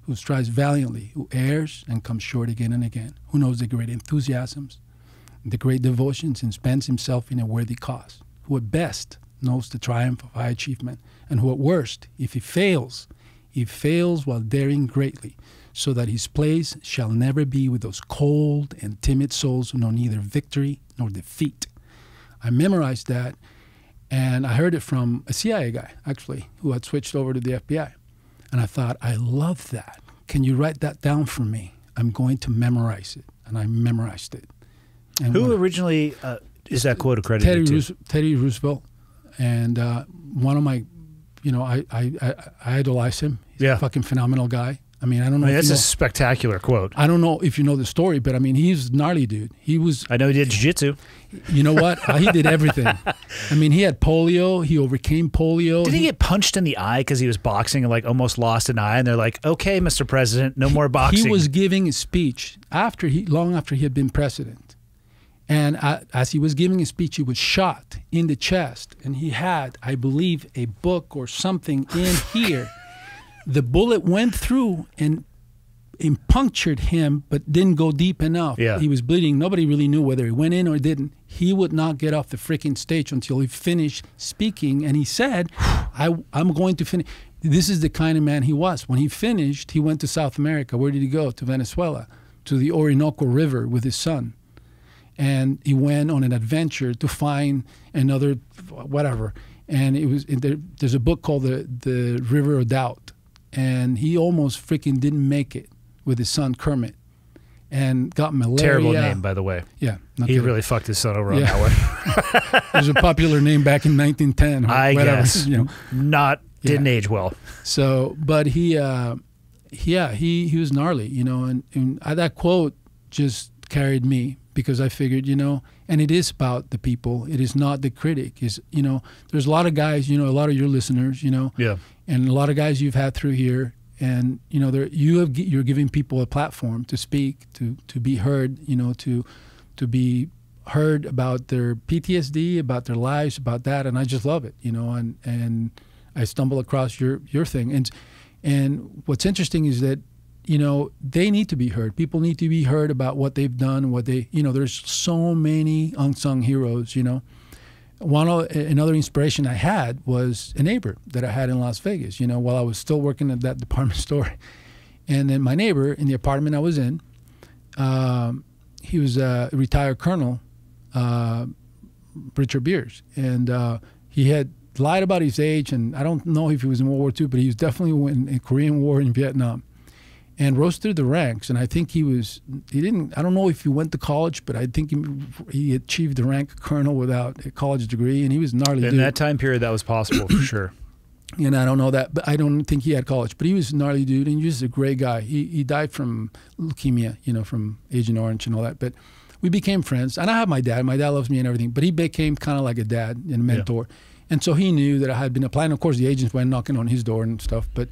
who strives valiantly, who errs and comes short again and again, who knows the great enthusiasms, the great devotions, and spends himself in a worthy cause, who at best knows the triumph of high achievement, and who at worst, if he fails while daring greatly, so that his place shall never be with those cold and timid souls who know neither victory nor defeat, I memorized that, and I heard it from a CIA guy, actually, who had switched over to the FBI. And I thought, I love that. Can you write that down for me? I'm going to memorize it. And I memorized it. And Who originally is that quote accredited to? Teddy Roosevelt. And one of my, you know, I idolize him. He's a fucking phenomenal guy. I mean, I don't know. That's a spectacular quote. I don't know if you know the story, but I mean, he's gnarly, dude. He was. I know he did jiu-jitsu. You know what? He did everything. I mean, he had polio. He overcame polio. Did he get punched in the eye because he was boxing and like almost lost an eye? And they're like, "Okay, Mr. President, no more boxing." He was giving a speech long after he had been president, and as he was giving a speech, he was shot in the chest, and he had, I believe, a book or something in here. The bullet went through and punctured him, but didn't go deep enough. Yeah. He was bleeding. Nobody really knew whether he went in or didn't. He would not get off the freaking stage until he finished speaking. And he said, I'm going to finish. This is the kind of man he was. When he finished, he went to South America. Where did he go? To Venezuela, to the Orinoco River with his son. And he went on an adventure to find another whatever. And it was there's a book called The River of Doubt. And he almost freaking didn't make it with his son Kermit, and got malaria. Terrible name, by the way. Yeah, he really fucked his son over on that one. It was a popular name back in 1910. Or I whatever, guess. You know, Didn't age well. So, but he was gnarly, you know, and that quote just carried me because I figured, you know, and it is about the people. It is not the critic. Is, you know, there's a lot of guys, you know, a lot of your listeners, you know. Yeah. And a lot of guys you've had through here, and you know, you're giving people a platform to speak, to be heard, you know, to be heard about their PTSD, about their lives, about that, and I just love it, you know, and I stumble across your thing, and what's interesting is that, you know, they need to be heard. People need to be heard about what they've done, what they, you know, there's so many unsung heroes, you know. Another inspiration I had was a neighbor that I had in Las Vegas, you know, while I was still working at that department store. And then my neighbor in the apartment I was in, he was a retired colonel, Richard Beers. And he had lied about his age, and I don't know if he was in World War II, but he was definitely in the Korean War in Vietnam. And rose through the ranks, and I think I don't know if he went to college, but I think he achieved the rank of colonel without a college degree, and he was gnarly dude. In that time period, that was possible, for sure. And I don't know that, but I don't think he had college, but he was a gnarly dude, and he was a great guy. He died from leukemia, you know, from Agent Orange and all that, but we became friends, and I have my dad. My dad loves me and everything, but he became kind of like a dad and a mentor, and so he knew that I had been applying. Of course, the agents went knocking on his door and stuff, but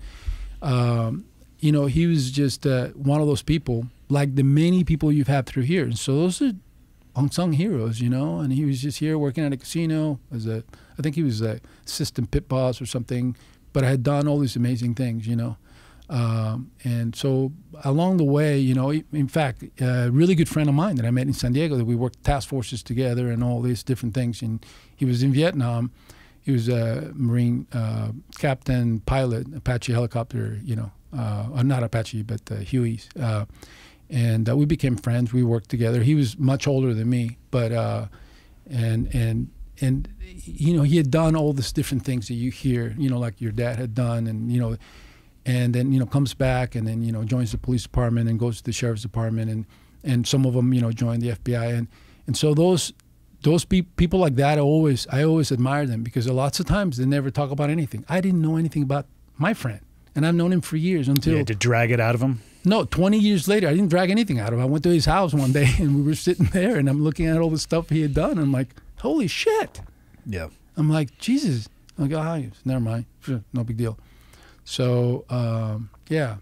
you know, he was just one of those people, like the many people you've had through here. And so those are unsung heroes, you know. And he was just here working at a casino I think he was a assistant pit boss or something. But I had done all these amazing things, you know. And so along the way, you know, in fact, a really good friend of mine that I met in San Diego, that we worked task forces together and all these different things. And he was in Vietnam. He was a Marine captain, pilot, Apache helicopter, you know. Not Apache, but Hueys. And we became friends. We worked together. He was much older than me, but and you know, he had done all these different things that you hear, you know, like your dad had done, and you know, and then, you know, comes back and then, you know, joins the police department and goes to the sheriff's department, and some of them, you know, join the FBI, and so those people like that, I always admire them, because lots of times they never talk about anything. I didn't know anything about my friend. And I've known him for years until... You had to drag it out of him? No, 20 years later, I didn't drag anything out of him. I went to his house one day, and we were sitting there, and I'm looking at all the stuff he had done. And I'm like, holy shit. Yeah. I'm like, Jesus. I'm like, oh, never mind. No big deal. So, yeah.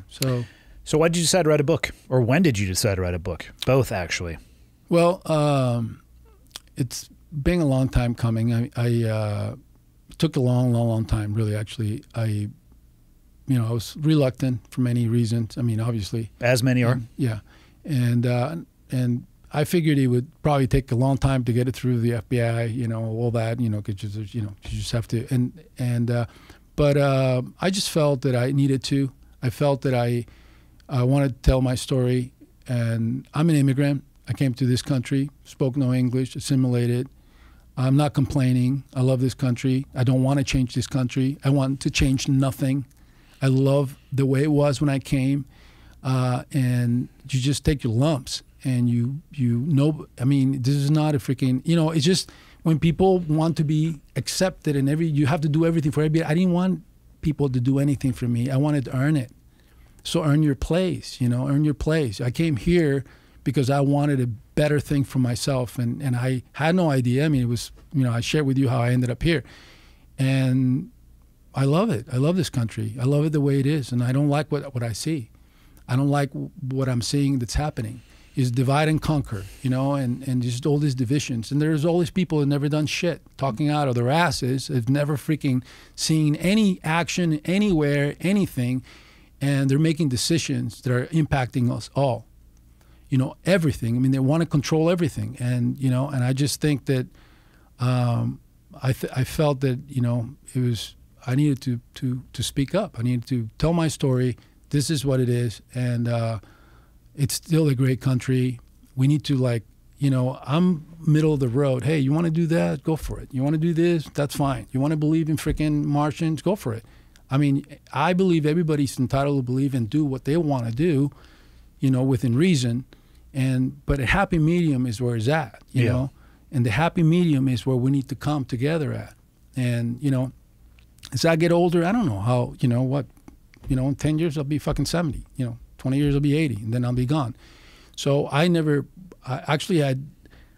So why did you decide to write a book? Or when did you decide to write a book? Both, actually. Well, it's been a long time coming. I took a long time, really, actually. I was reluctant for many reasons. I mean, obviously. As many are. Yeah. And I figured it would probably take a long time to get it through the FBI, you know, all that, you know, because, you know, you just have to. But I just felt that I needed to. I felt that I wanted to tell my story. And I'm an immigrant. I came to this country, spoke no English, assimilated. I'm not complaining. I love this country. I don't want to change this country. I want to change nothing. I love the way it was when I came. And you just take your lumps and you know, I mean, this is not a freaking, you know, it's just when people want to be accepted and you have to do everything for everybody. I didn't want people to do anything for me. I wanted to earn it. So earn your place, you know, earn your place. I came here because I wanted a better thing for myself. And I had no idea. I mean, it was, you know, I shared with you how I ended up here. And I love it. I love this country. I love it the way it is. And I don't like what I see. I don't like what I'm seeing that's happening. Is divide and conquer, you know, and just all these divisions. And there's all these people who have never done shit, talking out of their asses, have never freaking seen any action anywhere, anything, and they're making decisions that are impacting us all. You know, everything. I mean, they want to control everything. And, you know, and I just think that I felt that, you know, I needed to speak up. I needed to tell my story. This is what it is. And it's still a great country. We need to, like, you know, I'm middle of the road. Hey, you want to do that? Go for it. You want to do this? That's fine. You want to believe in freaking Martians? Go for it. I mean, I believe everybody's entitled to believe and do what they want to do, you know, within reason. But a happy medium is where it's at, you know. And the happy medium is where we need to come together at. And, you know, as I get older, I don't know how, you know, what, you know, in 10 years I'll be fucking 70, you know. 20 years I'll be 80, and then I'll be gone. So I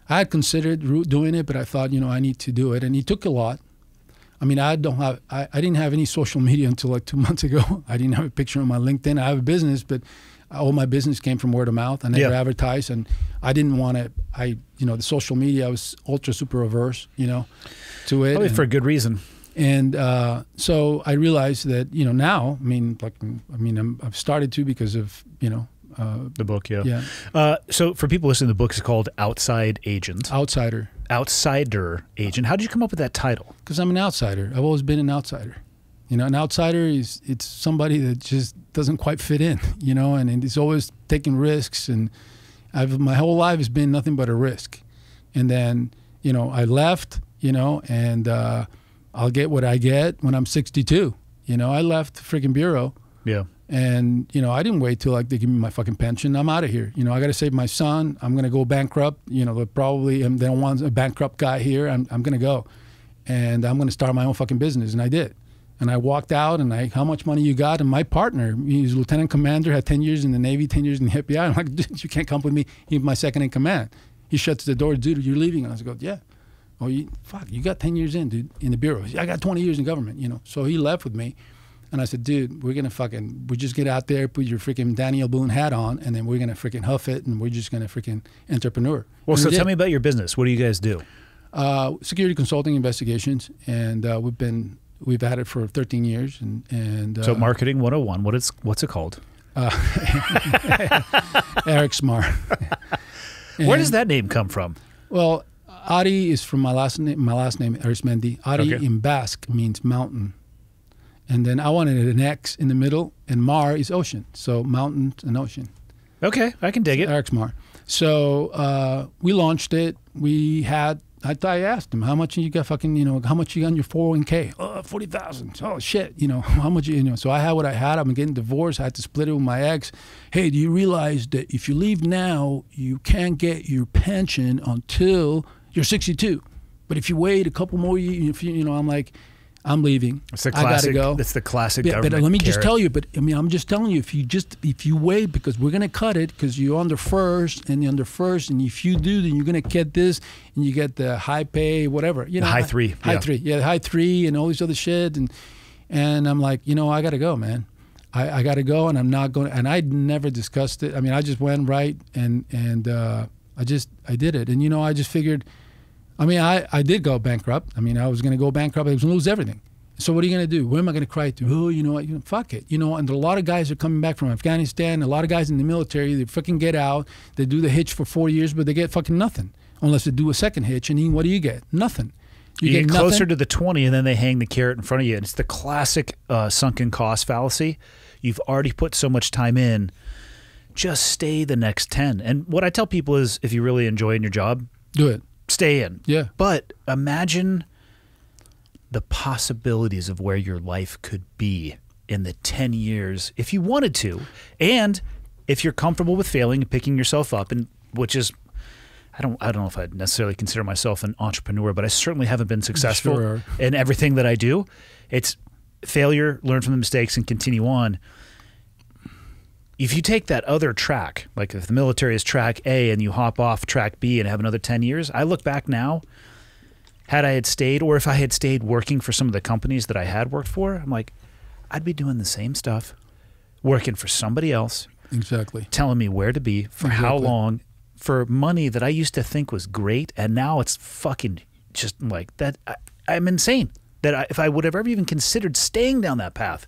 had considered doing it, but I thought, you know, I need to do it. And it took a lot. I mean, I didn't have any social media until like 2 months ago. I didn't have a picture on my LinkedIn. I have a business, but all my business came from word of mouth. I never advertised, and I didn't want to, you know, the social media, I was ultra super averse, you know, to it. Probably for a good reason. And so I realized that, you know, now, I've started to because of, you know. The book, yeah. So for people listening, the book is called Outside Agent. Outsider. Outsider Agent. How did you come up with that title? Because I'm an outsider. I've always been an outsider. You know, an outsider it's somebody that just doesn't quite fit in, you know, and it's always taking risks. And my whole life has been nothing but a risk. And then, you know, I left, you know, and I'll get what I get when I'm 62. You know, I left the freaking bureau. Yeah. And, you know, I didn't wait till, like, they give me my fucking pension. I'm out of here. You know, I got to save my son. I'm going to go bankrupt. You know, they don't want a bankrupt guy here. I'm going to go. And I'm going to start my own fucking business. And I did. And I walked out, and how much money you got? And my partner, he's lieutenant commander, had 10 years in the Navy, 10 years in the FBI. I'm like, dude, you can't come with me. He's my second in command. He shuts the door. Dude, you're leaving. And I go, yeah. Oh, you got 10 years in, dude, in the bureau. I got 20 years in government, you know. So he left with me. And I said, dude, we just get out there, put your freaking Daniel Boone hat on, and then we're going to freaking huff it, and we're just going to freaking entrepreneur. Well, so tell me about your business. What do you guys do? Security consulting investigations, and we've had it for 13 years. And so Marketing 101, what's it called? ARIXMAR. Where does that name come from? Well, Ari is from my last name, Arismendi. Ari in Basque means mountain. And then I wanted an X in the middle, and Mar is ocean. So mountain and ocean. Okay, I can dig it. ARIXMAR. So we launched it. I asked him, how much you got fucking, you know, how much you got in your 401k? Oh, 40,000. Oh, shit. You know, how much, you know. So I had what I had. I'm getting divorced. I had to split it with my ex. Hey, do you realize that if you leave now, you can't get your pension until you're 62? But if you wait a couple more years, you know, I'm like, I'm leaving. It's the classic. I gotta go. It's the classic. Yeah, government but let me carrot. just tell you. But I mean, I'm just telling you. If you wait, because we're gonna cut it, because you're under first, and if you do, then you're gonna get this, and you get the high pay, whatever. You know, high three, high three, and all this other shit, and I'm like, you know, I gotta go, man. I gotta go, and I'm not going. And I never discussed it. I mean, I just went right, and I did it, and you know, I just figured. I mean, I did go bankrupt. I mean, I was going to go bankrupt. I was going to lose everything. So what are you going to do? Where am I going to cry to? Oh, you know what? Fuck it. You know, and a lot of guys are coming back from Afghanistan. A lot of guys in the military, they fucking get out. They do the hitch for 4 years, but they get fucking nothing. Unless they do a second hitch. And then what do you get? Nothing. You get closer to the 20, and then they hang the carrot in front of you. And it's the classic sunken cost fallacy. You've already put so much time in. just stay the next 10. And what I tell people is, if you really enjoy your job, do it. Stay in. Yeah. But imagine the possibilities of where your life could be in the 10 years if you wanted to. And if you're comfortable with failing and picking yourself up, and which is, I don't know if I'd necessarily consider myself an entrepreneur, but I certainly haven't been successful in everything that I do. It's failure, learn from the mistakes, and continue on. If you take that other track, like if the military is track A and you hop off track B and have another 10 years, I look back now, had I had stayed, or if I had stayed working for some of the companies that I had worked for, I'm like, I'd be doing the same stuff, working for somebody else. Exactly. Telling me where to be, for how long, for money that I used to think was great, and now it's fucking just like that. I'm insane. That if I would have ever even considered staying down that path,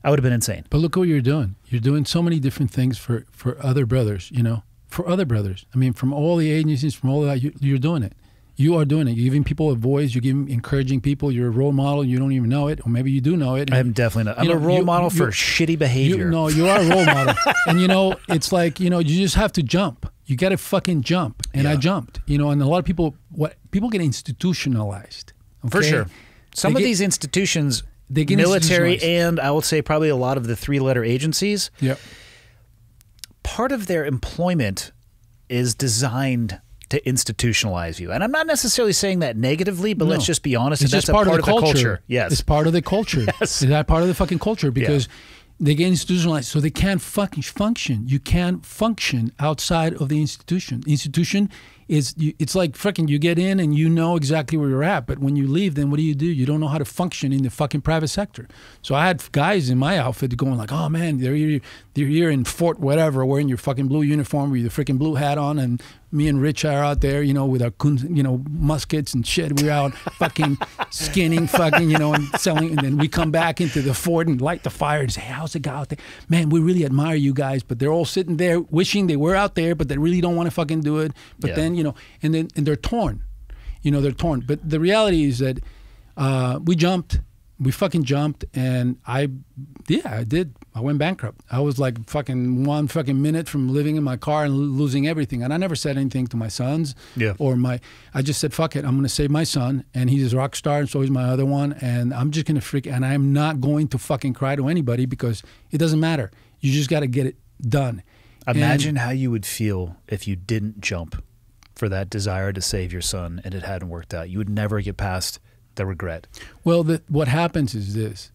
I would have been insane. But look what you're doing. You're doing so many different things for other brothers, you know, for other brothers. I mean, from all the agencies, from all that, you're doing it. You are doing it. You're giving people a voice. You're encouraging people. You're a role model. You don't even know it, or maybe you do know it. I'm definitely not. I'm a role model for shitty behavior. No, you are a role model. And, you know, it's like, you know, you just have to jump. You got to fucking jump. And I jumped, you know, and a lot of people, people get institutionalized. Okay? For sure. Some of these institutions, military and I will say probably a lot of the three-letter agencies, part of their employment is designed to institutionalize you. And I'm not necessarily saying that negatively, but let's just be honest. It's that's just part of the culture. Yes. It's part of the culture. Yes. It's that part of the fucking culture because they get institutionalized, so they can't fucking function. You can't function outside of the institution. The institution is, it's like fucking, you get in and you know exactly where you're at, but when you leave, then what do? You don't know how to function in the fucking private sector. So I had guys in my outfit going like, oh man, they're here in Fort whatever, wearing your fucking blue uniform with your freaking blue hat on, and me and Rich are out there, you know, with our, you know, muskets and shit. We're out fucking skinning, fucking, you know, and selling. And then we come back into the fort and light the fire and say, how's it go out there? Man, we really admire you guys. But they're all sitting there wishing they were out there, but they really don't want to fucking do it. But then, you know, and they're torn. You know, they're torn. But the reality is that we jumped. We fucking jumped, and I did. I went bankrupt. I was like fucking 1 fucking minute from living in my car and losing everything. And I never said anything to my sons or I just said, fuck it, I'm going to save my son, and he's a rock star, and so is my other one, and I'm just going to and I'm not going to fucking cry to anybody because it doesn't matter. You just got to get it done. Imagine how you would feel if you didn't jump for that desire to save your son and it hadn't worked out. You would never get past the regret. Well, what happens is this,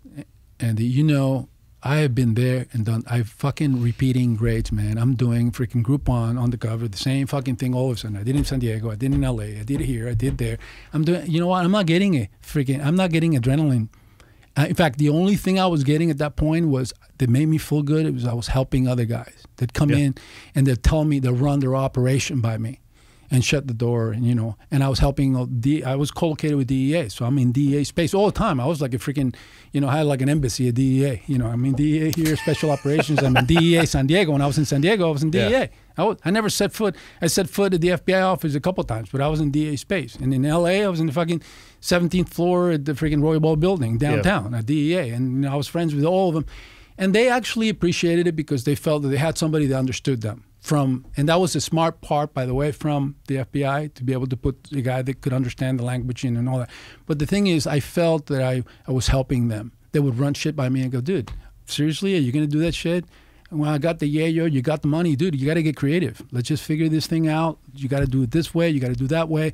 and you know, I have been there and done. I'm fucking repeating grades, man. I'm doing freaking Groupon, undercover, the same fucking thing all of a sudden. I did it in San Diego. I did it in LA. I did it here. I did there. I'm doing. You know what? I'm not getting adrenaline. In fact, the only thing I was getting at that point was that made me feel good. It was I was helping other guys that come in and they'd tell me to run their operation by me and shut the door, and you know, and I was helping. I was co-located with DEA, so I'm in DEA space all the time. I was like a freaking, you know, I had like an embassy at DEA. You know, I'm in DEA here, special operations. I'm in DEA San Diego. When I was in San Diego, I was in DEA. I never set foot. I set foot at the FBI office a couple of times, but I was in DEA space. And in LA, I was in the fucking 17th floor at the freaking Royal Ball building downtown at DEA, and you know, I was friends with all of them, and they actually appreciated it because they felt that they had somebody that understood them. And that was the smart part, by the way, from the FBI, to be able to put a guy that could understand the language in and all that. But the thing is, I felt that I was helping them. They would run shit by me and go, dude, seriously, are you going to do that shit? And when I got the you got the money, dude, you got to get creative. Let's just figure this thing out. You got to do it this way. You got to do that way,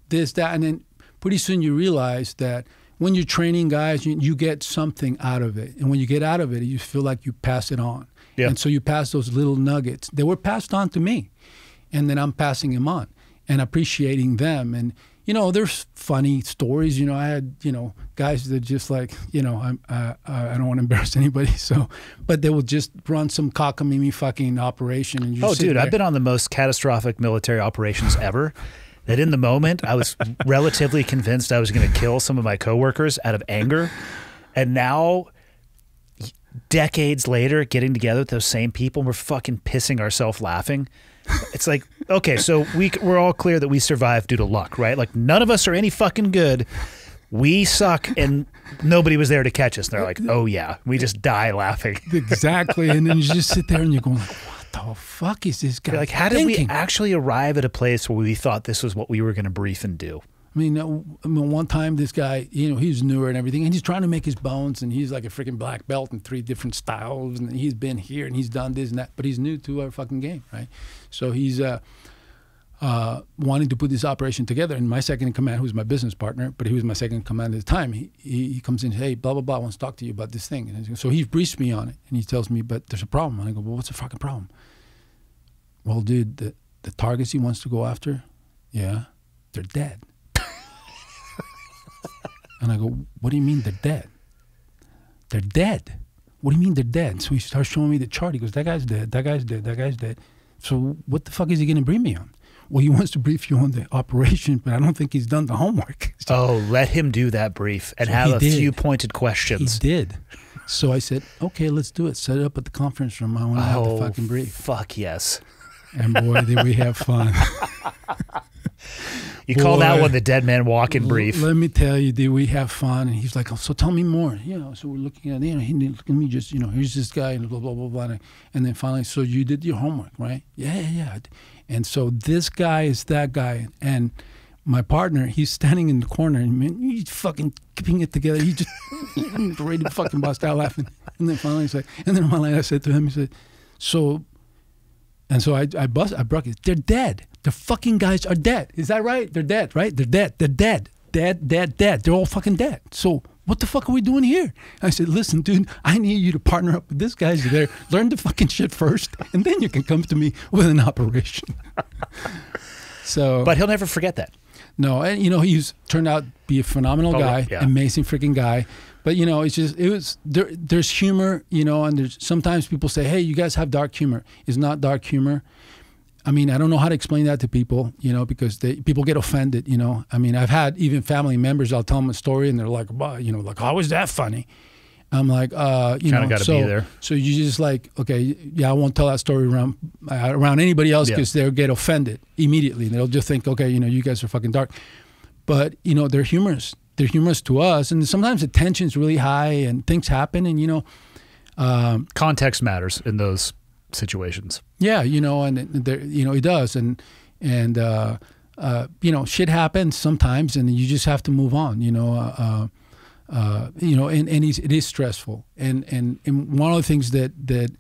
this, that. And then pretty soon you realize that when you're training guys, you get something out of it. And when you get out of it, you feel like you pass it on. Yeah. And so you pass those little nuggets. They were passed on to me. And then I'm passing them on and appreciating them. And, you know, there's funny stories. You know, I had, you know, guys that just like, you know, I don't want to embarrass anybody. So, but they will just run some cockamamie fucking operation. And you dude, I've been on the most catastrophic military operations ever. That in the moment, I was relatively convinced I was going to kill some of my coworkers out of anger. And now, decades later, getting together with those same people, we're fucking pissing ourselves laughing. It's like, okay, so we're all clear that we survived due to luck, right? Like, none of us are any fucking good. We suck, and nobody was there to catch us. And they're like, oh yeah, we just die laughing. Exactly. And then you just sit there and you're going like, what the fuck is this guy Like, how did we thinking? actually arrive at a place where we thought this was what we were going to brief and do? I mean, one time this guy, he's newer and everything, and he's trying to make his bones, and he's like a freaking black belt in 3 different styles, and he's been here and he's done this and that, but he's new to our fucking game, right? So he's wanting to put this operation together, and my second in command, who's my business partner, but he was my second in command at the time, he comes in and says, hey, blah, blah, blah, I want to talk to you about this thing. And so he briefs me on it, and he tells me, but there's a problem. And I go, well, what's the fucking problem? Well, dude, the targets he wants to go after, yeah, they're dead. And I go, what do you mean they're dead? They're dead. What do you mean they're dead? So he starts showing me the chart. He goes, that guy's dead, that guy's dead, that guy's dead. So what the fuck is he going to brief me on? Well, he wants to brief you on the operation, but I don't think he's done the homework. Oh, let him do that brief and have a few pointed questions. He did. So I said, okay, let's do it. Set it up at the conference room. I want to have the fucking brief. Fuck yes. And boy, did we have fun. You call that one the dead man walking brief. Let me tell you, did we have fun? And he's like, oh, so tell me more. So we're looking at, he look at me just, here's this guy and blah, blah, blah, blah. And then finally, so you did your homework, right? Yeah. And so this guy is that guy. And my partner, he's standing in the corner and he's fucking keeping it together. He's just ready to fucking bust out laughing. And then finally, I said to him, he said, so I broke it. They're dead. The fucking guys are dead. Is that right? They're dead, right? They're dead. They're dead. Dead. They're all fucking dead. So what the fuck are we doing here? I said, listen, dude, I need you to partner up with this guy there. Learn the fucking shit first, and then you can come to me with an operation. But he'll never forget that. No, and he's turned out to be a phenomenal guy, amazing freaking guy. But there's humor, and there's sometimes people say, hey, you guys have dark humor. It's not dark humor. I mean, I don't know how to explain that to people, because people get offended, I mean, I've had even family members, I'll tell them a story and they're like, well, like, how is that funny? I'm like, kind of got to be there. So you just like, okay, yeah, I won't tell that story around anybody else because they'll get offended immediately. They'll just think, okay, you guys are fucking dark. But, they're humorous. They're humorous to us. And sometimes the tension's really high and things happen and, context matters in those situations. Yeah, and it does. And shit happens sometimes and you just have to move on, it is stressful. And one of the things that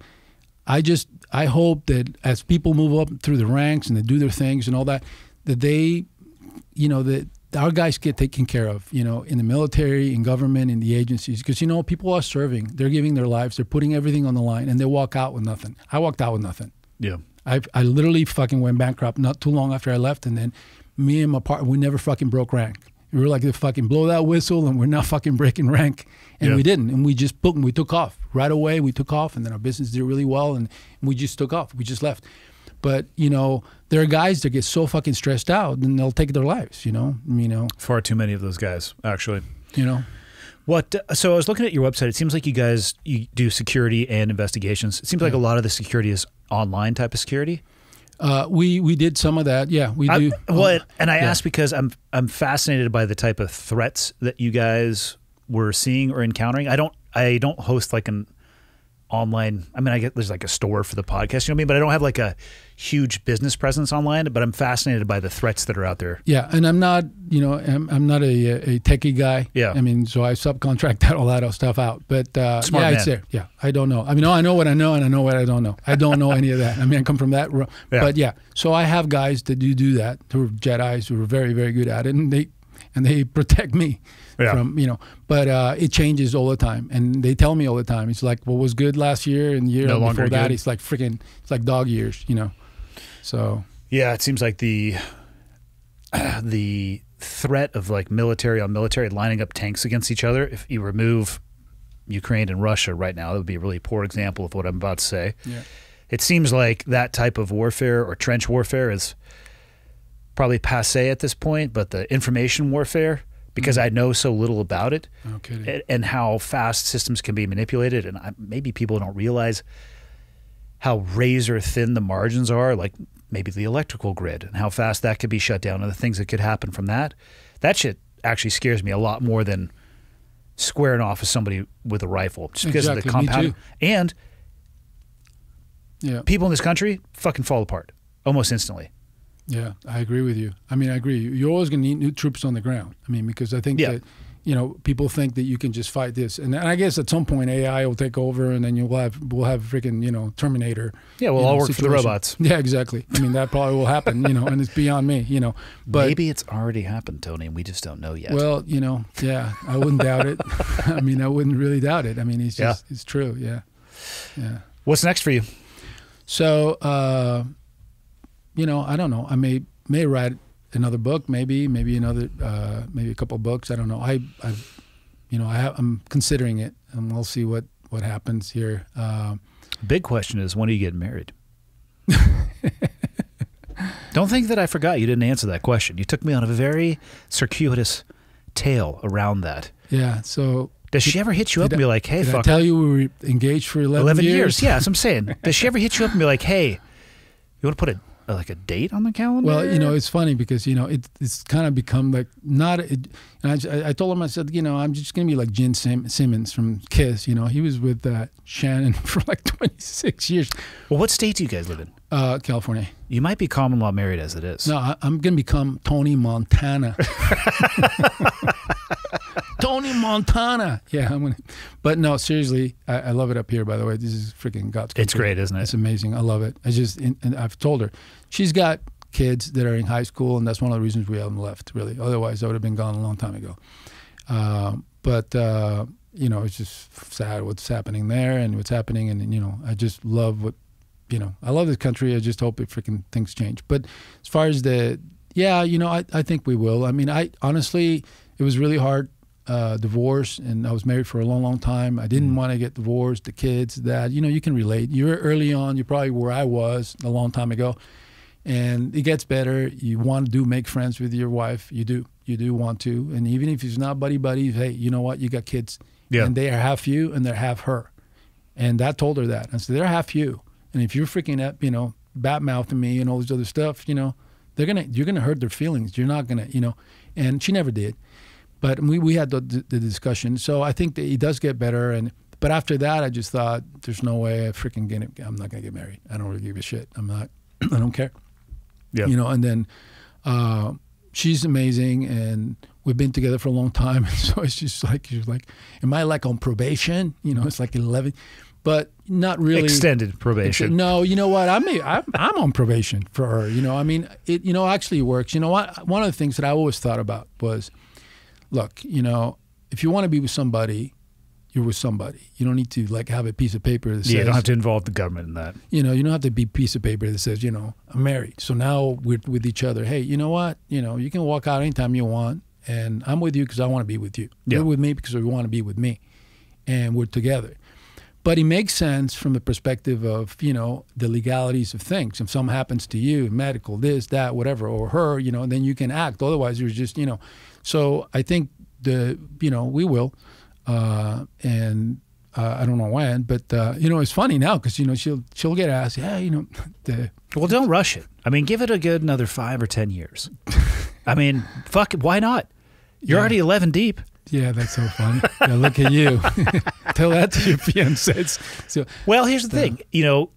I hope that as people move up through the ranks and they do their things and all that they, that our guys get taken care of, in the military, in government, in the agencies. Because, people are serving. They're giving their lives. They're putting everything on the line. And they walk out with nothing. I walked out with nothing. Yeah. I literally fucking went bankrupt not too long after I left. And then me and my partner, we never fucking broke rank. We were like, fucking blow that whistle and we're not fucking breaking rank. And we didn't. And we just booked and we took off. Right away, we took off. And then our business did really well. And we just took off. We just left. But, there are guys that get so fucking stressed out and they'll take their lives, Far too many of those guys, actually. What? So I was looking at your website. It seems like you do security and investigations. It seems like a lot of the security is online type of security. We did some of that. Yeah, we do. And I asked because I'm fascinated by the type of threats that you guys were seeing or encountering. I don't host like an online. I mean, I get there's like a store for the podcast, you know what I mean? But I don't have like a huge business presence online, but I'm fascinated by the threats that are out there. Yeah. And I'm not, I'm not a techie guy. Yeah. I mean, so I subcontract all that stuff out, but Smart man. it's there. Yeah. I don't know. I mean, I know what I know and I know what I don't know. I don't know any of that. I mean, I come from that. But so I have guys that do that who are Jedis who are very, very good at it. And they protect me from, but it changes all the time. And they tell me all the time, it's like, what was good last year and the year before that, it's like it's like dog years, So. Yeah, it seems like the threat of like military on military lining up tanks against each other, if you remove Ukraine and Russia right now, that would be a really poor example of what I'm about to say. Yeah. It seems like that type of warfare or trench warfare is probably passé at this point, but the information warfare, because I know so little about it and how fast systems can be manipulated, and maybe people don't realize how razor thin the margins are, like maybe the electrical grid and how fast that could be shut down and the things that could happen from that. That shit actually scares me a lot more than squaring off with somebody with a rifle, just because of the compound. And people in this country fucking fall apart almost instantly. Yeah, I agree with you. I mean, I agree. You're always going to need new troops on the ground. I mean, because I think that, you know, people think that you can just fight this. And I guess at some point AI will take over and then we'll have freaking, you know, Terminator. Yeah, we'll all work situation. for the robots. Yeah, exactly. I mean, that probably will happen, you know, and it's beyond me, you know. But maybe it's already happened, Tony, and we just don't know yet. Well, you know, yeah, I wouldn't doubt it. I mean, I wouldn't really doubt it. I mean, it's just, it's true. Yeah. Yeah. What's next for you? So, you know, I don't know. I may write another book, maybe another, maybe a couple of books. I don't know. I'm considering it, and we'll see what happens here. Big question is, when are you getting married? Don't think that I forgot you didn't answer that question. You took me on a very circuitous tale around that. Yeah. So does she ever hit you up and be like, "Hey, fuck"? I tell you we were engaged for 11 years. Yeah, that's what I'm saying. Does she ever hit you up and be like, "Hey, you want to put a date on the calendar?" Well, you know, it's funny because, you know, it's kind of become like and I told him, I said, you know, I'm just going to be like Gene Simmons from Kiss. You know, he was with Shannon for like 26 years. Well, what state do you guys live in? California. You might be common law married as it is. No, I'm going to become Tony Montana. Tony Montana. Yeah, I'm going to. But no, seriously, I love it up here, by the way. This is freaking God's country. It's great, isn't it? It's amazing. I love it. And I've told her. She's got kids that are in high school, and that's one of the reasons we haven't left, really. Otherwise, I would have been gone a long time ago. But you know, it's just sad what's happening there and what's happening. And, you know, I just love I love this country. I just hope freaking things change. But as far as you know, I think we will. I mean, honestly, it was really hard. Divorce, and I was married for a long, long time. I didn't want to get divorced. The kids, that, you know, you can relate. You're early on. You're probably where I was a long time ago, and it gets better. You want to make friends with your wife. You do want to, and even if it's not buddy, hey, you know what? You got kids, and they are half you and they're half her, and I told her that. I said they're half you, and if you're freaking up, you know, bat mouthing me and all this other stuff, you know, you're gonna hurt their feelings. You're not gonna, you know, and she never did. But we had the discussion, so I think that it does get better. But after that, I just thought, there's no way I'm not gonna get married. I don't really give a shit. I'm not. I don't care. Yeah. You know. And then she's amazing, and we've been together for a long time. So it's just like, she's like, am I like on probation? You know, it's like 11, but not really extended probation. No, you know what? I'm on probation for her. You know, I mean, it. You know, actually works. You know what? One of the things that I always thought about was, look, you know, if you want to be with somebody, you're with somebody. You don't need to like have a piece of paper that says, you don't have to involve the government in that. You know, you don't have to be a piece of paper that says, you know, I'm married. So now we're with each other. Hey, you know what? You know, you can walk out anytime you want, and I'm with you because I want to be with you. Yeah. You're with me because you want to be with me, and we're together. But it makes sense from the perspective of, you know, the legalities of things. If something happens to you, medical, this, that, whatever, or her, you know, then you can act. Otherwise, you're just, you know. So I think you know, we will, and I don't know when, but you know, it's funny now because, you know, she'll get asked, yeah, you know, well, don't rush it. I mean, give it a good another 5 or 10 years. I mean, fuck it, why not? You're already 11 deep. Yeah, that's so funny. Yeah, look at you. Tell that to your fiancé. So, well, here's the thing. You know,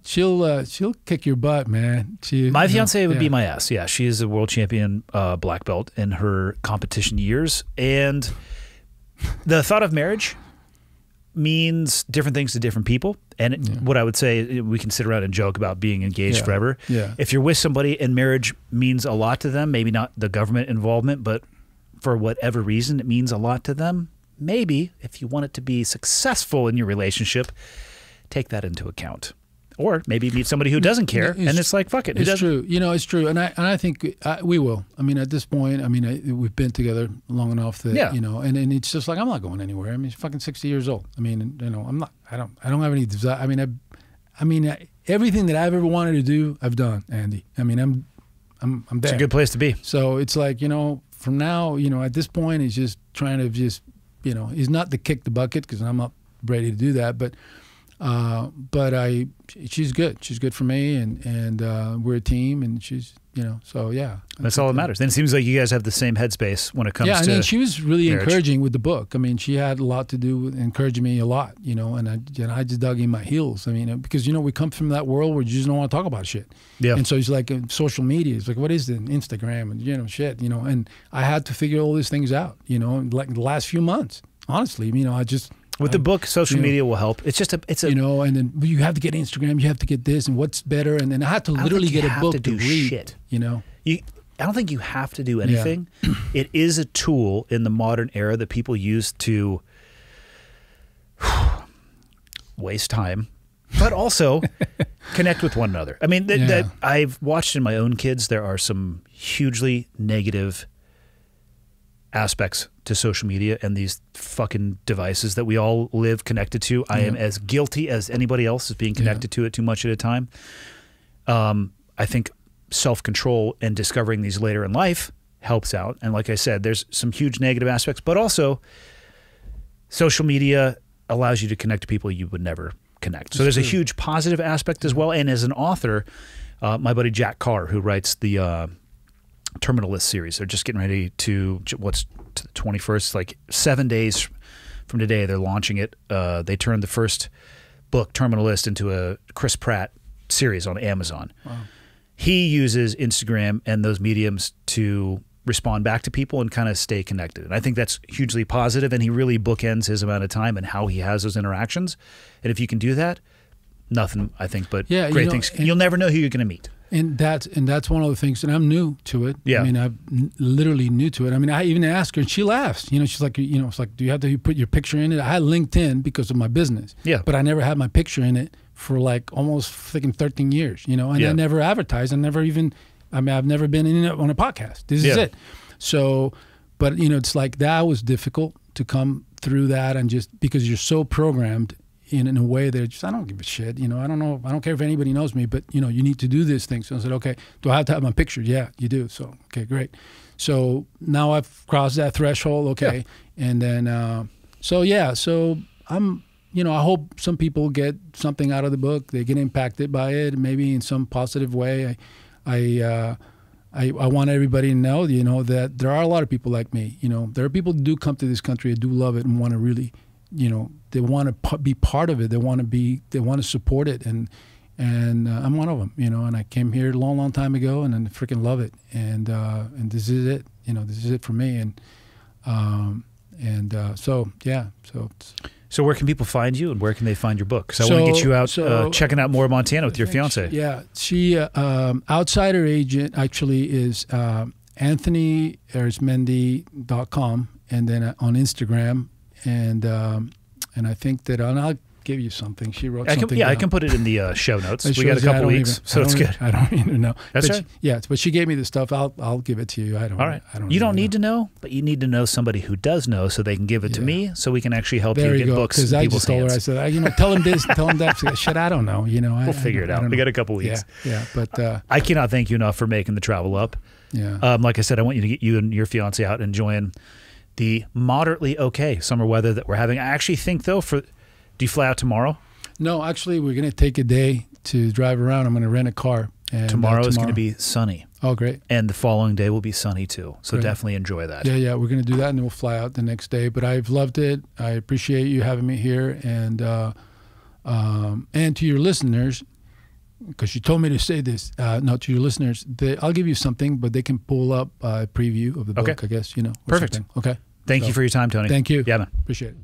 she'll kick your butt, man. My fiance would be my ass. Yeah, she is a world champion black belt in her competition years, and the thought of marriage means different things to different people. And what I would say, we can sit around and joke about being engaged forever. Yeah. If you're with somebody and marriage means a lot to them, maybe not the government involvement, but for whatever reason it means a lot to them, maybe if you want it to be successful in your relationship, take that into account. Or maybe meet somebody who doesn't care, and it's like, fuck it. It's true. You know, it's true. And I think we will. I mean, at this point, I mean, we've been together long enough that, you know, and it's just like, I'm not going anywhere. I mean, she's fucking 60 years old. I mean, you know, I don't have any desire. I mean, everything that I've ever wanted to do, I've done, Andy. I mean, I'm there. It's a good place to be. So it's like, you know, from now, you know, at this point, he's just trying to just, you know, he's not to kick the bucket because I'm not ready to do that, but she's good. She's good for me, and we're a team, and she's you know. So yeah, that's all that matters. Then it seems like you guys have the same headspace when it comes to yeah. And then she was really marriage. encouraging with the book. I mean, she had a lot to do with encouraging me a lot, you know. And I just dug in my heels. I mean, because you know we come from that world where you just don't want to talk about shit. Yeah. And so it's like social media. It's like, what is it? Instagram and you know shit, you know. And I had to figure all these things out, you know, like the last few months. Honestly, you know, I just. With the book, social media will help. It's a you know, and then you have to get Instagram, you have to get this, and what's better, and then I had to literally get a book to read. Shit. You know, I don't think you have to do anything. Yeah. It is a tool in the modern era that people use to waste time, but also connect with one another. I mean, that I've watched in my own kids. There are some hugely negative aspects to social media and these fucking devices that we all live connected to. I am as guilty as anybody else as being connected to it too much at a time. I think self-control and discovering these later in life helps out. And like I said, there's some huge negative aspects, but also social media allows you to connect to people you would never connect. So there's a huge positive aspect as well. And as an author, my buddy Jack Carr, who writes the Terminalist series. They're just getting ready to what's to the 21st, like 7 days from today. They're launching it. They turned the first book, Terminalist, into a Chris Pratt series on Amazon. Wow. He uses Instagram and those mediums to respond back to people and kind of stay connected. And I think that's hugely positive. And he really bookends his amount of time and how he has those interactions. And if you can do that, nothing, I think, but great things. You'll never know who you're going to meet. And that's one of the things, and I'm new to it. Yeah. I mean, I'm literally new to it. I mean, I even asked her, and she laughs. You know, she's like, you know, it's like, do you have to put your picture in it? I had LinkedIn because of my business. Yeah. But I never had my picture in it for like almost freaking 13 years, you know, and I never advertised. I never even, I mean, I've never been in it on a podcast. This is it. So, but, you know, it's like that was difficult to come through that, and just because you're so programmed in a way that just, I don't give a shit, you know, I don't know, I don't care if anybody knows me, but, you know, you need to do this thing. So I said, okay, do I have to have my picture? Yeah, you do. So, okay, great. So now I've crossed that threshold, okay. Yeah. And then, so I'm, you know, I hope some people get something out of the book. They get impacted by it, maybe in some positive way. I want everybody to know, you know, that there are a lot of people like me. You know, there are people who do come to this country who do love it and want to really, you know, they want to be part of it. They want to support it, and I'm one of them. You know, and I came here a long, long time ago, and I freaking love it. And this is it. You know, this is it for me. So where can people find you, and where can they find your book? Because I want to get you out checking out more of Montana with your fiance. Yeah, she outsider agent actually is Arismendi.com, and then on Instagram. And I think that, and I'll give you something. She wrote something down. I can put it in the show notes. We got a couple weeks, so it's good. I don't even know. That's right. Yeah, but she gave me the stuff. I'll give it to you. All right. You don't need to know, but you need to know somebody who does know, so they can give it to me, so we can actually help you get books in people's hands. I said, you know, tell them this, tell them that. Shit, I don't know. You know, we'll figure it out. We got a couple weeks. Yeah. But I cannot thank you enough for making the travel up. Yeah. Like I said, I want you to get you and your fiance out enjoying the moderately okay summer weather that we're having. I actually think, though, do you fly out tomorrow? No, actually, we're going to take a day to drive around. I'm going to rent a car. And tomorrow is going to be sunny. Oh, great. And the following day will be sunny, too. So definitely enjoy that. Yeah, we're going to do that, and then we'll fly out the next day. But I've loved it. I appreciate you having me here. And to your listeners, because you told me to say this, to your listeners, I'll give you something, but they can pull up a preview of the book, I guess, you know. Perfect. Okay. Thank you for your time, Tony. Thank you. Yeah, man. Appreciate it.